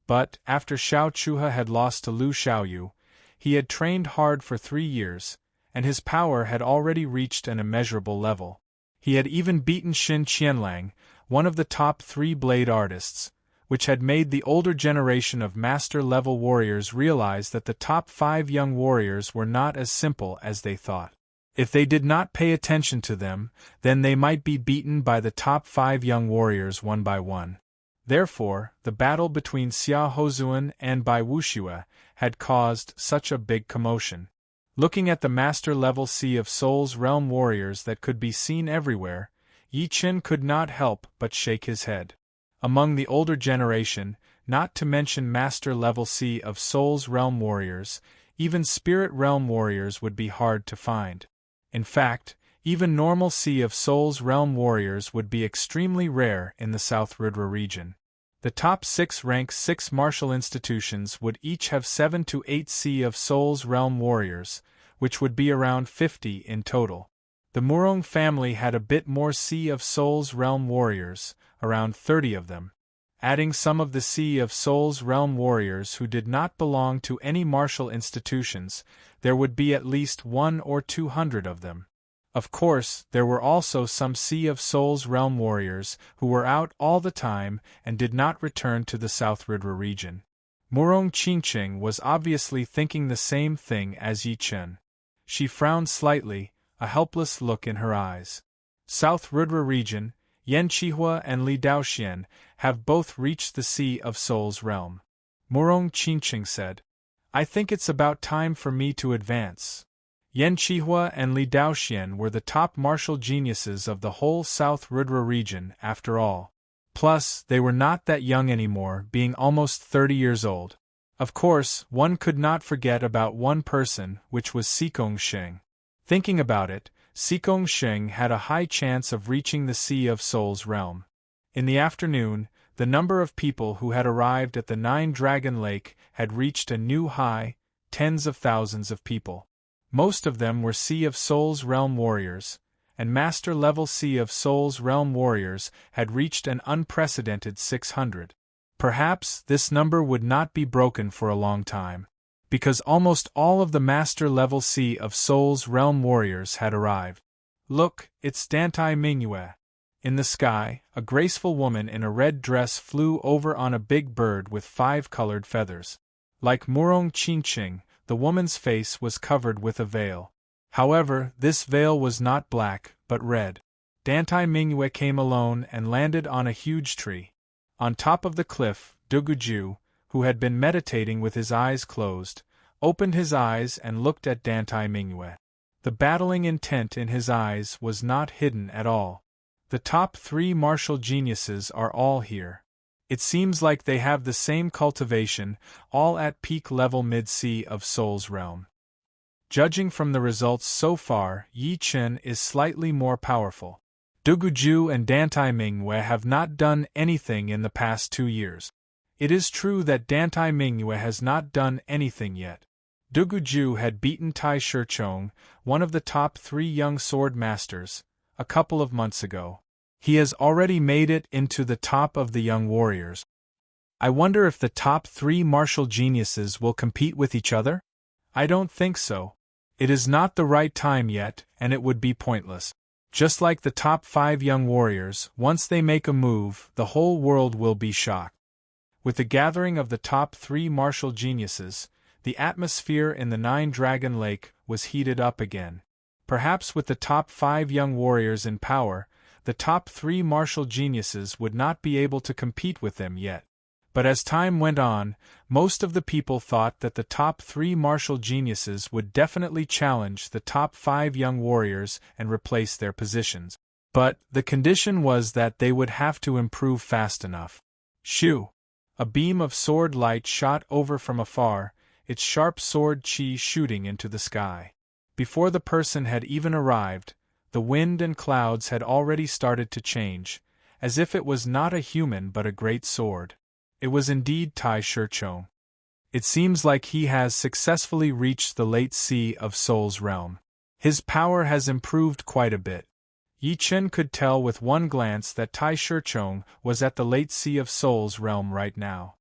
But, after Xiao Chuha had lost to Lu Xiaoyu, he had trained hard for 3 years, and his power had already reached an immeasurable level. He had even beaten Xin Qianlang, one of the top 3 blade artists, which had made the older generation of master-level warriors realize that the top 5 young warriors were not as simple as they thought. If they did not pay attention to them, then they might be beaten by the top 5 young warriors one by one. Therefore, the battle between Xia Hozuan and Bai Wuxue had caused such a big commotion. Looking at the master-level Sea of Souls realm warriors that could be seen everywhere, Yi Qin could not help but shake his head. Among the older generation, not to mention master-level Sea of Souls realm warriors, even spirit realm warriors would be hard to find. In fact, even normal Sea of Souls realm warriors would be extremely rare in the South Rudra region. The top 6 rank 6 martial institutions would each have 7 to 8 Sea of Souls realm warriors, which would be around 50 in total. The Murong family had a bit more Sea of Souls realm warriors, around 30 of them. Adding some of the Sea of Souls realm warriors who did not belong to any martial institutions, there would be at least 100 or 200 of them. Of course, there were also some Sea of Souls realm warriors who were out all the time and did not return to the South Rudra region. Murong Qingqing was obviously thinking the same thing as Yi Chun. She frowned slightly, a helpless look in her eyes. South Rudra region, Yan Qihua and Li Daoxian have both reached the Sea of Souls realm. Murong Qingqing said, I think it's about time for me to advance. Yan Qihua and Li Daoxian were the top martial geniuses of the whole South Rudra region, after all. Plus, they were not that young anymore, being almost 30 years old. Of course, one could not forget about one person, which was Xikong Sheng. Thinking about it, Xikong Sheng had a high chance of reaching the Sea of Souls realm. In the afternoon, the number of people who had arrived at the Nine-Dragon Lake had reached a new high, tens of thousands of people. Most of them were Sea of Souls Realm warriors, and Master-level Sea of Souls Realm warriors had reached an unprecedented 600. Perhaps this number would not be broken for a long time, because almost all of the Master-level Sea of Souls Realm warriors had arrived. Look, it's Dantai Mingyue. In the sky, a graceful woman in a red dress flew over on a big bird with 5 colored feathers. Like Murong Qingqing, the woman's face was covered with a veil. However, this veil was not black, but red. Dantai Mingyue came alone and landed on a huge tree. On top of the cliff, Duguju, who had been meditating with his eyes closed, opened his eyes and looked at Dantai Mingyue. The battling intent in his eyes was not hidden at all. The top 3 martial geniuses are all here. It seems like they have the same cultivation, all at peak level mid-Sea of Souls realm. Judging from the results so far, Yi Chen is slightly more powerful. Duguju and Dantai Mingyue have not done anything in the past 2 years. It is true that Dantai Mingyue has not done anything yet. Duguju had beaten Tai Shichong, one of the top 3 young sword masters, a couple of months ago. He has already made it into the top of the young warriors. I wonder if the top 3 martial geniuses will compete with each other? I don't think so. It is not the right time yet, and it would be pointless. Just like the top 5 young warriors, once they make a move, the whole world will be shocked. With the gathering of the top 3 martial geniuses, the atmosphere in the Nine-Dragon Lake was heated up again. Perhaps with the top 5 young warriors in power, the top 3 martial geniuses would not be able to compete with them yet. But as time went on, most of the people thought that the top 3 martial geniuses would definitely challenge the top 5 young warriors and replace their positions. But the condition was that they would have to improve fast enough. Shoo! A beam of sword light shot over from afar, its sharp sword chi shooting into the sky. Before the person had even arrived, the wind and clouds had already started to change, as if it was not a human but a great sword. It was indeed Tai Shichong. It seems like he has successfully reached the late Sea of Souls realm. His power has improved quite a bit. Yi Chen could tell with one glance that Tai Shichong was at the late Sea of Souls realm right now.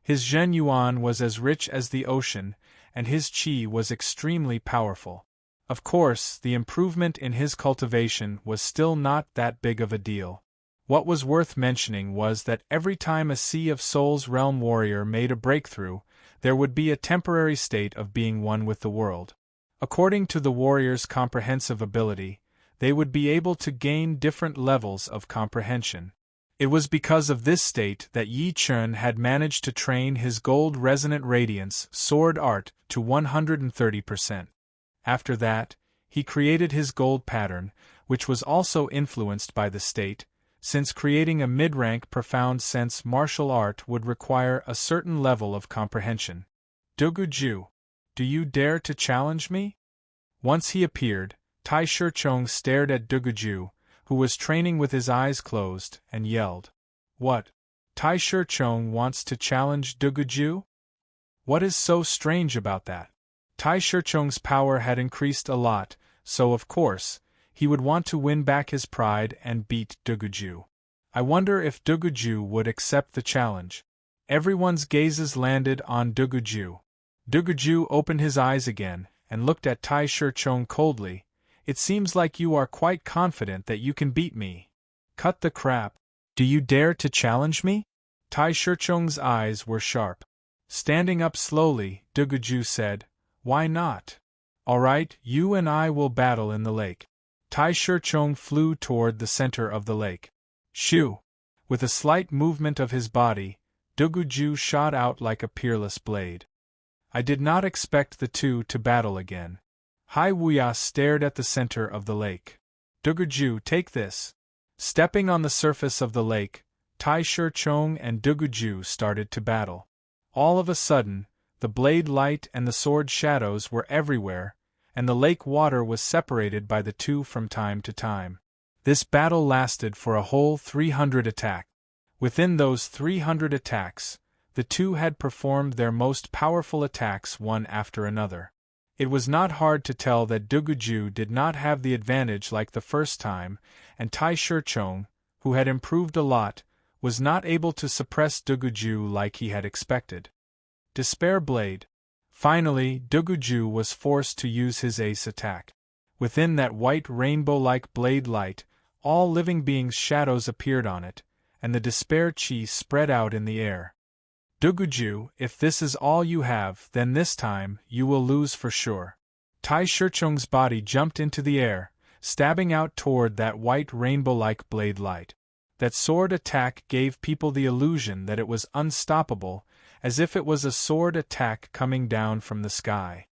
His Zhen Yuan was as rich as the ocean, and his qi was extremely powerful. Of course, the improvement in his cultivation was still not that big of a deal. What was worth mentioning was that every time a Sea of Souls realm warrior made a breakthrough, there would be a temporary state of being one with the world. According to the warrior's comprehensive ability, they would be able to gain different levels of comprehension. It was because of this state that Yi Chen had managed to train his gold resonant radiance sword art to 130%. After that, he created his gold pattern, which was also influenced by the state, since creating a mid-rank profound sense martial art would require a certain level of comprehension. Duguju, do you dare to challenge me? Once he appeared, Tai Shichong stared at Duguju, who was training with his eyes closed, and yelled, "What? Tai Shichong wants to challenge Duguju? What is so strange about that?" Tai Shichong's power had increased a lot, so of course, he would want to win back his pride and beat Duguju. I wonder if Duguju would accept the challenge. Everyone's gazes landed on Duguju. Duguju opened his eyes again, and looked at Tai Shichong coldly. "It seems like you are quite confident that you can beat me. Cut the crap. Do you dare to challenge me?" Tai Shichong's eyes were sharp. Standing up slowly, Duguju said, "Why not? All right, you and I will battle in the lake." Tai Shichong flew toward the center of the lake. Shoo! With a slight movement of his body, Duguju shot out like a peerless blade. I did not expect the two to battle again. Hai Wuya stared at the center of the lake. "Duguju, take this." Stepping on the surface of the lake, Tai Shichong and Duguju started to battle. All of a sudden, the blade light and the sword shadows were everywhere, and the lake water was separated by the two from time to time. This battle lasted for a whole 300 attacks. Within those 300 attacks, the two had performed their most powerful attacks one after another. It was not hard to tell that Duguju did not have the advantage like the first time, and Tai Shichong, who had improved a lot, was not able to suppress Duguju like he had expected. Despair Blade. Finally, Duguju was forced to use his ace attack. Within that white rainbow-like blade light, all living beings' shadows appeared on it, and the Despair Chi spread out in the air. Duguju, if this is all you have, then this time, you will lose for sure. Tai Shichong's body jumped into the air, stabbing out toward that white rainbow-like blade light. That sword attack gave people the illusion that it was unstoppable, as if it was a sword attack coming down from the sky.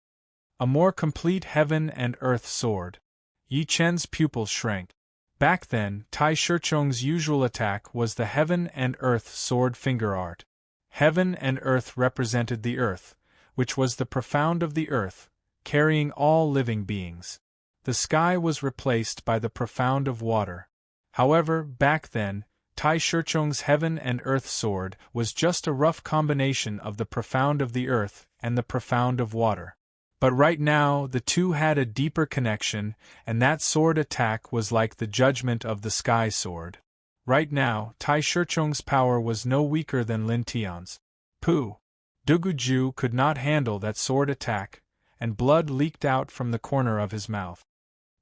A more complete heaven and earth sword. Yi Chen's pupils shrank. Back then, Tai Shichong's usual attack was the heaven and earth sword finger art. Heaven and earth represented the earth, which was the profound of the earth, carrying all living beings. The sky was replaced by the profound of water. However, back then, Tai Shichong's heaven and earth sword was just a rough combination of the profound of the earth and the profound of water. But right now, the two had a deeper connection, and that sword attack was like the judgment of the sky sword. Right now, Tai Shichong's power was no weaker than Lin Tian's. Pooh! Duguju could not handle that sword attack, and blood leaked out from the corner of his mouth.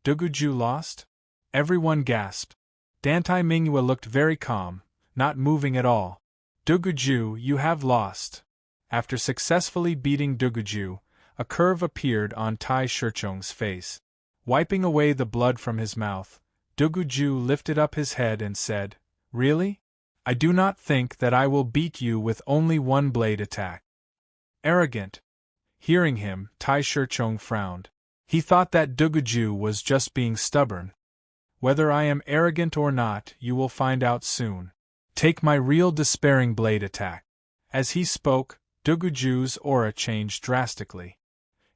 Duguju lost? Everyone gasped. Dantai Mingyue looked very calm, not moving at all. Duguju, you have lost. After successfully beating Duguju, a curve appeared on Tai Shichong's face. Wiping away the blood from his mouth, Duguju lifted up his head and said, "Really? I do not think that I will beat you with only one blade attack." Arrogant. Hearing him, Tai Shichong frowned. He thought that Duguju was just being stubborn. Whether I am arrogant or not, you will find out soon. Take my real despairing blade attack. As he spoke, Duguju's aura changed drastically.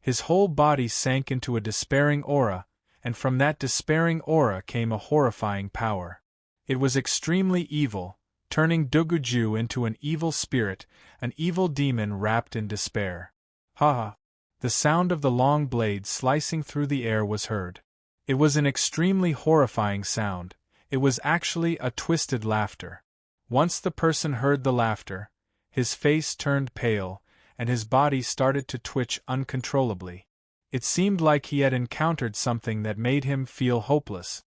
His whole body sank into a despairing aura, and from that despairing aura came a horrifying power. It was extremely evil, turning Duguju into an evil spirit, an evil demon wrapped in despair. Ha ha! The sound of the long blade slicing through the air was heard. It was an extremely horrifying sound. It was actually a twisted laughter. Once the person heard the laughter, his face turned pale, and his body started to twitch uncontrollably. It seemed like he had encountered something that made him feel hopeless.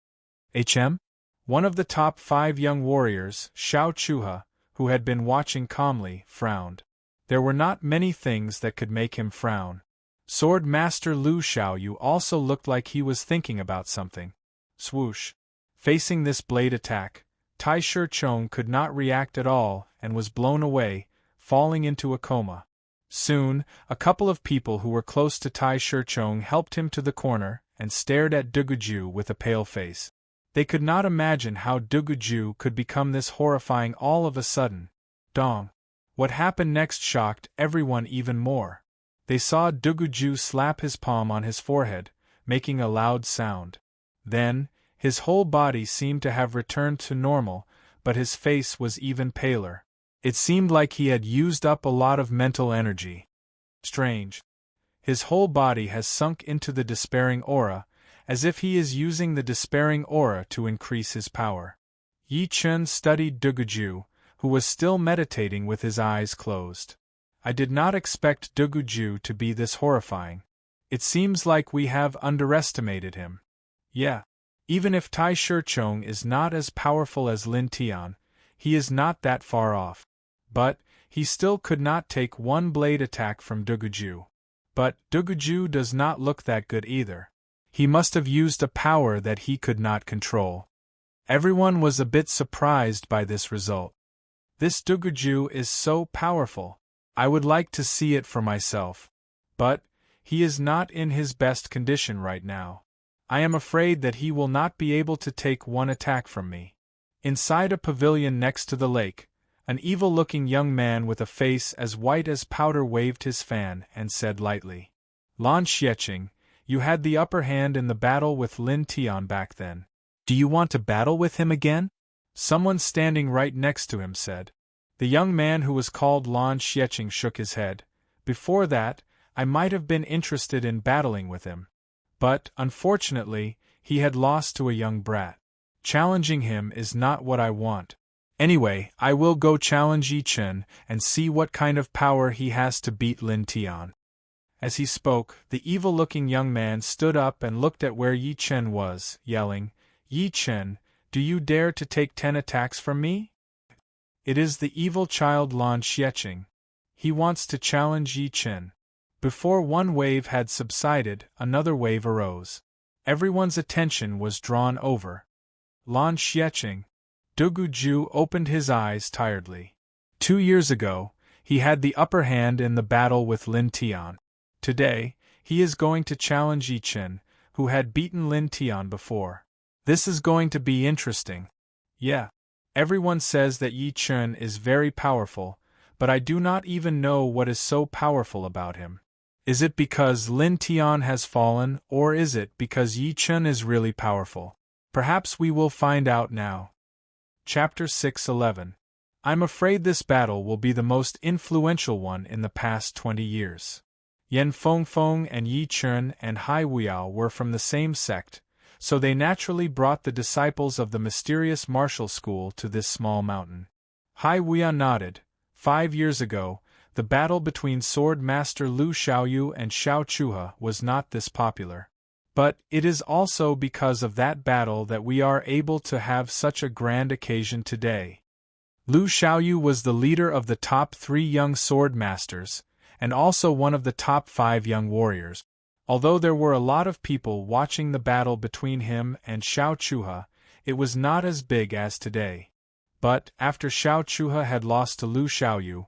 One of the top 5 young warriors, Xiao Chuha, who had been watching calmly, frowned. There were not many things that could make him frown. Sword Master Lu Xiaoyu also looked like he was thinking about something. Swoosh! Facing this blade attack, Tai Shichong could not react at all and was blown away, falling into a coma. Soon, a couple of people who were close to Tai Shichong helped him to the corner and stared at Duguju with a pale face. They could not imagine how Duguju could become this horrifying all of a sudden. Dong! What happened next shocked everyone even more. They saw Duguju slap his palm on his forehead, making a loud sound. Then, his whole body seemed to have returned to normal, but his face was even paler. It seemed like he had used up a lot of mental energy. Strange. His whole body has sunk into the despairing aura, as if he is using the despairing aura to increase his power. Yi Chen studied Duguju, who was still meditating with his eyes closed. I did not expect Duguju to be this horrifying. It seems like we have underestimated him. Yeah. Even if Tai Shichong is not as powerful as Lin Tian, he is not that far off. But, he still could not take one blade attack from Duguju. But, Duguju does not look that good either. He must have used a power that he could not control. Everyone was a bit surprised by this result. This Duguju is so powerful. I would like to see it for myself. But, he is not in his best condition right now. I am afraid that he will not be able to take one attack from me. Inside a pavilion next to the lake, an evil-looking young man with a face as white as powder waved his fan and said lightly, "Lan Xieching, you had the upper hand in the battle with Lin Tian back then. Do you want to battle with him again? Someone standing right next to him said. The young man who was called Lan Xiecheng shook his head. Before that, I might have been interested in battling with him. But, unfortunately, he had lost to a young brat. Challenging him is not what I want. Anyway, I will go challenge Yi Chen and see what kind of power he has to beat Lin Tian. As he spoke, the evil-looking young man stood up and looked at where Yi Chen was, yelling, Yi Chen, do you dare to take 10 attacks from me? It is the evil child Lan Xiecheng. He wants to challenge Yi Chen. Before one wave had subsided, another wave arose. Everyone's attention was drawn over. Lan Xiecheng. Dugu Ju opened his eyes tiredly. 2 years ago, he had the upper hand in the battle with Lin Tian. Today, he is going to challenge Yi Chen, who had beaten Lin Tian before. This is going to be interesting. Yeah. Everyone says that Yi Chen is very powerful, but I do not even know what is so powerful about him. Is it because Lin Tian has fallen, or is it because Yi Chen is really powerful? Perhaps we will find out now. Chapter 6:11. I'm afraid this battle will be the most influential one in the past 20 years. Yan Fengfeng and Yi Chen and Hai Wuiao were from the same sect, so they naturally brought the disciples of the mysterious martial school to this small mountain. Hai Wuiao nodded. 5 years ago, the battle between Sword Master Lu Xiaoyu and Xiao Chuhe was not this popular. But it is also because of that battle that we are able to have such a grand occasion today. Lu Xiaoyu was the leader of the top 3 young sword masters, and also one of the top 5 young warriors. Although there were a lot of people watching the battle between him and Xiao Chuhe, it was not as big as today. But, after Xiao Chuhe had lost to Lu Xiaoyu,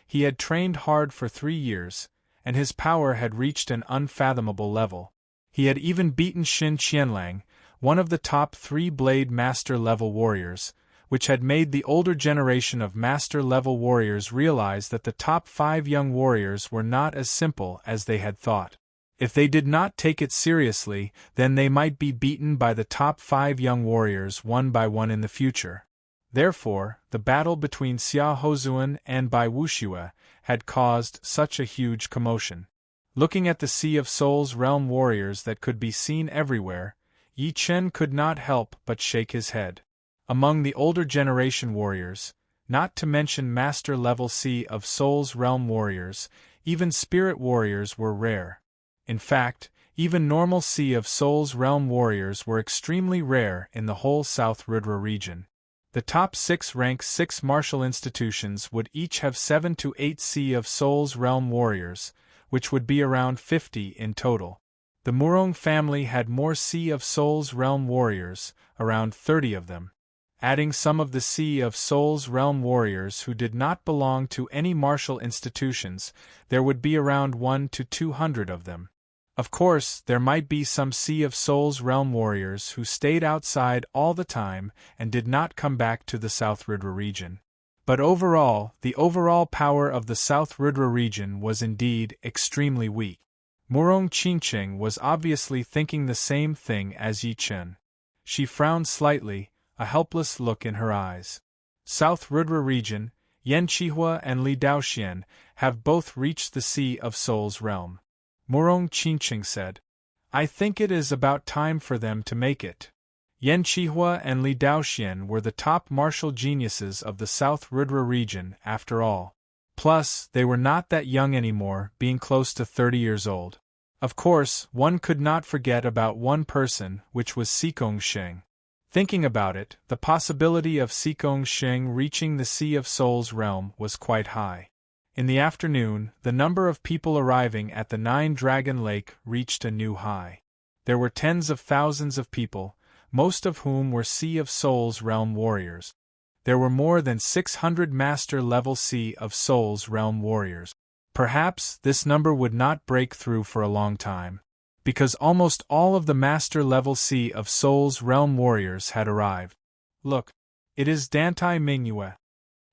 he had trained hard for 3 years, and his power had reached an unfathomable level. He had even beaten Xin Qianlang, one of the top 3 blade master-level warriors, which had made the older generation of master-level warriors realize that the top 5 young warriors were not as simple as they had thought. If they did not take it seriously, then they might be beaten by the top 5 young warriors one by one in the future. Therefore, the battle between Xia Hozuan and Bai Wuxue had caused such a huge commotion. Looking at the Sea of Souls realm warriors that could be seen everywhere, Yi Chen could not help but shake his head. Among the older generation warriors, not to mention master-level Sea of Souls realm warriors, even spirit warriors were rare. In fact, even normal Sea of Souls realm warriors were extremely rare in the whole South Rudra region. The top 6 rank 6 martial institutions would each have 7 to 8 Sea of Souls realm warriors, which would be around 50 in total. The Murong family had more Sea of Souls realm warriors, around 30 of them. Adding some of the Sea of Souls realm warriors who did not belong to any martial institutions, there would be around 100 to 200 of them. Of course, there might be some Sea of Souls realm warriors who stayed outside all the time and did not come back to the South Rudra region. But overall, the overall power of the South Rudra region was indeed extremely weak. Murong Qingqing was obviously thinking the same thing as Yi Chen. She frowned slightly, a helpless look in her eyes. South Rudra region, Yan Qihua and Li Daoxian have both reached the Sea of Souls realm. Murong Qingqing said, I think it is about time for them to make it. Yan Qihua and Li Daoxian were the top martial geniuses of the South Rudra region, after all. Plus, they were not that young anymore, being close to 30 years old. Of course, one could not forget about one person, which was Sikong Sheng. Thinking about it, the possibility of Sikong Sheng reaching the Sea of Souls realm was quite high. In the afternoon, the number of people arriving at the 9-Dragon Lake reached a new high. There were tens of thousands of people, most of whom were Sea of Souls realm warriors. There were more than 600 master-level Sea of Souls realm warriors. Perhaps this number would not break through for a long time, because almost all of the master-level Sea of Souls realm warriors had arrived. Look, it is Dantai Mingyue.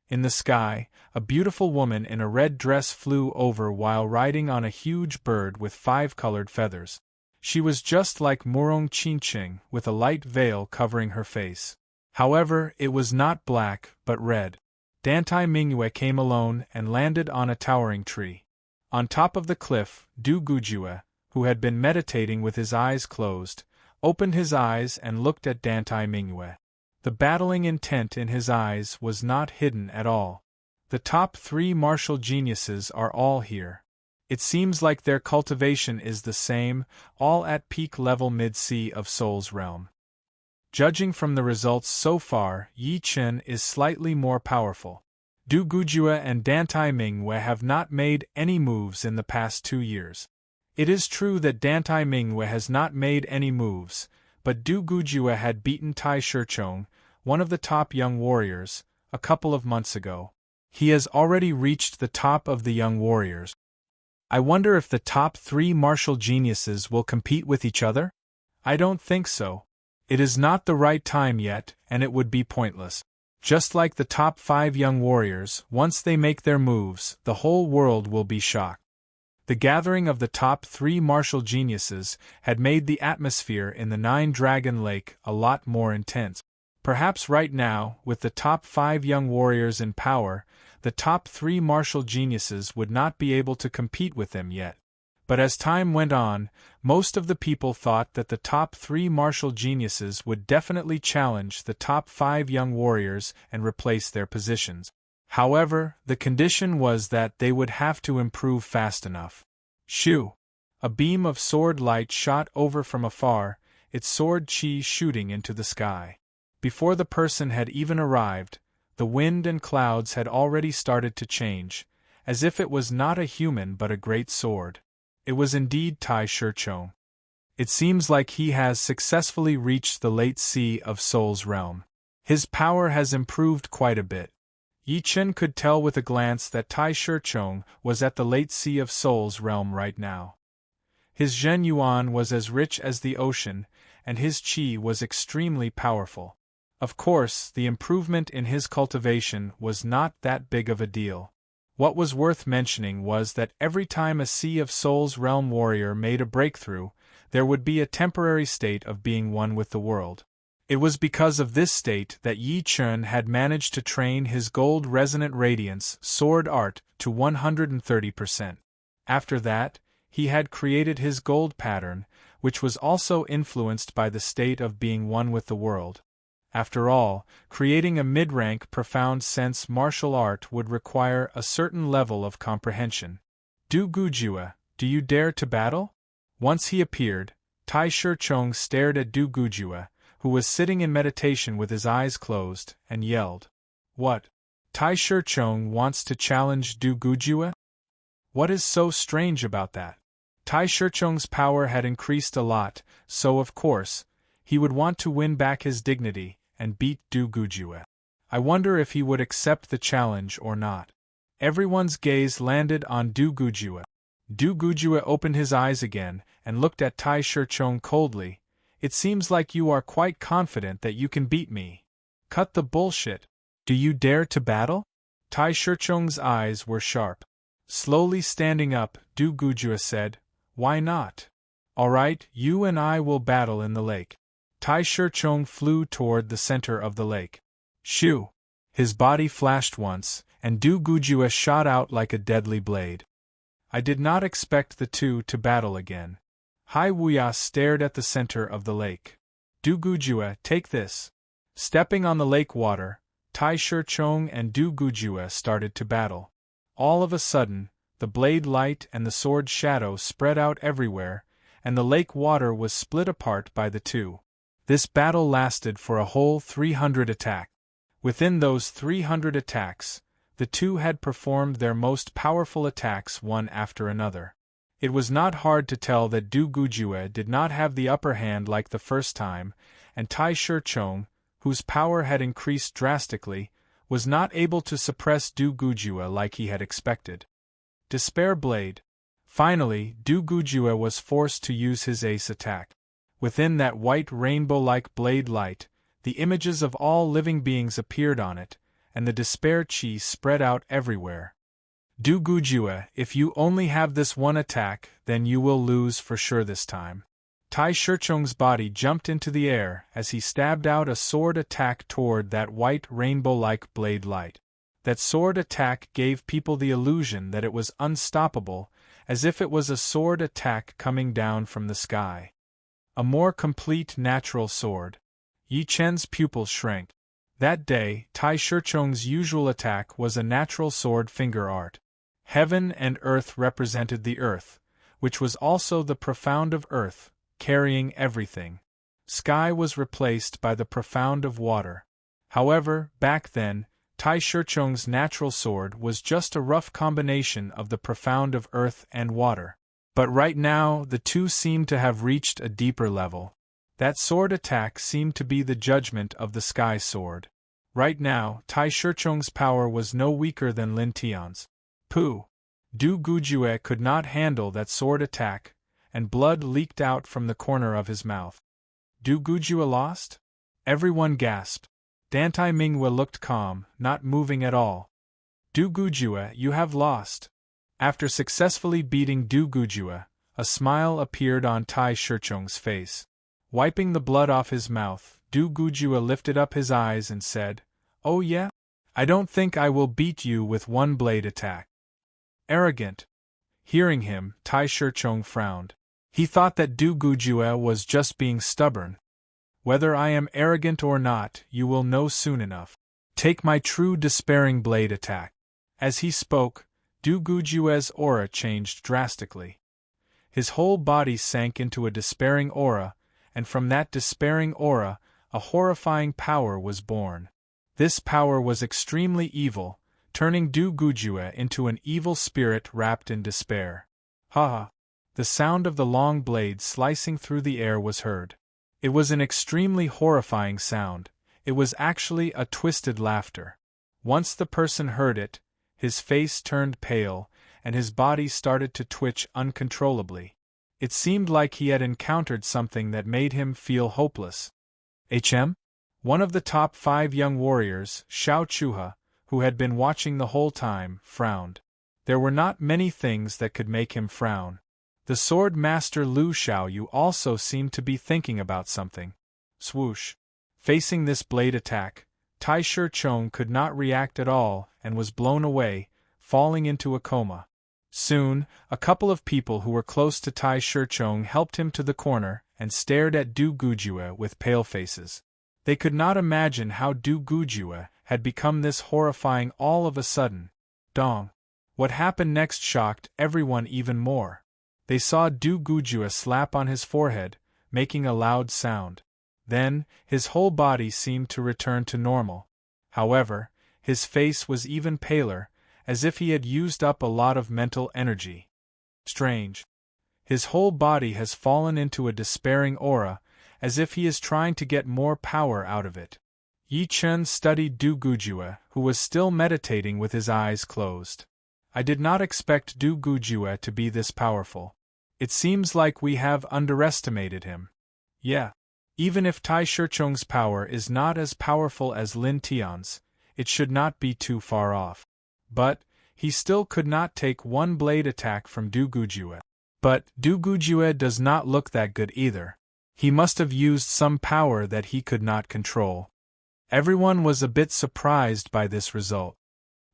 In the sky, a beautiful woman in a red dress flew over while riding on a huge bird with 5 colored feathers. She was just like Murong Qingqing, with a light veil covering her face. However, it was not black, but red. Dantai Mingyue came alone and landed on a towering tree. On top of the cliff, Du Gujue, who had been meditating with his eyes closed, opened his eyes and looked at Dantai Mingyue. The battling intent in his eyes was not hidden at all. The top 3 martial geniuses are all here. It seems like their cultivation is the same, all at peak level mid-sea of Soul's realm. Judging from the results so far, Yi Chen is slightly more powerful. Du Gujue and Dantai Mingyue have not made any moves in the past 2 years. It is true that Dantai Mingyue has not made any moves, but Du Gujue had beaten Tai Shichong, one of the top young warriors, a couple of months ago. He has already reached the top of the young warriors. I wonder if the top 3 martial geniuses will compete with each other? I don't think so. It is not the right time yet, and it would be pointless. Just like the top 5 young warriors, once they make their moves, the whole world will be shocked. The gathering of the top 3 martial geniuses had made the atmosphere in the 9-Dragon Lake a lot more intense. Perhaps right now, with the top 5 young warriors in power, the top 3 martial geniuses would not be able to compete with them yet. But as time went on, most of the people thought that the top 3 martial geniuses would definitely challenge the top 5 young warriors and replace their positions. However, the condition was that they would have to improve fast enough. Shoo! A beam of sword light shot over from afar, its sword chi shooting into the sky. Before the person had even arrived, the wind and clouds had already started to change, as if it was not a human but a great sword. It was indeed Tai Shichong. It seems like he has successfully reached the late sea of Soul's realm. His power has improved quite a bit. Yi Chen could tell with a glance that Tai Shichong was at the late sea of Soul's realm right now. His Zhen Yuan was as rich as the ocean, and his qi was extremely powerful. Of course, the improvement in his cultivation was not that big of a deal. What was worth mentioning was that every time a Sea of Soul's realm warrior made a breakthrough, there would be a temporary state of being one with the world. It was because of this state that Yi Chen had managed to train his gold resonant radiance sword art to 130%. After that, he had created his gold pattern, which was also influenced by the state of being one with the world. After all, creating a mid-rank profound sense martial art would require a certain level of comprehension. Du Gujue, do you dare to battle? Once he appeared, Tai Shichong stared at Du Gujue, who was sitting in meditation with his eyes closed, and yelled. What? Tai Shichong wants to challenge Du Gujue? What is so strange about that? Tai Shichong's power had increased a lot, so of course, he would want to win back his dignity and beat Du Gujue. I wonder if he would accept the challenge or not. Everyone's gaze landed on Du Gujue. Du Gujue opened his eyes again and looked at Tai Shichong coldly. It seems like you are quite confident that you can beat me. Cut the bullshit. Do you dare to battle? Tai Shichong's eyes were sharp. Slowly standing up, Du Gujue said, Why not? All right, you and I will battle in the lake. Tai Shichong flew toward the center of the lake. Shoo! His body flashed once, and Du Gujue shot out like a deadly blade. I did not expect the two to battle again. Hai Wuya stared at the center of the lake. Du Gujue, take this. Stepping on the lake water, Tai Shichong and Du Gujue started to battle. All of a sudden, the blade light and the sword shadow spread out everywhere, and the lake water was split apart by the two. This battle lasted for a whole 300 attacks. Within those 300 attacks, the two had performed their most powerful attacks one after another. It was not hard to tell that Du Gujue did not have the upper hand like the first time, and Tai Shichong, whose power had increased drastically, was not able to suppress Du Gujue like he had expected. Despair Blade. Finally, Du Gujue was forced to use his ace attack. Within that white rainbow-like blade light, the images of all living beings appeared on it, and the despair chi spread out everywhere. Du Gujue, if you only have this one attack, then you will lose for sure this time. Tai Shicheng's body jumped into the air as he stabbed out a sword attack toward that white rainbow-like blade light. That sword attack gave people the illusion that it was unstoppable, as if it was a sword attack coming down from the sky. A more complete natural sword. Yi Chen's pupils shrank. That day, Tai Shicheng's usual attack was a natural sword finger art. Heaven and earth represented the earth, which was also the profound of earth, carrying everything. Sky was replaced by the profound of water. However, back then, Tai Shicheng's natural sword was just a rough combination of the profound of earth and water. But right now, the two seemed to have reached a deeper level. That sword attack seemed to be the judgment of the sky sword. Right now, Tai Shicheng's power was no weaker than Lin Tian's. Pooh! Du Gujue could not handle that sword attack, and blood leaked out from the corner of his mouth. Du Gujue lost? Everyone gasped. Dantai Minghua looked calm, not moving at all. Du Gujue, you have lost. After successfully beating Du Gujue, a smile appeared on Tai Shicheng's face. Wiping the blood off his mouth, Du Gujue lifted up his eyes and said, "Oh yeah? I don't think I will beat you with one blade attack." Arrogant. Hearing him, Tai Shicheng frowned. He thought that Du Gujue was just being stubborn. Whether I am arrogant or not, you will know soon enough. Take my true despairing blade attack. As he spoke, Du Gujue's aura changed drastically. His whole body sank into a despairing aura, and from that despairing aura, a horrifying power was born. This power was extremely evil, turning Du Gujue into an evil spirit wrapped in despair. Ha ha! The sound of the long blade slicing through the air was heard. It was an extremely horrifying sound. It was actually a twisted laughter. Once the person heard it, his face turned pale, and his body started to twitch uncontrollably. It seemed like he had encountered something that made him feel hopeless. HM? One of the top 5 young warriors, Xiao Chuha, who had been watching the whole time, frowned. There were not many things that could make him frown. The sword master Lu Xiaoyu also seemed to be thinking about something. Swoosh. Facing this blade attack, Tai Shicheng could not react at all and was blown away, falling into a coma. Soon, a couple of people who were close to Tai Shicheng helped him to the corner and stared at Du Gujue with pale faces. They could not imagine how Du Gujue had become this horrifying all of a sudden. Dong. What happened next shocked everyone even more. They saw Du Gujue slap on his forehead, making a loud sound. Then, his whole body seemed to return to normal. However, his face was even paler, as if he had used up a lot of mental energy. Strange. His whole body has fallen into a despairing aura, as if he is trying to get more power out of it. Yi Chen studied Du Gujue, who was still meditating with his eyes closed. I did not expect Du Gujue to be this powerful. It seems like we have underestimated him. Yeah. Even if Tai Shicheng's power is not as powerful as Lin Tian's, it should not be too far off. But, he still could not take one blade attack from Du Gujue. But, Du Gujue does not look that good either. He must have used some power that he could not control. Everyone was a bit surprised by this result.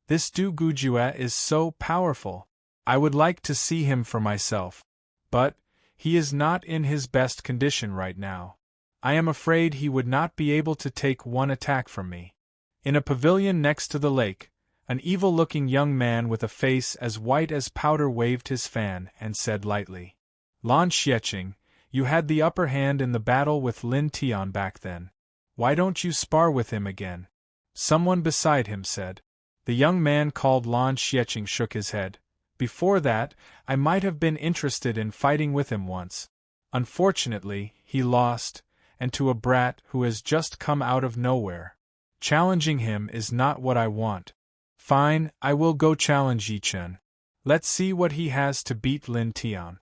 This Du Gujue is so powerful. I would like to see him for myself. But, he is not in his best condition right now. I am afraid he would not be able to take one attack from me. In a pavilion next to the lake, an evil-looking young man with a face as white as powder waved his fan and said lightly, "Lan Xieching, you had the upper hand in the battle with Lin Tian back then. Why don't you spar with him again?" Someone beside him said. The young man called Lan Xieching shook his head. Before that, I might have been interested in fighting with him once. Unfortunately, he lost, and to a brat who has just come out of nowhere. Challenging him is not what I want. Fine, I will go challenge Yi Chen. Let's see what he has to beat Lin Tian.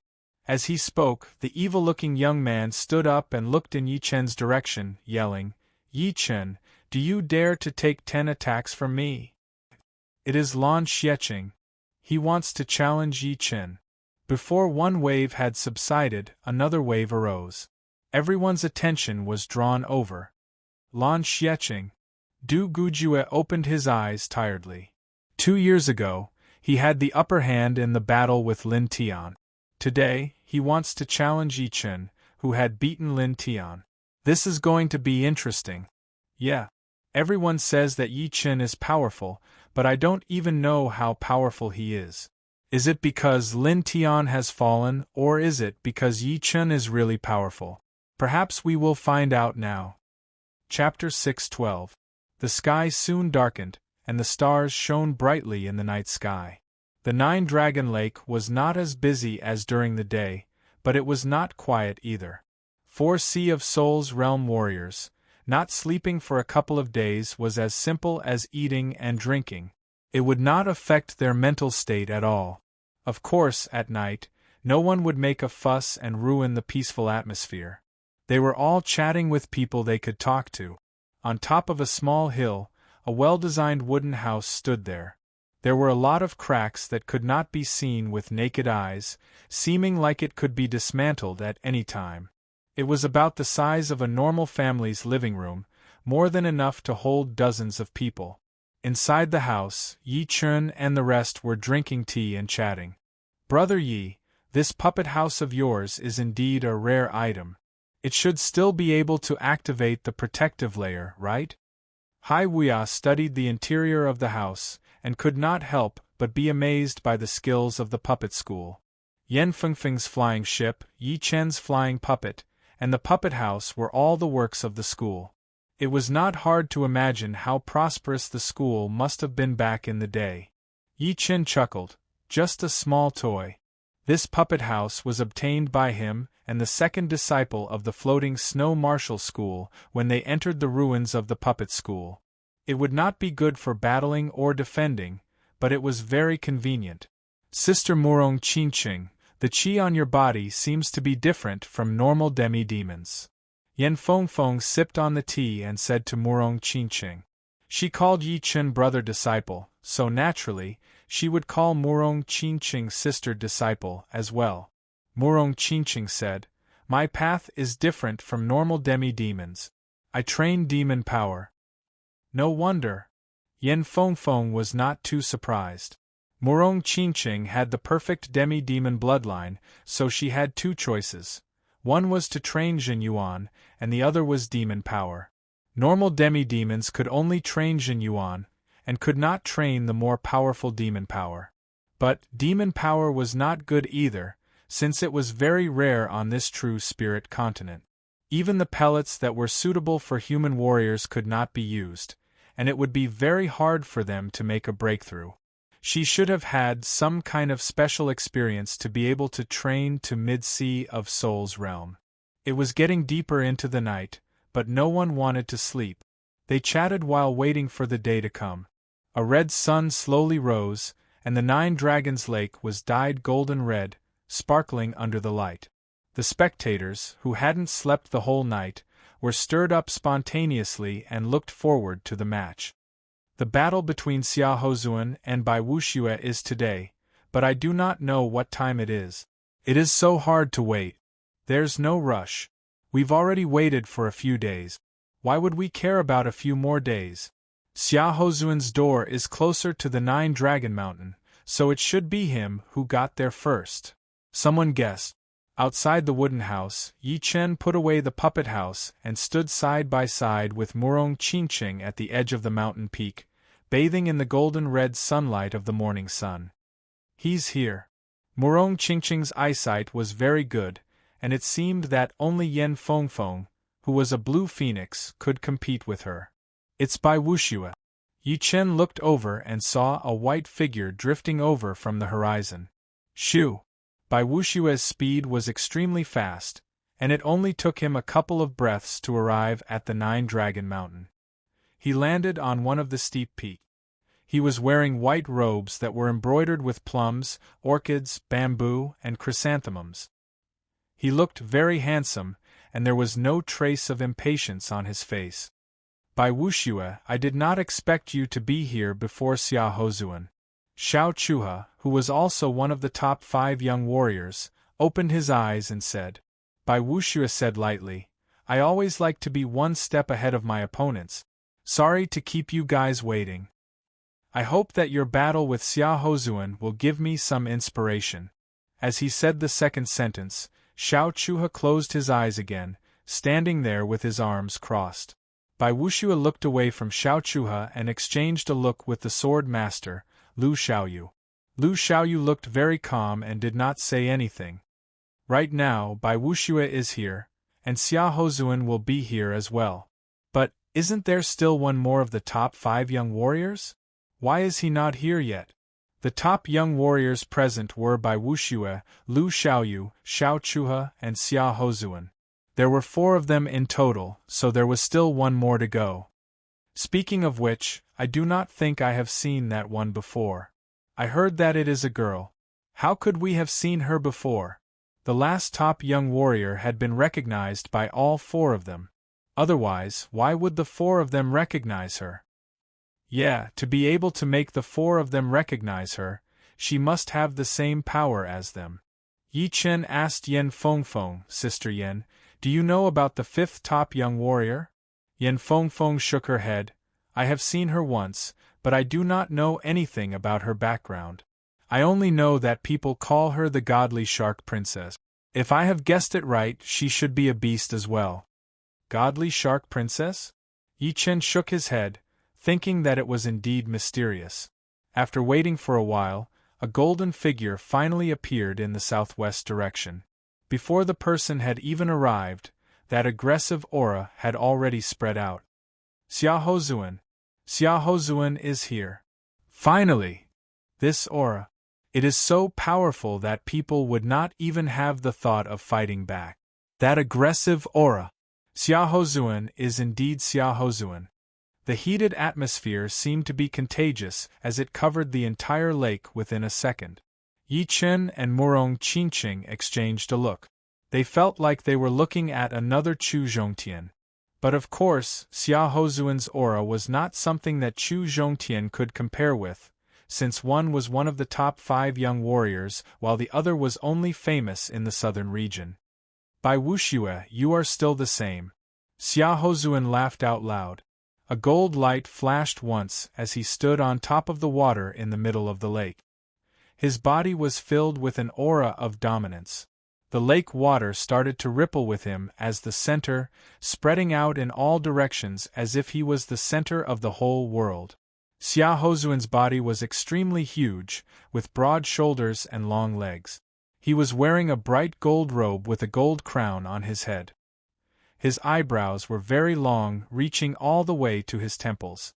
As he spoke, the evil-looking young man stood up and looked in Yi Chen's direction, yelling, "Yi Chen, do you dare to take 10 attacks from me?" It is Lan Xieching. He wants to challenge Yi Chen. Before one wave had subsided, another wave arose. Everyone's attention was drawn over. Lan Xiecheng. Du Gujue opened his eyes tiredly. 2 years ago, he had the upper hand in the battle with Lin Tian. Today, he wants to challenge Yi Chen, who had beaten Lin Tian. This is going to be interesting. Yeah. Everyone says that Yi Chen is powerful, but I don't even know how powerful he is. Is it because Lin Tian has fallen, or is it because Yi Chen is really powerful? Perhaps we will find out now. Chapter 6:12. The sky soon darkened, and the stars shone brightly in the night sky. The Nine-Dragon Lake was not as busy as during the day, but it was not quiet either. 4 Sea of Souls realm warriors, not sleeping for a couple of days was as simple as eating and drinking. It would not affect their mental state at all. Of course, at night, no one would make a fuss and ruin the peaceful atmosphere. They were all chatting with people they could talk to. On top of a small hill, a well-designed wooden house stood there. There were a lot of cracks that could not be seen with naked eyes, seeming like it could be dismantled at any time. It was about the size of a normal family's living room, more than enough to hold dozens of people. Inside the house, Yi Chen and the rest were drinking tea and chatting. Brother Yi, this puppet house of yours is indeed a rare item. It should still be able to activate the protective layer, right? Hai Wuya studied the interior of the house, and could not help but be amazed by the skills of the puppet school. Yan Fengfeng's flying ship, Yi Chen's flying puppet, and the puppet house were all the works of the school. It was not hard to imagine how prosperous the school must have been back in the day. Yi Chen chuckled. Just a small toy. This puppet house was obtained by him and the second disciple of the floating snow martial school when they entered the ruins of the puppet school. It would not be good for battling or defending, but it was very convenient. Sister Murong Qingqing, the qi on your body seems to be different from normal demi-demons. Yan Fengfeng sipped on the tea and said to Murong Qingqing. She called Yi Chen brother-disciple, so naturally, she would call Murong Qingqing sister-disciple as well. Murong Qingqing said, My path is different from normal demi-demons. I train demon power. No wonder. Yan Fengfeng was not too surprised. Murong Qingqing had the perfect demi-demon bloodline, so she had 2 choices. One was to train Jin Yuan, and the other was demon power. Normal demi-demons could only train Jin Yuan, and could not train the more powerful demon power. But demon power was not good either, since it was very rare on this true spirit continent. Even the pellets that were suitable for human warriors could not be used, and it would be very hard for them to make a breakthrough. She should have had some kind of special experience to be able to train to Mid-Sea of Souls realm. It was getting deeper into the night, but no one wanted to sleep. They chatted while waiting for the day to come. A red sun slowly rose, and the Nine Dragons Lake was dyed golden red, sparkling under the light. The spectators, who hadn't slept the whole night, were stirred up spontaneously and looked forward to the match. The battle between Xia Hozuan and Bai Wuxue is today, but I do not know what time it is. It is so hard to wait. There's no rush. We've already waited for a few days. Why would we care about a few more days? Xia Hozuan's door is closer to the Nine-Dragon Mountain, so it should be him who got there first. Someone guessed. Outside the wooden house, Yi Chen put away the puppet house and stood side by side with Murong Qingqing at the edge of the mountain peak, bathing in the golden-red sunlight of the morning sun. He's here. Murong Qingqing's eyesight was very good, and it seemed that only Yan Fengfeng, who was a blue phoenix, could compete with her. It's Bai Wuxue. Yi Chen looked over and saw a white figure drifting over from the horizon. Shoo! Bai Wuxue's speed was extremely fast, and it only took him a couple of breaths to arrive at the Nine-Dragon Mountain. He landed on one of the steep peaks. He was wearing white robes that were embroidered with plums, orchids, bamboo, and chrysanthemums. He looked very handsome, and there was no trace of impatience on his face. Bai Wuxue, I did not expect you to be here before Xia Hozuan. Xiao Chuha, who was also one of the top 5 young warriors, opened his eyes and said. Bai Wuxue said lightly, I always like to be one step ahead of my opponents. Sorry to keep you guys waiting. I hope that your battle with Xia Hozuan will give me some inspiration. As he said the second sentence, Xiao Chuha closed his eyes again, standing there with his arms crossed. Bai Wuxue looked away from Xiao Chuha and exchanged a look with the sword master, Lu Xiaoyu. Lu Xiaoyu looked very calm and did not say anything. Right now, Bai Wuxue is here, and Xia Hozuan will be here as well. But, isn't there still one more of the top 5 young warriors? Why is he not here yet? The top young warriors present were Bai Wuxue, Lu Xiaoyu, Xiao Chuha, and Xia Hozuan. There were 4 of them in total, so there was still one more to go. Speaking of which, I do not think I have seen that one before. I heard that it is a girl. How could we have seen her before? The last top young warrior had been recognized by all 4 of them. Otherwise, why would the 4 of them recognize her? Yeah, to be able to make the 4 of them recognize her, she must have the same power as them. Yi Chen asked Yan Fengfeng, Sister Yan, do you know about the 5th top young warrior? Yan Fengfeng shook her head. I have seen her once, but I do not know anything about her background. I only know that people call her the godly shark princess. If I have guessed it right, she should be a beast as well. Godly shark princess? Yi Chen shook his head, thinking that it was indeed mysterious. After waiting for a while, a golden figure finally appeared in the southwest direction. Before the person had even arrived, that aggressive aura had already spread out. Xia Hozuan. Xia Hozuan is here. Finally! This aura. It is so powerful that people would not even have the thought of fighting back. That aggressive aura. Xia Hozuan is indeed Xia Hozuan. The heated atmosphere seemed to be contagious as it covered the entire lake within a second. Yi Chen and Murong Qingqing exchanged a look. They felt like they were looking at another Chu Zhongtian. But of course, Xia Hozuan's aura was not something that Chu Zhongtian could compare with, since one was one of the top 5 young warriors while the other was only famous in the southern region. Bai Wuxue, you are still the same. Xia Hozuan laughed out loud. A gold light flashed once as he stood on top of the water in the middle of the lake. His body was filled with an aura of dominance. The lake water started to ripple with him as the center, spreading out in all directions as if he was the center of the whole world. Xia Hozuan's body was extremely huge, with broad shoulders and long legs. He was wearing a bright gold robe with a gold crown on his head. His eyebrows were very long, reaching all the way to his temples.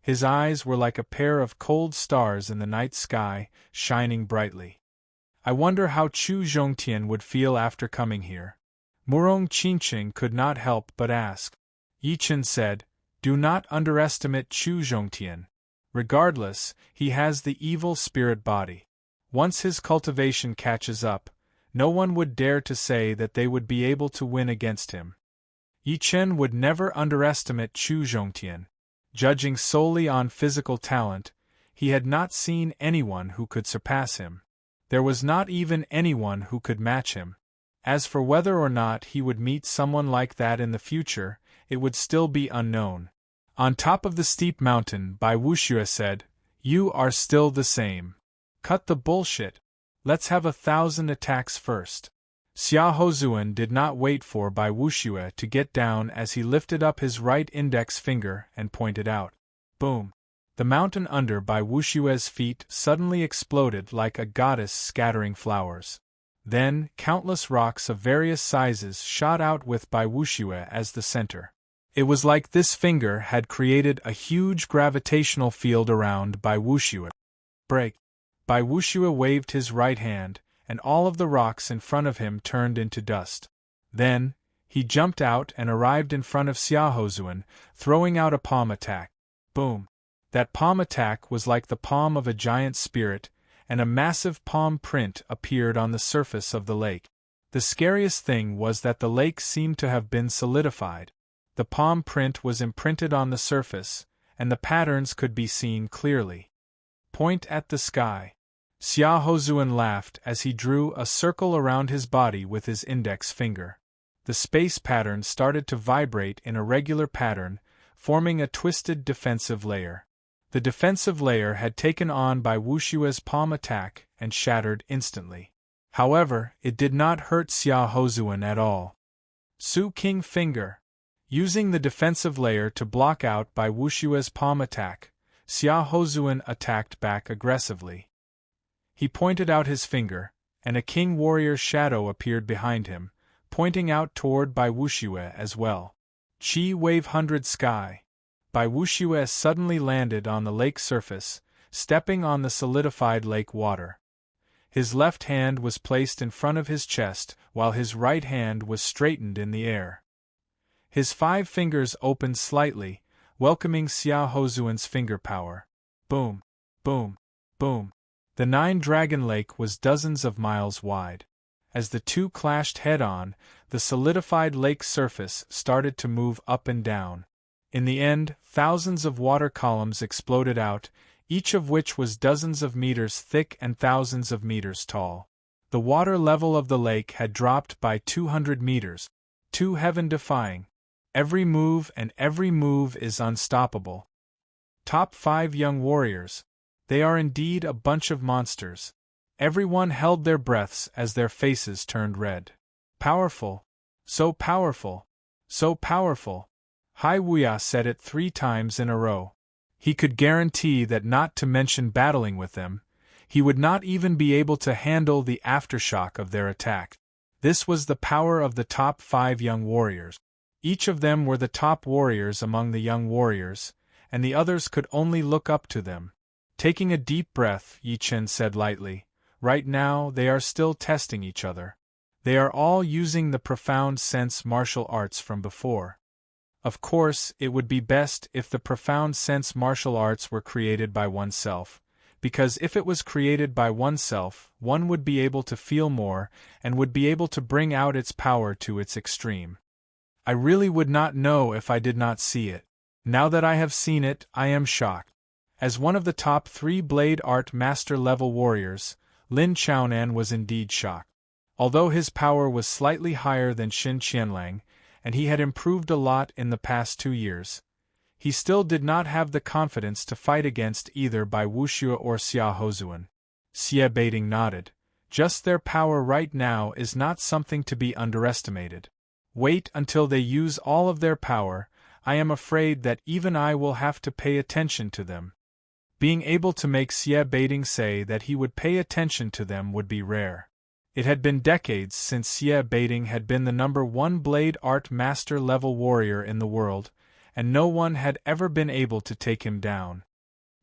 His eyes were like a pair of cold stars in the night sky, shining brightly. I wonder how Chu Zhongtian would feel after coming here. Murong Qingqing could not help but ask. Yi Chen said, do not underestimate Chu Zhongtian. Regardless, he has the evil spirit body. Once his cultivation catches up, no one would dare to say that they would be able to win against him. Yi Chen would never underestimate Chu Zhongtian. Judging solely on physical talent, he had not seen anyone who could surpass him. There was not even anyone who could match him. As for whether or not he would meet someone like that in the future, it would still be unknown. On top of the steep mountain, Bai Wuxue said, you are still the same. Cut the bullshit. Let's have 1,000 attacks first. Xia Hozuan did not wait for Bai Wuxue to get down as he lifted up his right index finger and pointed out. Boom! The mountain under Bai Wuxue's feet suddenly exploded like a goddess scattering flowers. Then, countless rocks of various sizes shot out with Bai Wuxue as the center. It was like this finger had created a huge gravitational field around Bai Wuxue. Break! Bai Wuxue waved his right hand, and all of the rocks in front of him turned into dust. Then, he jumped out and arrived in front of Xia Hozuan, throwing out a palm attack. Boom! That palm attack was like the palm of a giant spirit, and a massive palm print appeared on the surface of the lake. The scariest thing was that the lake seemed to have been solidified. The palm print was imprinted on the surface, and the patterns could be seen clearly. Point at the sky. Xia Hozuan laughed as he drew a circle around his body with his index finger. The space pattern started to vibrate in a regular pattern, forming a twisted defensive layer. The defensive layer had taken on by Wushue's palm attack and shattered instantly. However, it did not hurt Xia Hozuan at all. Su King Finger. Using the defensive layer to block out by Wushue's palm attack, Xia Hozuan attacked back aggressively. He pointed out his finger, and a king warrior's shadow appeared behind him, pointing out toward Bai Wuxue as well. Qi Wave 100 Sky. Bai Wuxue suddenly landed on the lake surface, stepping on the solidified lake water. His left hand was placed in front of his chest, while his right hand was straightened in the air. His 5 fingers opened slightly, welcoming Xia Hozuan's finger power. Boom, boom, boom. The 9-dragon lake was dozens of miles wide. As the two clashed head-on, the solidified lake surface started to move up and down. In the end, thousands of water columns exploded out, each of which was dozens of meters thick and thousands of meters tall. The water level of the lake had dropped by 200 meters, too heaven-defying. Every move is unstoppable. Top 5 young warriors. They are indeed a bunch of monsters. Everyone held their breaths as their faces turned red. Powerful. So powerful. So powerful. Hai Wuya said it 3 times in a row. He could guarantee that, not to mention battling with them, he would not even be able to handle the aftershock of their attack. This was the power of the top 5 young warriors. Each of them were the top warriors among the young warriors, and the others could only look up to them. Taking a deep breath, Yi Chen said lightly, "Right now they are still testing each other. They are all using the profound sense martial arts from before. Of course, it would be best if the profound sense martial arts were created by oneself, because if it was created by oneself, one would be able to feel more and would be able to bring out its power to its extreme. I really would not know if I did not see it. Now that I have seen it, I am shocked." As one of the top 3 blade art master-level warriors, Lin Chaonan was indeed shocked. Although his power was slightly higher than Xin Qianlang, and he had improved a lot in the past 2 years, he still did not have the confidence to fight against either Bai Wuxue or Xia Hozuan. Xie Baiting nodded. Just their power right now is not something to be underestimated. Wait until they use all of their power. I am afraid that even I will have to pay attention to them. Being able to make Xie Baiting say that he would pay attention to them would be rare. It had been decades since Xie Baiting had been the #1 blade art master-level warrior in the world, and no one had ever been able to take him down.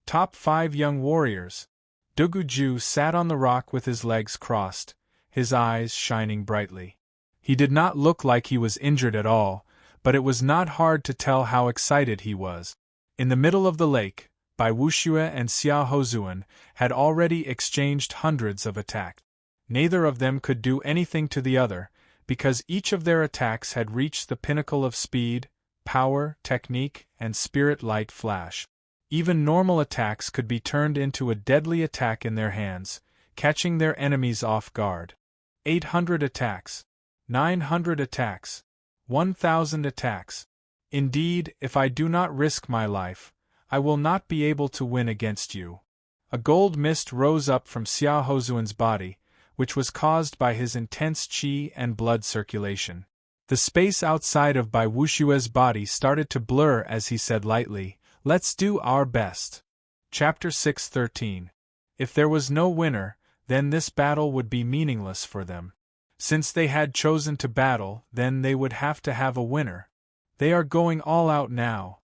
Top 5 young warriors. Dugu Ju sat on the rock with his legs crossed, his eyes shining brightly. He did not look like he was injured at all, but it was not hard to tell how excited he was. In the middle of the lake, Bai Wuxue and Xia Hozuan had already exchanged hundreds of attacks. Neither of them could do anything to the other, because each of their attacks had reached the pinnacle of speed, power, technique, and spirit light flash. Even normal attacks could be turned into a deadly attack in their hands, catching their enemies off guard. 800 attacks. 900 attacks. 1,000 attacks. Indeed, if I do not risk my life, I will not be able to win against you. A gold mist rose up from Xia Hozuan's body, which was caused by his intense qi and blood circulation. The space outside of Bai Wuxue's body started to blur as he said lightly, "Let's do our best." Chapter 6:13. If there was no winner, then this battle would be meaningless for them. Since they had chosen to battle, then they would have to have a winner. They are going all out now.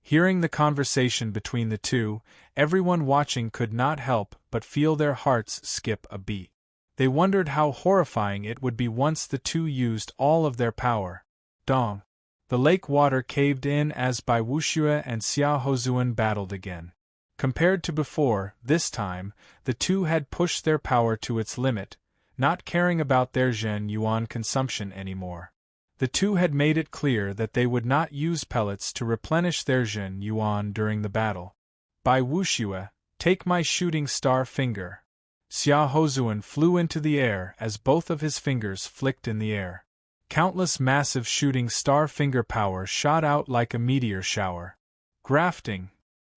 Hearing the conversation between the two, everyone watching could not help but feel their hearts skip a beat. They wondered how horrifying it would be once the two used all of their power. Dong. The lake water caved in as Bai Wuxue and Xia Hozuan battled again. Compared to before, this time, the two had pushed their power to its limit, not caring about their Zhen Yuan consumption anymore. The two had made it clear that they would not use pellets to replenish their Zhen Yuan during the battle. Bai Wuxue, Take my shooting star finger. Xia Hozuan flew into the air as both of his fingers flicked in the air. Countless massive shooting star finger power shot out like a meteor shower. Grafting.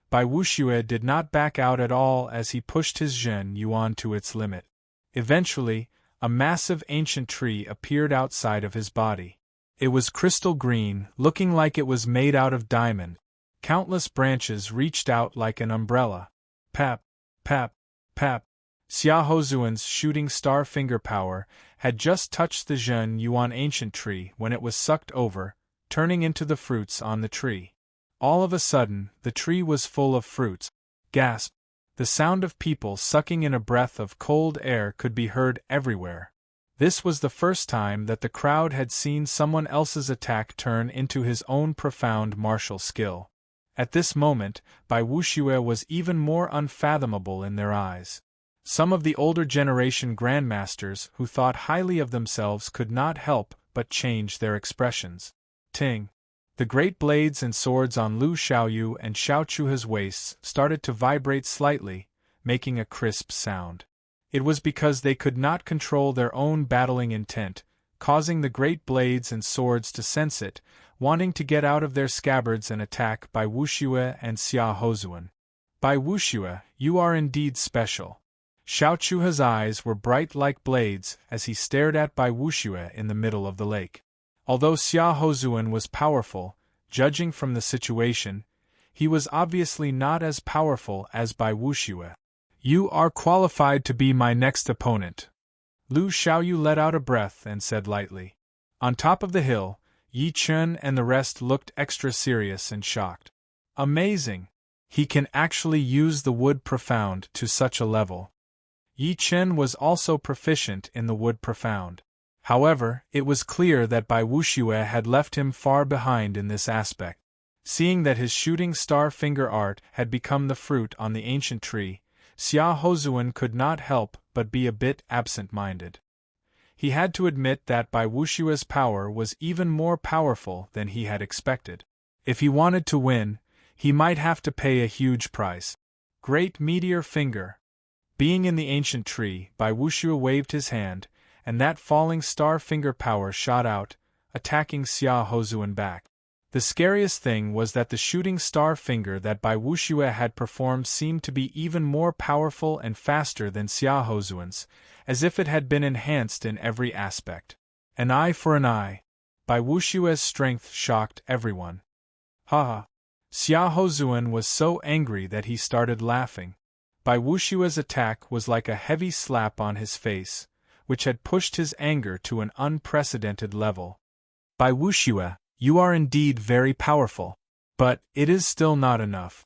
Bai Wuxue did not back out at all as he pushed his Zhen Yuan to its limit. Eventually, a massive ancient tree appeared outside of his body. It was crystal green, looking like it was made out of diamond. Countless branches reached out like an umbrella. Pap, pap, pap. Xia Hozuan's shooting star finger power had just touched the Zhen Yuan ancient tree when it was sucked over, turning into the fruits on the tree. All of a sudden, the tree was full of fruits. Gasp! The sound of people sucking in a breath of cold air could be heard everywhere. This was the first time that the crowd had seen someone else's attack turn into his own profound martial skill. At this moment, Bai Wuxue was even more unfathomable in their eyes. Some of the older generation grandmasters who thought highly of themselves could not help but change their expressions. Ting! The great blades and swords on Lu Xiaoyu and Xiaochuhe's waists started to vibrate slightly, making a crisp sound. It was because they could not control their own battling intent, causing the great blades and swords to sense it, wanting to get out of their scabbards and attack Bai Wuxue and Xia Hozuan. Bai Wuxue, you are indeed special. Xiaochuhe's eyes were bright like blades as he stared at Bai Wuxue in the middle of the lake. Although Xia Hozuan was powerful, judging from the situation, he was obviously not as powerful as Bai Wuxue. You are qualified to be my next opponent. Lu Xiaoyu let out a breath and said lightly. On top of the hill, Yi Chen and the rest looked extra serious and shocked. Amazing! He can actually use the wood profound to such a level. Yi Chen was also proficient in the wood profound. However, it was clear that Bai Wuxue had left him far behind in this aspect. Seeing that his shooting star finger art had become the fruit on the ancient tree, Xia Hozuan could not help but be a bit absent-minded. He had to admit that Bai Wuxue's power was even more powerful than he had expected. If he wanted to win, he might have to pay a huge price. Great Meteor Finger. Being in the ancient tree, Bai Wuxue waved his hand, and that falling star finger power shot out, attacking Xia Hozuan back. The scariest thing was that the shooting star finger that Bai Wuxue had performed seemed to be even more powerful and faster than Xia Hozuan's, as if it had been enhanced in every aspect. An eye for an eye. Bai Wuxue's strength shocked everyone. Ha! Xia Hozuan was so angry that he started laughing. Bai Wuxue's attack was like a heavy slap on his face, which had pushed his anger to an unprecedented level. Bai Wuxue, you are indeed very powerful, but it is still not enough.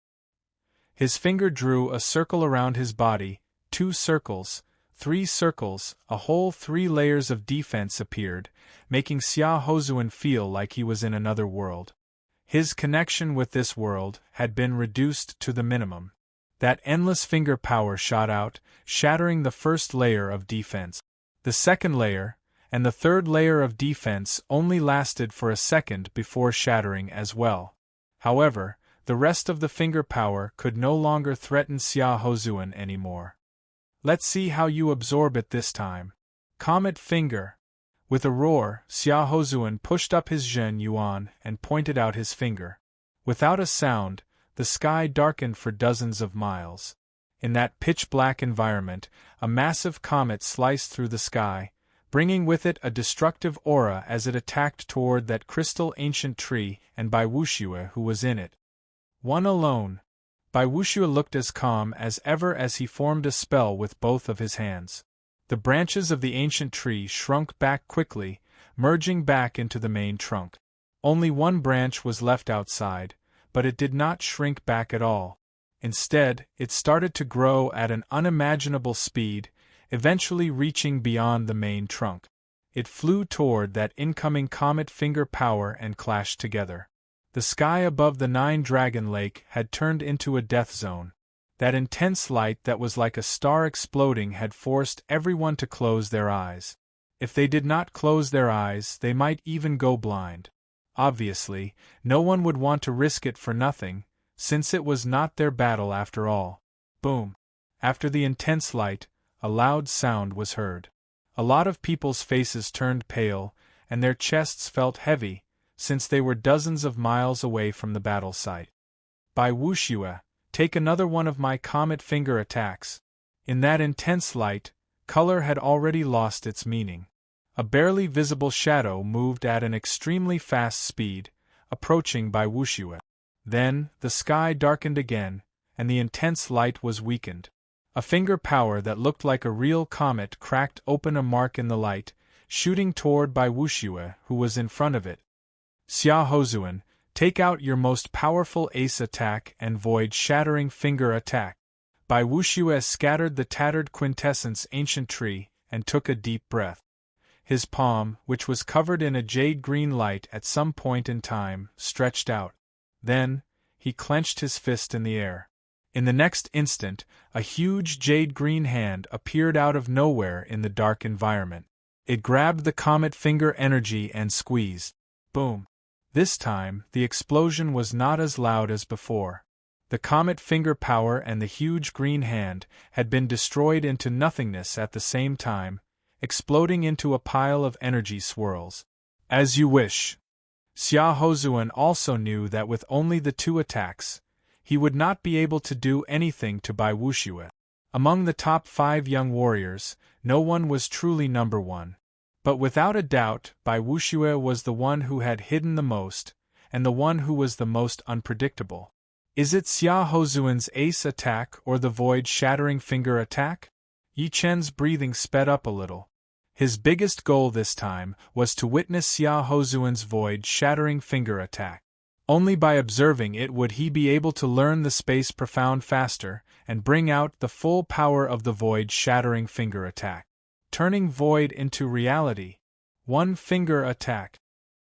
His finger drew a circle around his body, 2 circles, 3 circles, a whole 3 layers of defense appeared, making Xia Hozuan feel like he was in another world. His connection with this world had been reduced to the minimum. That endless finger power shot out, shattering the first layer of defense. The second layer, and the third layer of defense only lasted for a second before shattering as well. However, the rest of the finger power could no longer threaten Xia Hozuan anymore. Let's see how you absorb it this time. Comet Finger. With a roar, Xia Hozuan pushed up his Zhen Yuan and pointed out his finger. Without a sound, the sky darkened for dozens of miles. In that pitch-black environment, a massive comet sliced through the sky, bringing with it a destructive aura as it attacked toward that crystal ancient tree and Bai Wuxue who was in it. One alone. Bai Wuxue looked as calm as ever as he formed a spell with both of his hands. The branches of the ancient tree shrunk back quickly, merging back into the main trunk. Only one branch was left outside, but it did not shrink back at all. Instead, it started to grow at an unimaginable speed, eventually reaching beyond the main trunk. It flew toward that incoming comet finger power and clashed together. The sky above the 9-Dragon Lake had turned into a death zone. That intense light that was like a star exploding had forced everyone to close their eyes. If they did not close their eyes, they might even go blind. Obviously, no one would want to risk it for nothing, since it was not their battle after all. Boom. After the intense light, a loud sound was heard. A lot of people's faces turned pale, and their chests felt heavy, since they were dozens of miles away from the battle site. Bai Wuxue, take another one of my comet finger attacks. In that intense light, color had already lost its meaning. A barely visible shadow moved at an extremely fast speed, approaching Bai Wuxue. Then, the sky darkened again, and the intense light was weakened. A finger power that looked like a real comet cracked open a mark in the light, shooting toward Bai Wuxue, who was in front of it. Xia Hozuan, take out your most powerful ace attack and void-shattering finger attack. Bai Wuxue scattered the tattered quintessence ancient tree and took a deep breath. His palm, which was covered in a jade-green light at some point in time, stretched out. Then, he clenched his fist in the air. In the next instant, a huge jade-green hand appeared out of nowhere in the dark environment. It grabbed the comet finger energy and squeezed. Boom. This time, the explosion was not as loud as before. The comet finger power and the huge green hand had been destroyed into nothingness at the same time, exploding into a pile of energy swirls. As you wish. Xia Hozuan also knew that with only the two attacks, he would not be able to do anything to Bai Wuxue. Among the top 5 young warriors, no one was truly number one. But without a doubt, Bai Wuxue was the one who had hidden the most, and the one who was the most unpredictable. Is it Xia Hozuan's ace attack or the void-shattering finger attack? Yi Chen's breathing sped up a little. His biggest goal this time was to witness Xia Hozuan's void-shattering finger attack. Only by observing it would he be able to learn the space profound faster and bring out the full power of the void-shattering finger attack. Turning void into reality. One finger attack.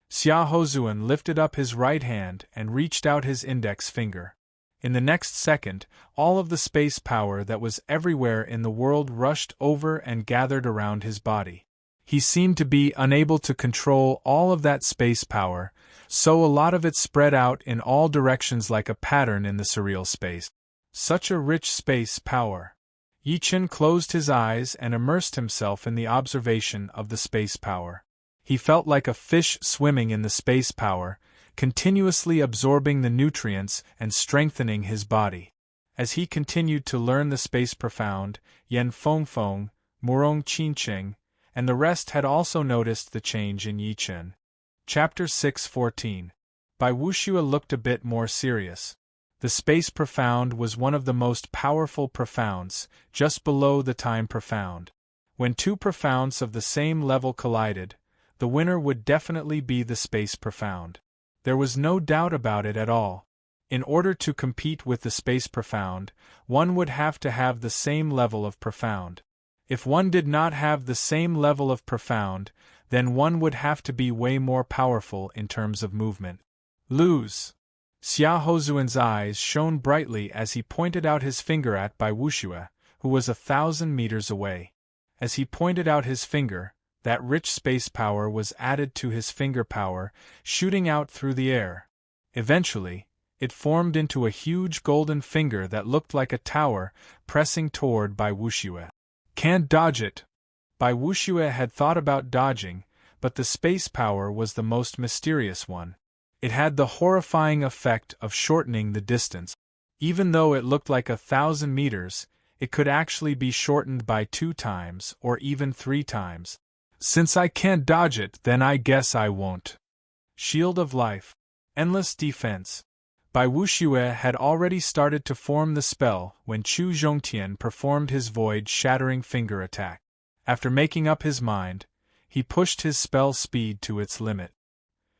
Xia Hozuan lifted up his right hand and reached out his index finger. In the next second, all of the space power that was everywhere in the world rushed over and gathered around his body. He seemed to be unable to control all of that space power, so a lot of it spread out in all directions like a pattern in the surreal space. Such a rich space power. Yi Chen closed his eyes and immersed himself in the observation of the space power. He felt like a fish swimming in the space power, continuously absorbing the nutrients and strengthening his body. As he continued to learn the space profound, Yan Fengfeng, Murong Qincheng, and the rest had also noticed the change in Yi Chen. Chapter 6:14. Bai Wuxue looked a bit more serious. The space profound was one of the most powerful profounds, just below the time profound. When two profounds of the same level collided, the winner would definitely be the space profound. There was no doubt about it at all. In order to compete with the space profound, one would have to have the same level of profound. If one did not have the same level of profound, then one would have to be way more powerful in terms of movement. Lose. Xia Hozuan's eyes shone brightly as he pointed out his finger at Bai Wuxue, who was 1,000 meters away. As he pointed out his finger, that rich space power was added to his finger power, shooting out through the air. Eventually, it formed into a huge golden finger that looked like a tower, pressing toward Bai Wuxue. Can't dodge it. Bai Wuxue had thought about dodging, but the space power was the most mysterious one. It had the horrifying effect of shortening the distance. Even though it looked like 1,000 meters, it could actually be shortened by 2 times or even 3 times. Since I can't dodge it, then I guess I won't. Shield of Life. Endless Defense. Bai Wuxue had already started to form the spell when Chu Zhongtian performed his void-shattering finger attack. After making up his mind, he pushed his spell speed to its limit.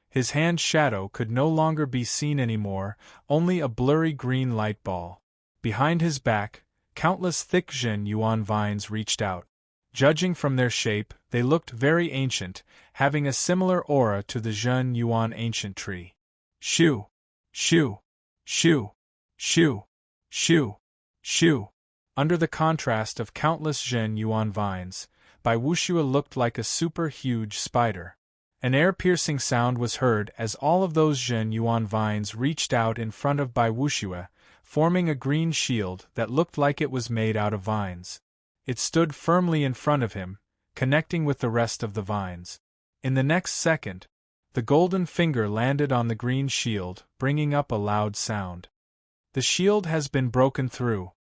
His hand shadow could no longer be seen anymore, only a blurry green light ball. Behind his back, countless thick Zhen Yuan vines reached out. Judging from their shape, they looked very ancient, having a similar aura to the Zhen Yuan ancient tree. Shoo! Shoo! Shoo! Shoo! Shoo! Shoo! Under the contrast of countless Zhen Yuan vines, Bai Wuxue looked like a super-huge spider. An air-piercing sound was heard as all of those Zhen Yuan vines reached out in front of Bai Wuxue, forming a green shield that looked like it was made out of vines. It stood firmly in front of him, connecting with the rest of the vines. In the next second, the golden finger landed on the green shield, bringing up a loud sound. The shield has been broken through.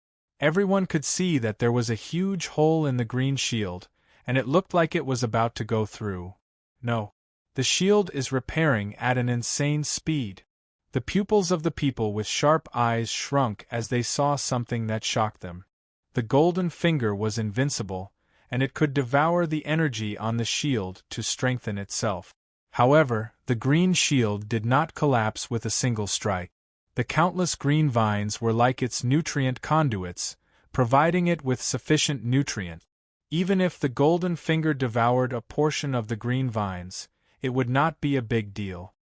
Everyone could see that there was a huge hole in the green shield, and it looked like it was about to go through. No. The shield is repairing at an insane speed. The pupils of the people with sharp eyes shrunk as they saw something that shocked them. The golden finger was invincible, and it could devour the energy on the shield to strengthen itself. However, the green shield did not collapse with a single strike. The countless green vines were like its nutrient conduits, providing it with sufficient nutrient. Even if the golden finger devoured a portion of the green vines, it would not be a big deal.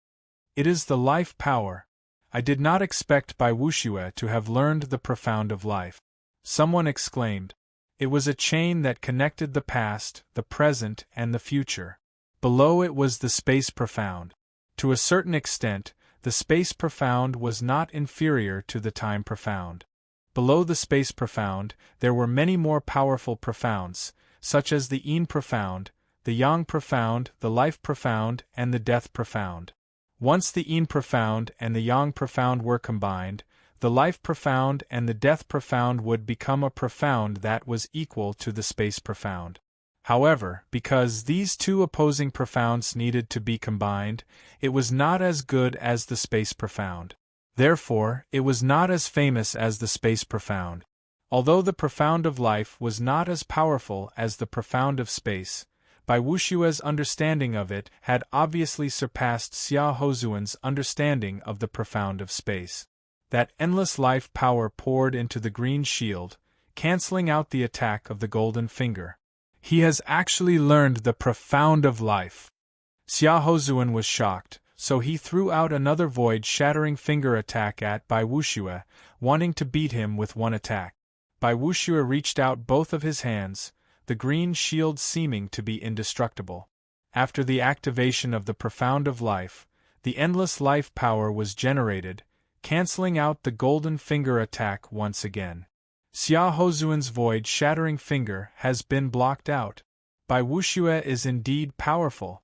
It is the life power. I did not expect Bai Wuxue to have learned the profound of life. Someone exclaimed. It was a chain that connected the past, the present, and the future. Below it was the space profound. To a certain extent, the space profound was not inferior to the time profound. Below the space profound, there were many more powerful profounds, such as the yin profound, the yang profound, the life profound, and the death profound. Once the yin profound and the yang profound were combined, the life profound and the death profound would become a profound that was equal to the space profound. However, because these two opposing profounds needed to be combined, it was not as good as the space profound. Therefore, it was not as famous as the space profound. Although the profound of life was not as powerful as the profound of space, Bai Wuxue's understanding of it had obviously surpassed Xia Hozuan's understanding of the profound of space. That endless life power poured into the green shield, canceling out the attack of the golden finger. He has actually learned the profound of life. Xia Hozuan was shocked, so he threw out another void-shattering finger attack at Bai Wuxue, wanting to beat him with one attack. Bai Wuxue reached out both of his hands, the green shield seeming to be indestructible. After the activation of the profound of life, the endless life power was generated, canceling out the golden finger attack once again. Xia Hozuan's void-shattering finger has been blocked out. Bai Wuxue is indeed powerful.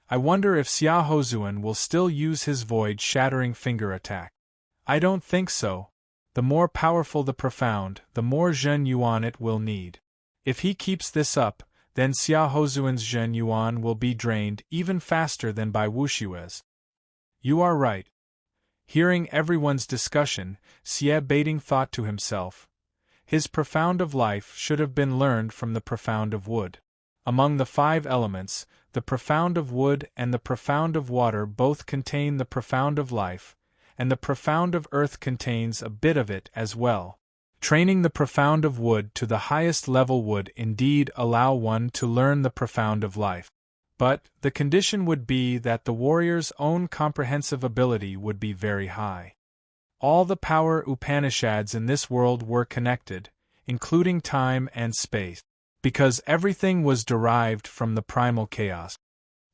I wonder if Xia Hozuan will still use his void-shattering finger attack. I don't think so. The more powerful the profound, the more Zhen Yuan it will need. If he keeps this up, then Xia Hozuan's Zhen Yuan will be drained even faster than Bai Wuxue's. You are right. Hearing everyone's discussion, Xie Baiting thought to himself. His profound of life should have been learned from the profound of wood. Among the 5 elements, the profound of wood and the profound of water both contain the profound of life, and the profound of earth contains a bit of it as well. Training the profound of wood to the highest level would indeed allow one to learn the profound of life. But the condition would be that the warrior's own comprehensive ability would be very high. All the power Upanishads in this world were connected, including time and space, because everything was derived from the primal chaos.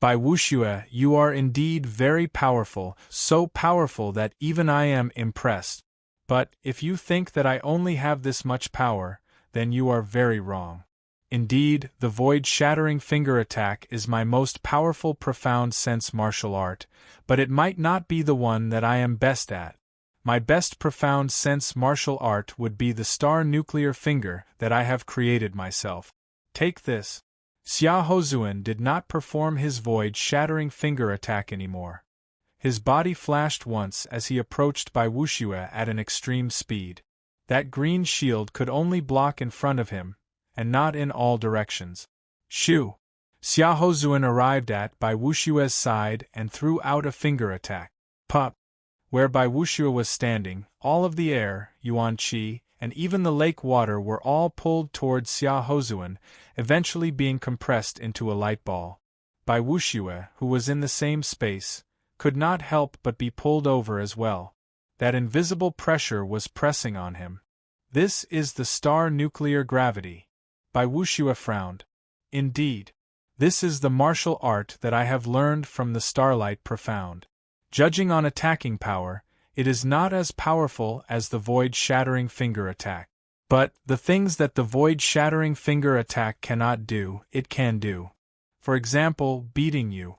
Bai Wuxue, you are indeed very powerful, so powerful that even I am impressed. But, if you think that I only have this much power, then you are very wrong. Indeed, the void-shattering finger attack is my most powerful profound sense martial art, but it might not be the one that I am best at. My best profound sense martial art would be the star nuclear finger that I have created myself. Take this. Xia Hozuan did not perform his void-shattering finger attack anymore. His body flashed once as he approached Bai Wuxue at an extreme speed. That green shield could only block in front of him, and not in all directions. Shoo! Xia Hozuan arrived at Bai Wuxue's side and threw out a finger attack. Pup! Where Bai Wuxue was standing, all of the air, yuan qi, and even the lake water were all pulled towards Xia Hozuan, eventually being compressed into a light ball. Bai Wuxue, who was in the same space, could not help but be pulled over as well. That invisible pressure was pressing on him. This is the star nuclear gravity. Bai Wuxue frowned. Indeed. This is the martial art that I have learned from the starlight profound. Judging on attacking power, It is not as powerful as the void-shattering finger attack. But, the things that the void-shattering finger attack cannot do, it can do. For example, beating you.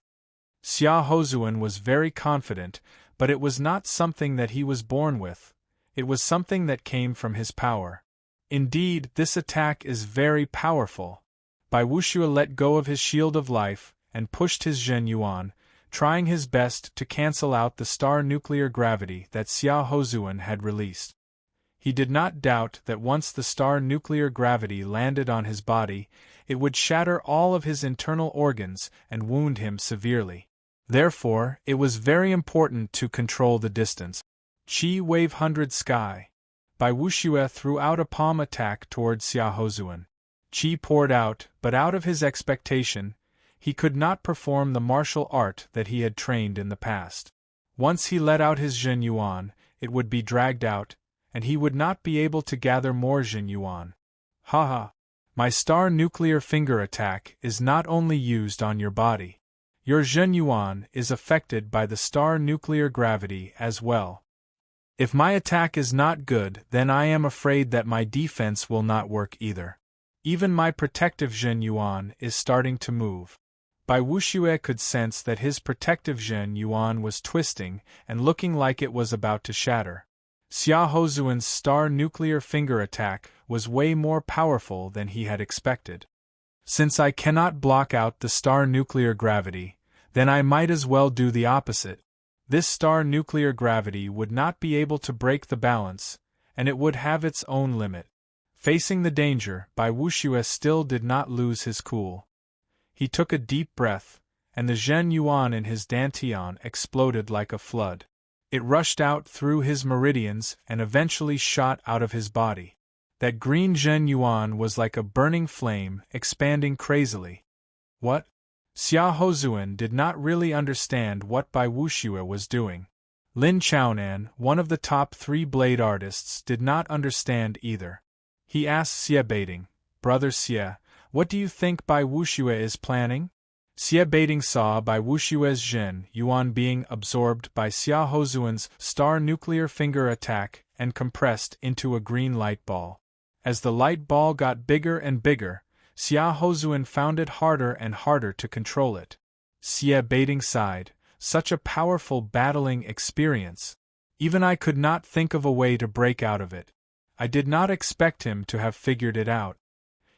Xia Hozuan was very confident, but it was not something that he was born with. It was something that came from his power. Indeed, this attack is very powerful. Bai Wuxue let go of his shield of life, and pushed his Zhen Yuan, trying his best to cancel out the star nuclear gravity that Xia Hozuan had released. He did not doubt that once the star nuclear gravity landed on his body, it would shatter all of his internal organs and wound him severely. Therefore, it was very important to control the distance. Qi Wave 100 Sky. Bai Wuxue threw out a palm attack toward Xia Hozuan. Qi poured out, but out of his expectation, he could not perform the martial art that he had trained in the past. Once he let out his Zhen Yuan, it would be dragged out, and he would not be able to gather more Zhen Yuan. Haha! My star nuclear finger attack is not only used on your body. Your Zhen Yuan is affected by the star nuclear gravity as well. If my attack is not good, then I am afraid that my defense will not work either. Even my protective Zhen Yuan is starting to move. Bai Wuxue could sense that his protective Zhen Yuan was twisting and looking like it was about to shatter. Xia Hozuan's star nuclear finger attack was way more powerful than he had expected. Since I cannot block out the star nuclear gravity, then I might as well do the opposite. This star nuclear gravity would not be able to break the balance, and it would have its own limit. Facing the danger, Bai Wuxue still did not lose his cool. He took a deep breath, and the Zhen Yuan in his dantian exploded like a flood. It rushed out through his meridians and eventually shot out of his body. That green Zhen Yuan was like a burning flame, expanding crazily. What? Xia Hozuan did not really understand what Bai Wuxue was doing. Lin Chaonan, one of the top 3 blade artists, did not understand either. He asked Xie Baiting, "Brother Xie, what do you think Bai Wuxue is planning?" Xie Baiting saw Bai Wuxue's Zhen Yuan being absorbed by Xia Hozuan's star nuclear finger attack and compressed into a green light ball. As the light ball got bigger and bigger, Xia Hozuan found it harder and harder to control it. Xie Baiting sighed, such a powerful battling experience. Even I could not think of a way to break out of it. I did not expect him to have figured it out.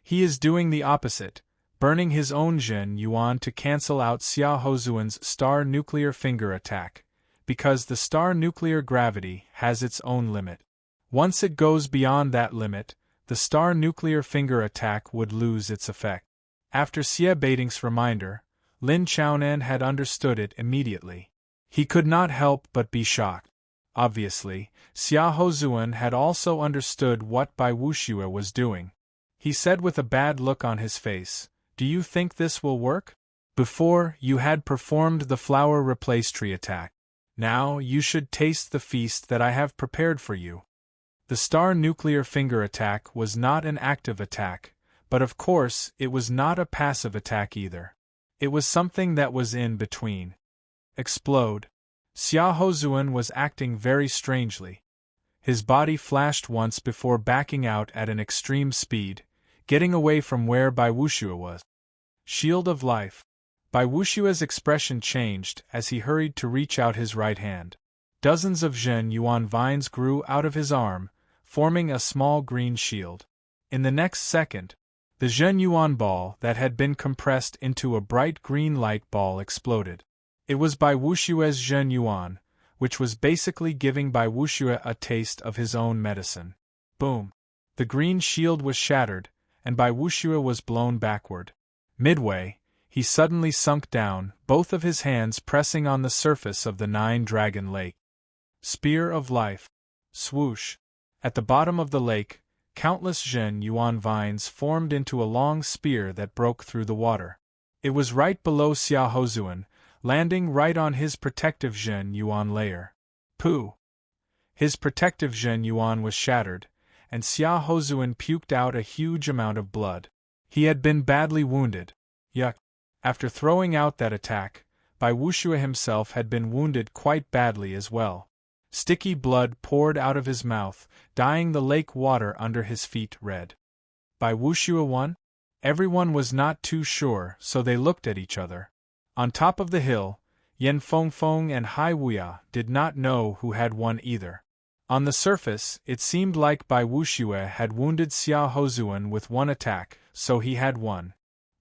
He is doing the opposite, burning his own Zhen Yuan to cancel out Xia Hozuan's star nuclear finger attack, because the star nuclear gravity has its own limit. Once it goes beyond that limit, the star nuclear finger attack would lose its effect. After Xie Baiting's reminder, Lin Chaonan had understood it immediately. He could not help but be shocked. Obviously, Xia Hozuan had also understood what Bai Wuxue was doing. He said with a bad look on his face, "Do you think this will work? Before, you had performed the flower replace tree attack. Now, you should taste the feast that I have prepared for you." The star nuclear finger attack was not an active attack, but of course, it was not a passive attack either. It was something that was in between. Explode. Xia Hozuan was acting very strangely. His body flashed once before backing out at an extreme speed, getting away from where Bai Wuxue was. Shield of life. Bai Wuxue's expression changed as he hurried to reach out his right hand. Dozens of Zhen Yuan vines grew out of his arm, forming a small green shield. In the next second, the Zhen Yuan ball that had been compressed into a bright green light ball exploded. It was Bai Wuxue's Zhen Yuan, which was basically giving Bai Wuxue a taste of his own medicine. Boom! The green shield was shattered, and Bai Wuxue was blown backward. Midway, he suddenly sunk down, both of his hands pressing on the surface of the Nine-Dragon Lake. Spear of life. Swoosh! At the bottom of the lake, countless Zhen Yuan vines formed into a long spear that broke through the water. It was right below Xia Hozuan, landing right on his protective Zhen Yuan layer. Pooh! His protective Zhen Yuan was shattered, and Xia Hozuan puked out a huge amount of blood. He had been badly wounded. Yuck! After throwing out that attack, Bai Wuxue himself had been wounded quite badly as well. Sticky blood poured out of his mouth, dyeing the lake water under his feet red. Bai Wuxue won? Everyone was not too sure, so they looked at each other. On top of the hill, Yan Fengfeng and Hai Wuya did not know who had won either. On the surface, it seemed like Bai Wuxue had wounded Xia Hozuan with one attack, so he had won.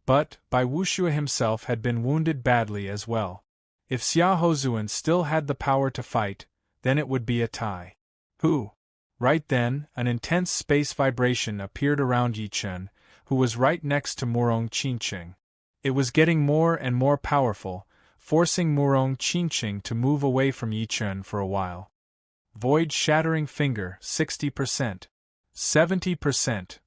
But Bai Wuxue himself had been wounded badly as well. If Xia Hozuan still had the power to fight, then it would be a tie. Who? Right then, an intense space vibration appeared around Yi Chen, who was right next to Murong Qingqing. It was getting more and more powerful, forcing Murong Qingqing to move away from Yi Chen for a while. Void-shattering finger, 60%. 70%.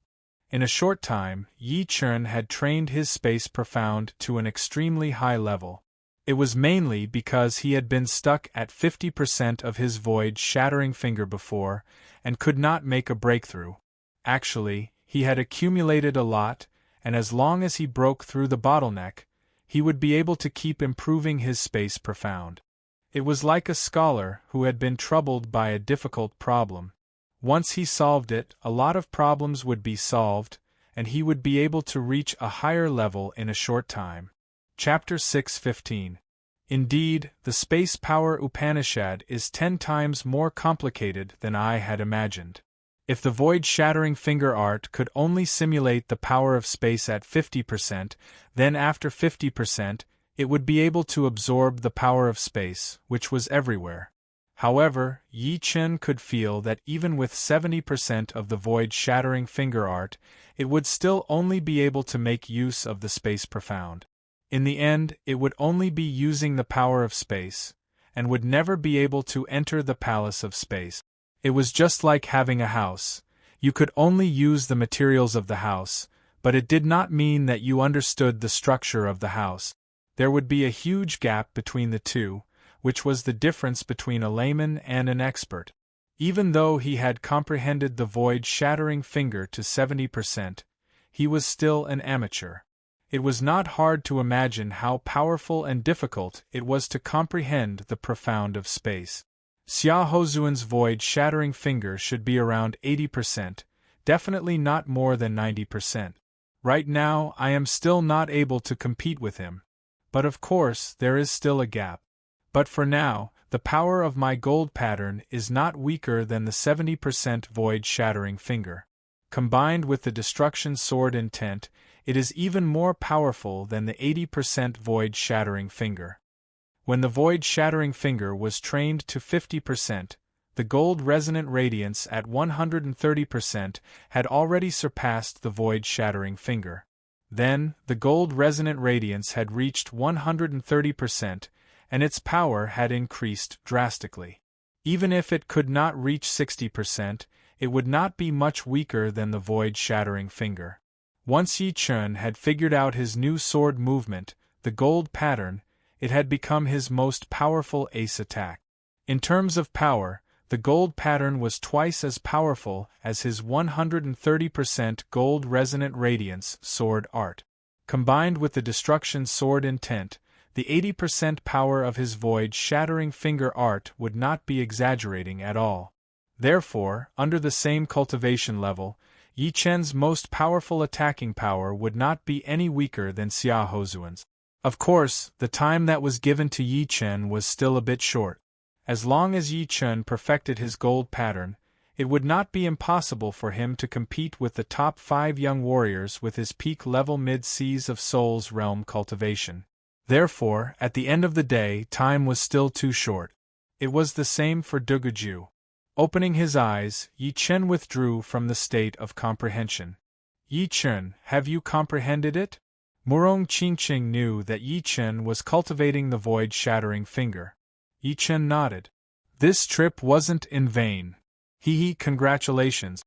In a short time, Yi Chen had trained his space profound to an extremely high level. It was mainly because he had been stuck at 50% of his void-shattering finger before, and could not make a breakthrough. Actually, he had accumulated a lot, and as long as he broke through the bottleneck, he would be able to keep improving his space profound. It was like a scholar who had been troubled by a difficult problem. Once he solved it, a lot of problems would be solved, and he would be able to reach a higher level in a short time. Chapter 6:15. Indeed, the Space Power Upanishad is 10 times more complicated than I had imagined. If the void-shattering finger art could only simulate the power of space at 50%, then after 50%, it would be able to absorb the power of space, which was everywhere. However, Yi Chen could feel that even with 70% of the void-shattering finger art, it would still only be able to make use of the space profound. In the end, it would only be using the power of space, and would never be able to enter the palace of space. It was just like having a house. You could only use the materials of the house, but it did not mean that you understood the structure of the house. There would be a huge gap between the two, which was the difference between a layman and an expert. Even though he had comprehended the void-shattering finger to 70%, he was still an amateur. It was not hard to imagine how powerful and difficult it was to comprehend the profound of space. Xia Hozuan's void-shattering finger should be around 80%, definitely not more than 90%. Right now, I am still not able to compete with him. But of course, there is still a gap. But for now, the power of my gold pattern is not weaker than the 70% void-shattering finger. Combined with the destruction sword intent, it is even more powerful than the 80% void-shattering finger. When the void-shattering finger was trained to 50%, the gold resonant radiance at 130% had already surpassed the void-shattering finger. Then, the gold resonant radiance had reached 130%, and its power had increased drastically. Even if it could not reach 60%, it would not be much weaker than the void-shattering finger. Once Yi Chen had figured out his new sword movement, the gold pattern, it had become his most powerful ace attack. In terms of power, the gold pattern was twice as powerful as his 130% gold resonant radiance sword art. Combined with the destruction sword intent, the 80% power of his void-shattering finger art would not be exaggerating at all. Therefore, under the same cultivation level, Yi Chen's most powerful attacking power would not be any weaker than Xia Hozuan's. Of course, the time that was given to Yi Chen was still a bit short. As long as Yi Chen perfected his gold pattern, it would not be impossible for him to compete with the top 5 young warriors with his peak-level mid-seas of Soul's realm cultivation. Therefore, at the end of the day, time was still too short. It was the same for Duguju. Opening his eyes, Yi Chen withdrew from the state of comprehension. Yi Chen, have you comprehended it? Murong Qingqing knew that Yi Chen was cultivating the void-shattering finger. Yi Chen nodded. This trip wasn't in vain. Congratulations.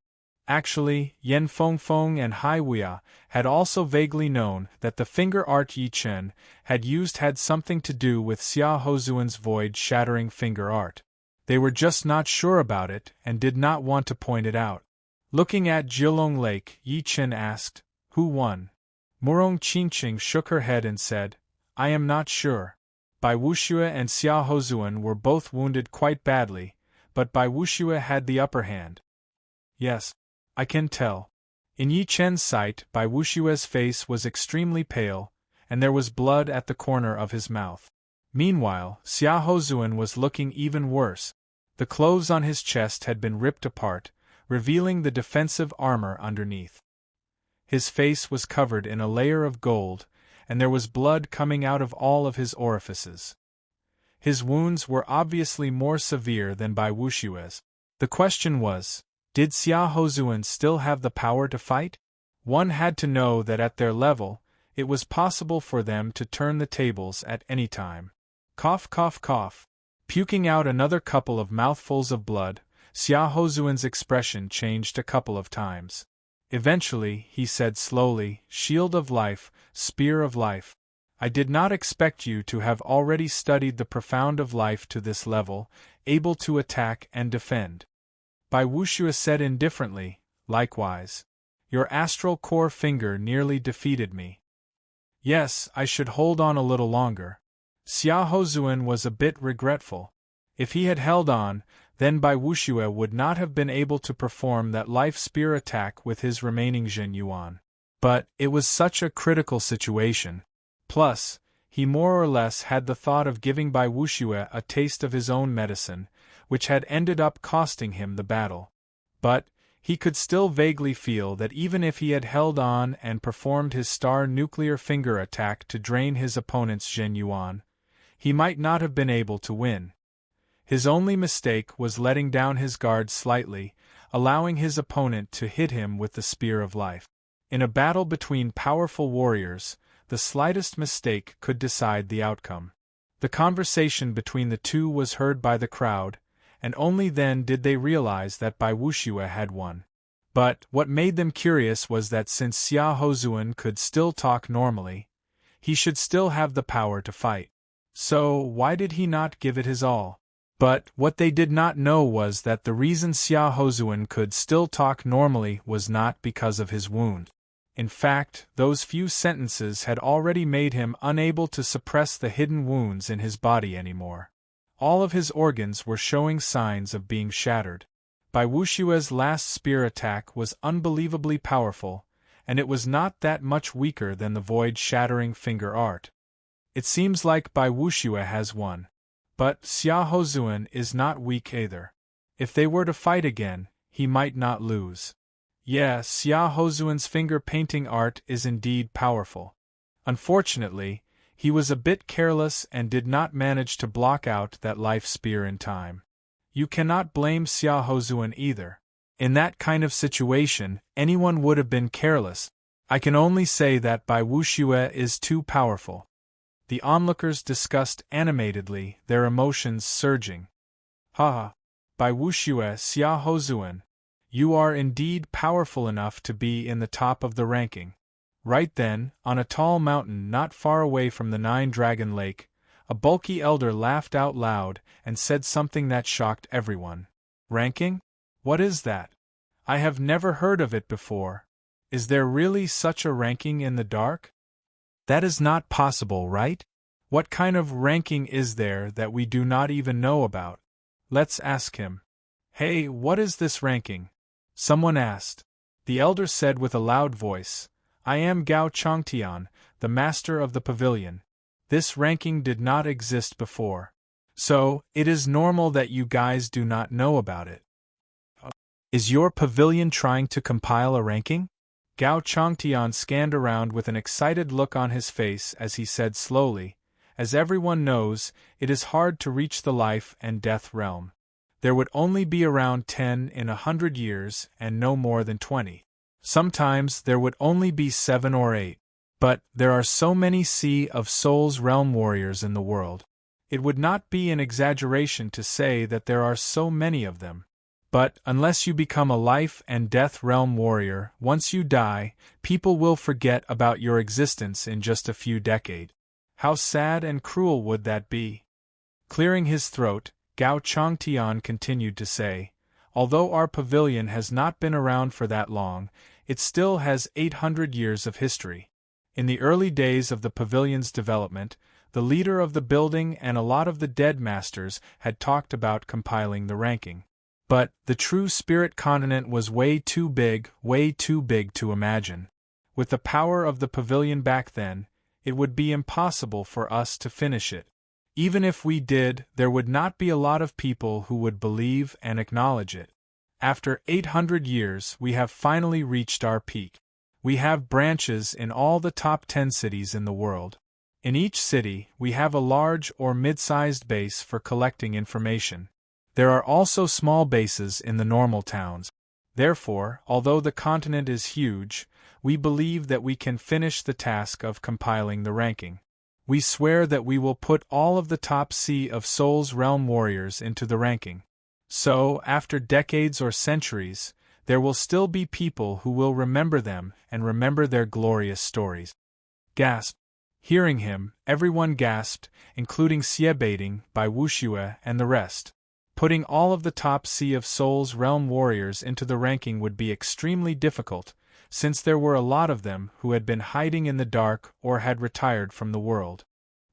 Actually, Yan Fengfeng and Hai Wuya had also vaguely known that the finger art Yi Chen had used had something to do with Xia Hozuan's void-shattering finger art. They were just not sure about it and did not want to point it out. Looking at Jilong Lake, Yi Chen asked, "Who won?" Murong Qingqing shook her head and said, "I am not sure. Bai Wuxue and Xia Hozuan were both wounded quite badly, but Bai Wuxue had the upper hand. Yes, I can tell. In Yi Chen's sight, Bai Wuxue's face was extremely pale, and there was blood at the corner of his mouth. Meanwhile, Xia Hozuan was looking even worse. The clothes on his chest had been ripped apart, revealing the defensive armor underneath. His face was covered in a layer of gold, and there was blood coming out of all of his orifices. His wounds were obviously more severe than Bai Wuxue's. The question was, did Xia Hozuan still have the power to fight? One had to know that at their level, it was possible for them to turn the tables at any time. Cough, cough, cough. Puking out another couple of mouthfuls of blood, Xia Hozuan's expression changed a couple of times. Eventually, he said slowly, "Shield of life, spear of life. I did not expect you to have already studied the profound of life to this level, able to attack and defend." Bai Wuxue said indifferently, "Likewise. Your astral core finger nearly defeated me. Yes, I should hold on a little longer." Xia Hozuan was a bit regretful. If he had held on, then Bai Wuxue would not have been able to perform that life spear attack with his remaining Jin Yuan. But it was such a critical situation. Plus, he more or less had the thought of giving Bai Wuxue a taste of his own medicine, which had ended up costing him the battle. But he could still vaguely feel that even if he had held on and performed his star nuclear finger attack to drain his opponent's Jin Yuan, he might not have been able to win. His only mistake was letting down his guard slightly, allowing his opponent to hit him with the spear of life. In a battle between powerful warriors, the slightest mistake could decide the outcome. The conversation between the two was heard by the crowd, and only then did they realize that Bai Wuxue had won. But what made them curious was that since Xia Hozuan could still talk normally, he should still have the power to fight. So why did he not give it his all? But what they did not know was that the reason Xia Hozuan could still talk normally was not because of his wound. In fact, those few sentences had already made him unable to suppress the hidden wounds in his body anymore. All of his organs were showing signs of being shattered. Bai Wuxue's last spear attack was unbelievably powerful, and it was not that much weaker than the void-shattering finger art. It seems like Bai Wuxue has won. But Xia Hozuan is not weak either. If they were to fight again, he might not lose. Yeah, Xia Hozuan's finger painting art is indeed powerful. Unfortunately, he was a bit careless and did not manage to block out that life spear in time. You cannot blame Xia Hozuan either. In that kind of situation, anyone would have been careless. I can only say that Bai Wuxue is too powerful. The onlookers discussed animatedly, their emotions surging. Ha! Bai Wuxue, Xia Hozuan, you are indeed powerful enough to be in the top of the ranking. Right then, on a tall mountain not far away from the Nine-Dragon Lake, a bulky elder laughed out loud and said something that shocked everyone. Ranking? What is that? I have never heard of it before. Is there really such a ranking in the dark? That is not possible, right? What kind of ranking is there that we do not even know about? Let's ask him. Hey, what is this ranking? Someone asked. The elder said with a loud voice, I am Gao Changtian, the master of the pavilion. This ranking did not exist before. So, it is normal that you guys do not know about it. Is your pavilion trying to compile a ranking? Gao Changtian scanned around with an excited look on his face as he said slowly, as everyone knows, it is hard to reach the life and death realm. There would only be around 10 in 100 years and no more than 20. Sometimes there would only be 7 or 8. But there are so many Sea of Souls realm warriors in the world. It would not be an exaggeration to say that there are so many of them. But unless you become a life and death realm warrior, once you die, people will forget about your existence in just a few decades. How sad and cruel would that be? Clearing his throat, Gao Changtian continued to say, although our pavilion has not been around for that long, it still has 800 years of history. In the early days of the pavilion's development, The leader of the building and a lot of the dead masters had talked about compiling the ranking. But the true spirit continent was way too big to imagine. With the power of the pavilion back then, it would be impossible for us to finish it. Even if we did, there would not be a lot of people who would believe and acknowledge it. After 800 years, we have finally reached our peak. We have branches in all the top 10 cities in the world. In each city, we have a large or mid-sized base for collecting information. There are also small bases in the normal towns. Therefore, although the continent is huge, we believe that we can finish the task of compiling the ranking. We swear that we will put all of the top Sea of Souls realm warriors into the ranking. So, after decades or centuries, there will still be people who will remember them and remember their glorious stories. Gasp. Hearing him, everyone gasped, including Xie by Wuxue and the rest. Putting all of the top Sea of Souls realm warriors into the ranking would be extremely difficult, since there were a lot of them who had been hiding in the dark or had retired from the world.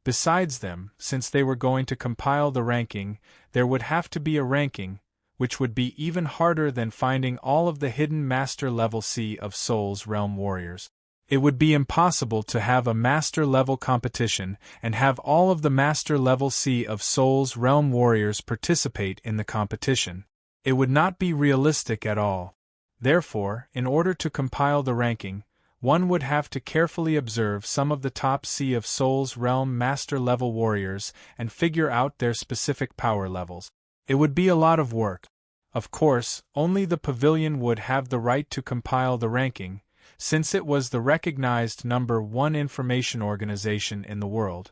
Besides them, since they were going to compile the ranking, there would have to be a ranking, which would be even harder than finding all of the hidden master-level Sea of Souls realm warriors. It would be impossible to have a master-level competition and have all of the master-level Sea of Souls realm warriors participate in the competition. It would not be realistic at all. Therefore, in order to compile the ranking, one would have to carefully observe some of the top Sea of Souls realm master-level warriors and figure out their specific power levels. It would be a lot of work. Of course, only the pavilion would have the right to compile the ranking, since it was the recognized number 1 information organization in the world.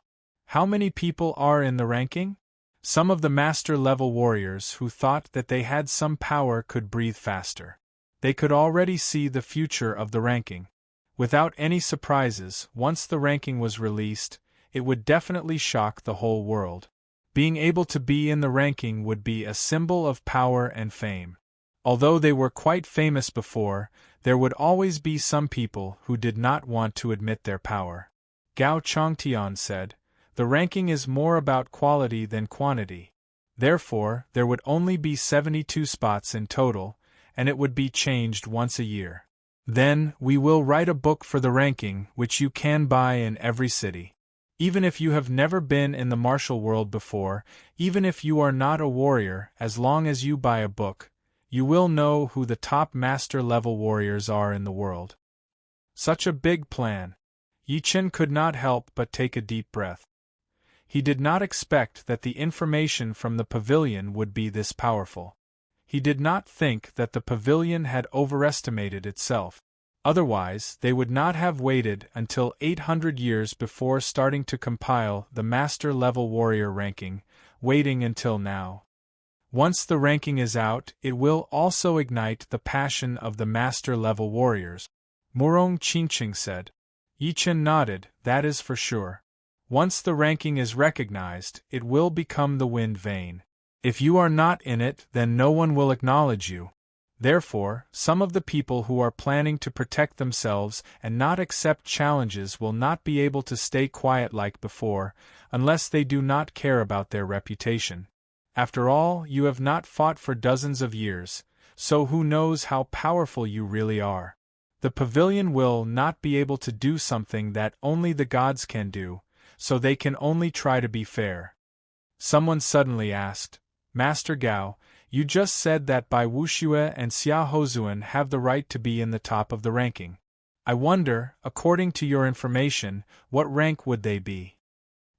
How many people are in the ranking? Some of the master-level warriors who thought that they had some power could breathe faster. They could already see the future of the ranking. Without any surprises, once the ranking was released, it would definitely shock the whole world. Being able to be in the ranking would be a symbol of power and fame. Although they were quite famous before, there would always be some people who did not want to admit their power. Gao Chongtian said, "The ranking is more about quality than quantity. Therefore, there would only be 72 spots in total, and it would be changed once a year. Then, we will write a book for the ranking which you can buy in every city. Even if you have never been in the martial world before, even if you are not a warrior, as long as you buy a book, you will know who the top master-level warriors are in the world." Such a big plan. Yi Chen could not help but take a deep breath. He did not expect that the information from the pavilion would be this powerful. He did not think that the pavilion had overestimated itself. Otherwise, they would not have waited until 800 years before starting to compile the master-level warrior ranking, waiting until now. Once the ranking is out, it will also ignite the passion of the master-level warriors. Murong Qingqing said. Yi Chen nodded, that is for sure. Once the ranking is recognized, it will become the wind vane. If you are not in it, then no one will acknowledge you. Therefore, some of the people who are planning to protect themselves and not accept challenges will not be able to stay quiet like before, unless they do not care about their reputation. After all, you have not fought for dozens of years, so who knows how powerful you really are. The pavilion will not be able to do something that only the gods can do, so they can only try to be fair. Someone suddenly asked, "Master Gao, you just said that Bai Wuxue and Xia Hozuan have the right to be in the top of the ranking. I wonder, according to your information, what rank would they be?"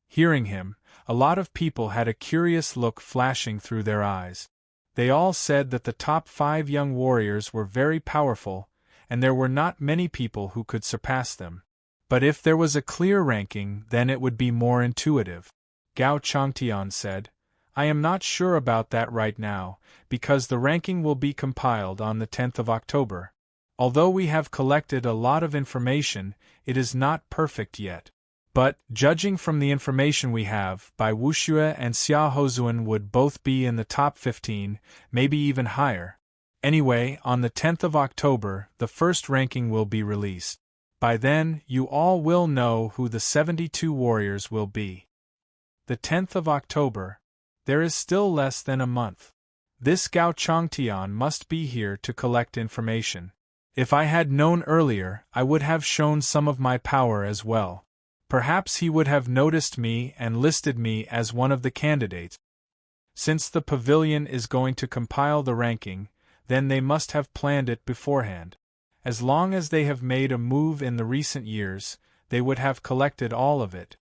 Hearing him, a lot of people had a curious look flashing through their eyes. They all said that the top 5 young warriors were very powerful, and there were not many people who could surpass them. But if there was a clear ranking, then it would be more intuitive. Gao Chongtian said, "I am not sure about that right now, because the ranking will be compiled on the 10th of October. Although we have collected a lot of information, it is not perfect yet. But, judging from the information we have, Bai Wuxue and Xia Hozuan would both be in the top 15, maybe even higher. Anyway, on the 10th of October, the first ranking will be released. By then, you all will know who the 72 warriors will be. the 10th of October. There is still less than a month. This Gao Changtian must be here to collect information. If I had known earlier, I would have shown some of my power as well. Perhaps he would have noticed me and listed me as one of the candidates. Since the pavilion is going to compile the ranking, then they must have planned it beforehand. As long as they have made a move in the recent years, they would have collected all of it.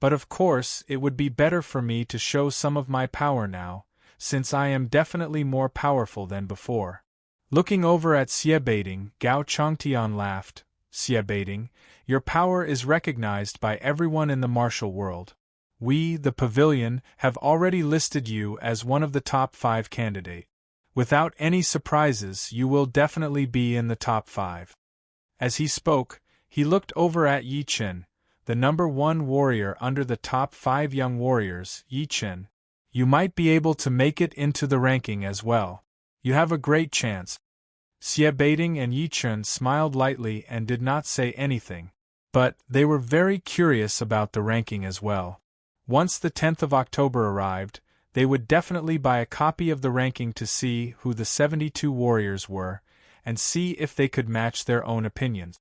But of course, it would be better for me to show some of my power now, since I am definitely more powerful than before. Looking over at Xie Baiting, Gao Changtian laughed. Xie Baiting, your power is recognized by everyone in the martial world. We, the pavilion, have already listed you as one of the top 5 candidates. Without any surprises, you will definitely be in the top 5. As he spoke, he looked over at Yi Chen, the number 1 warrior under the top 5 young warriors. Yi Chen, you might be able to make it into the ranking as well. You have a great chance. Xie Baiting and Yi Chen smiled lightly and did not say anything, but they were very curious about the ranking as well. Once the 10th of October arrived, they would definitely buy a copy of the ranking to see who the 72 warriors were, and see if they could match their own opinions.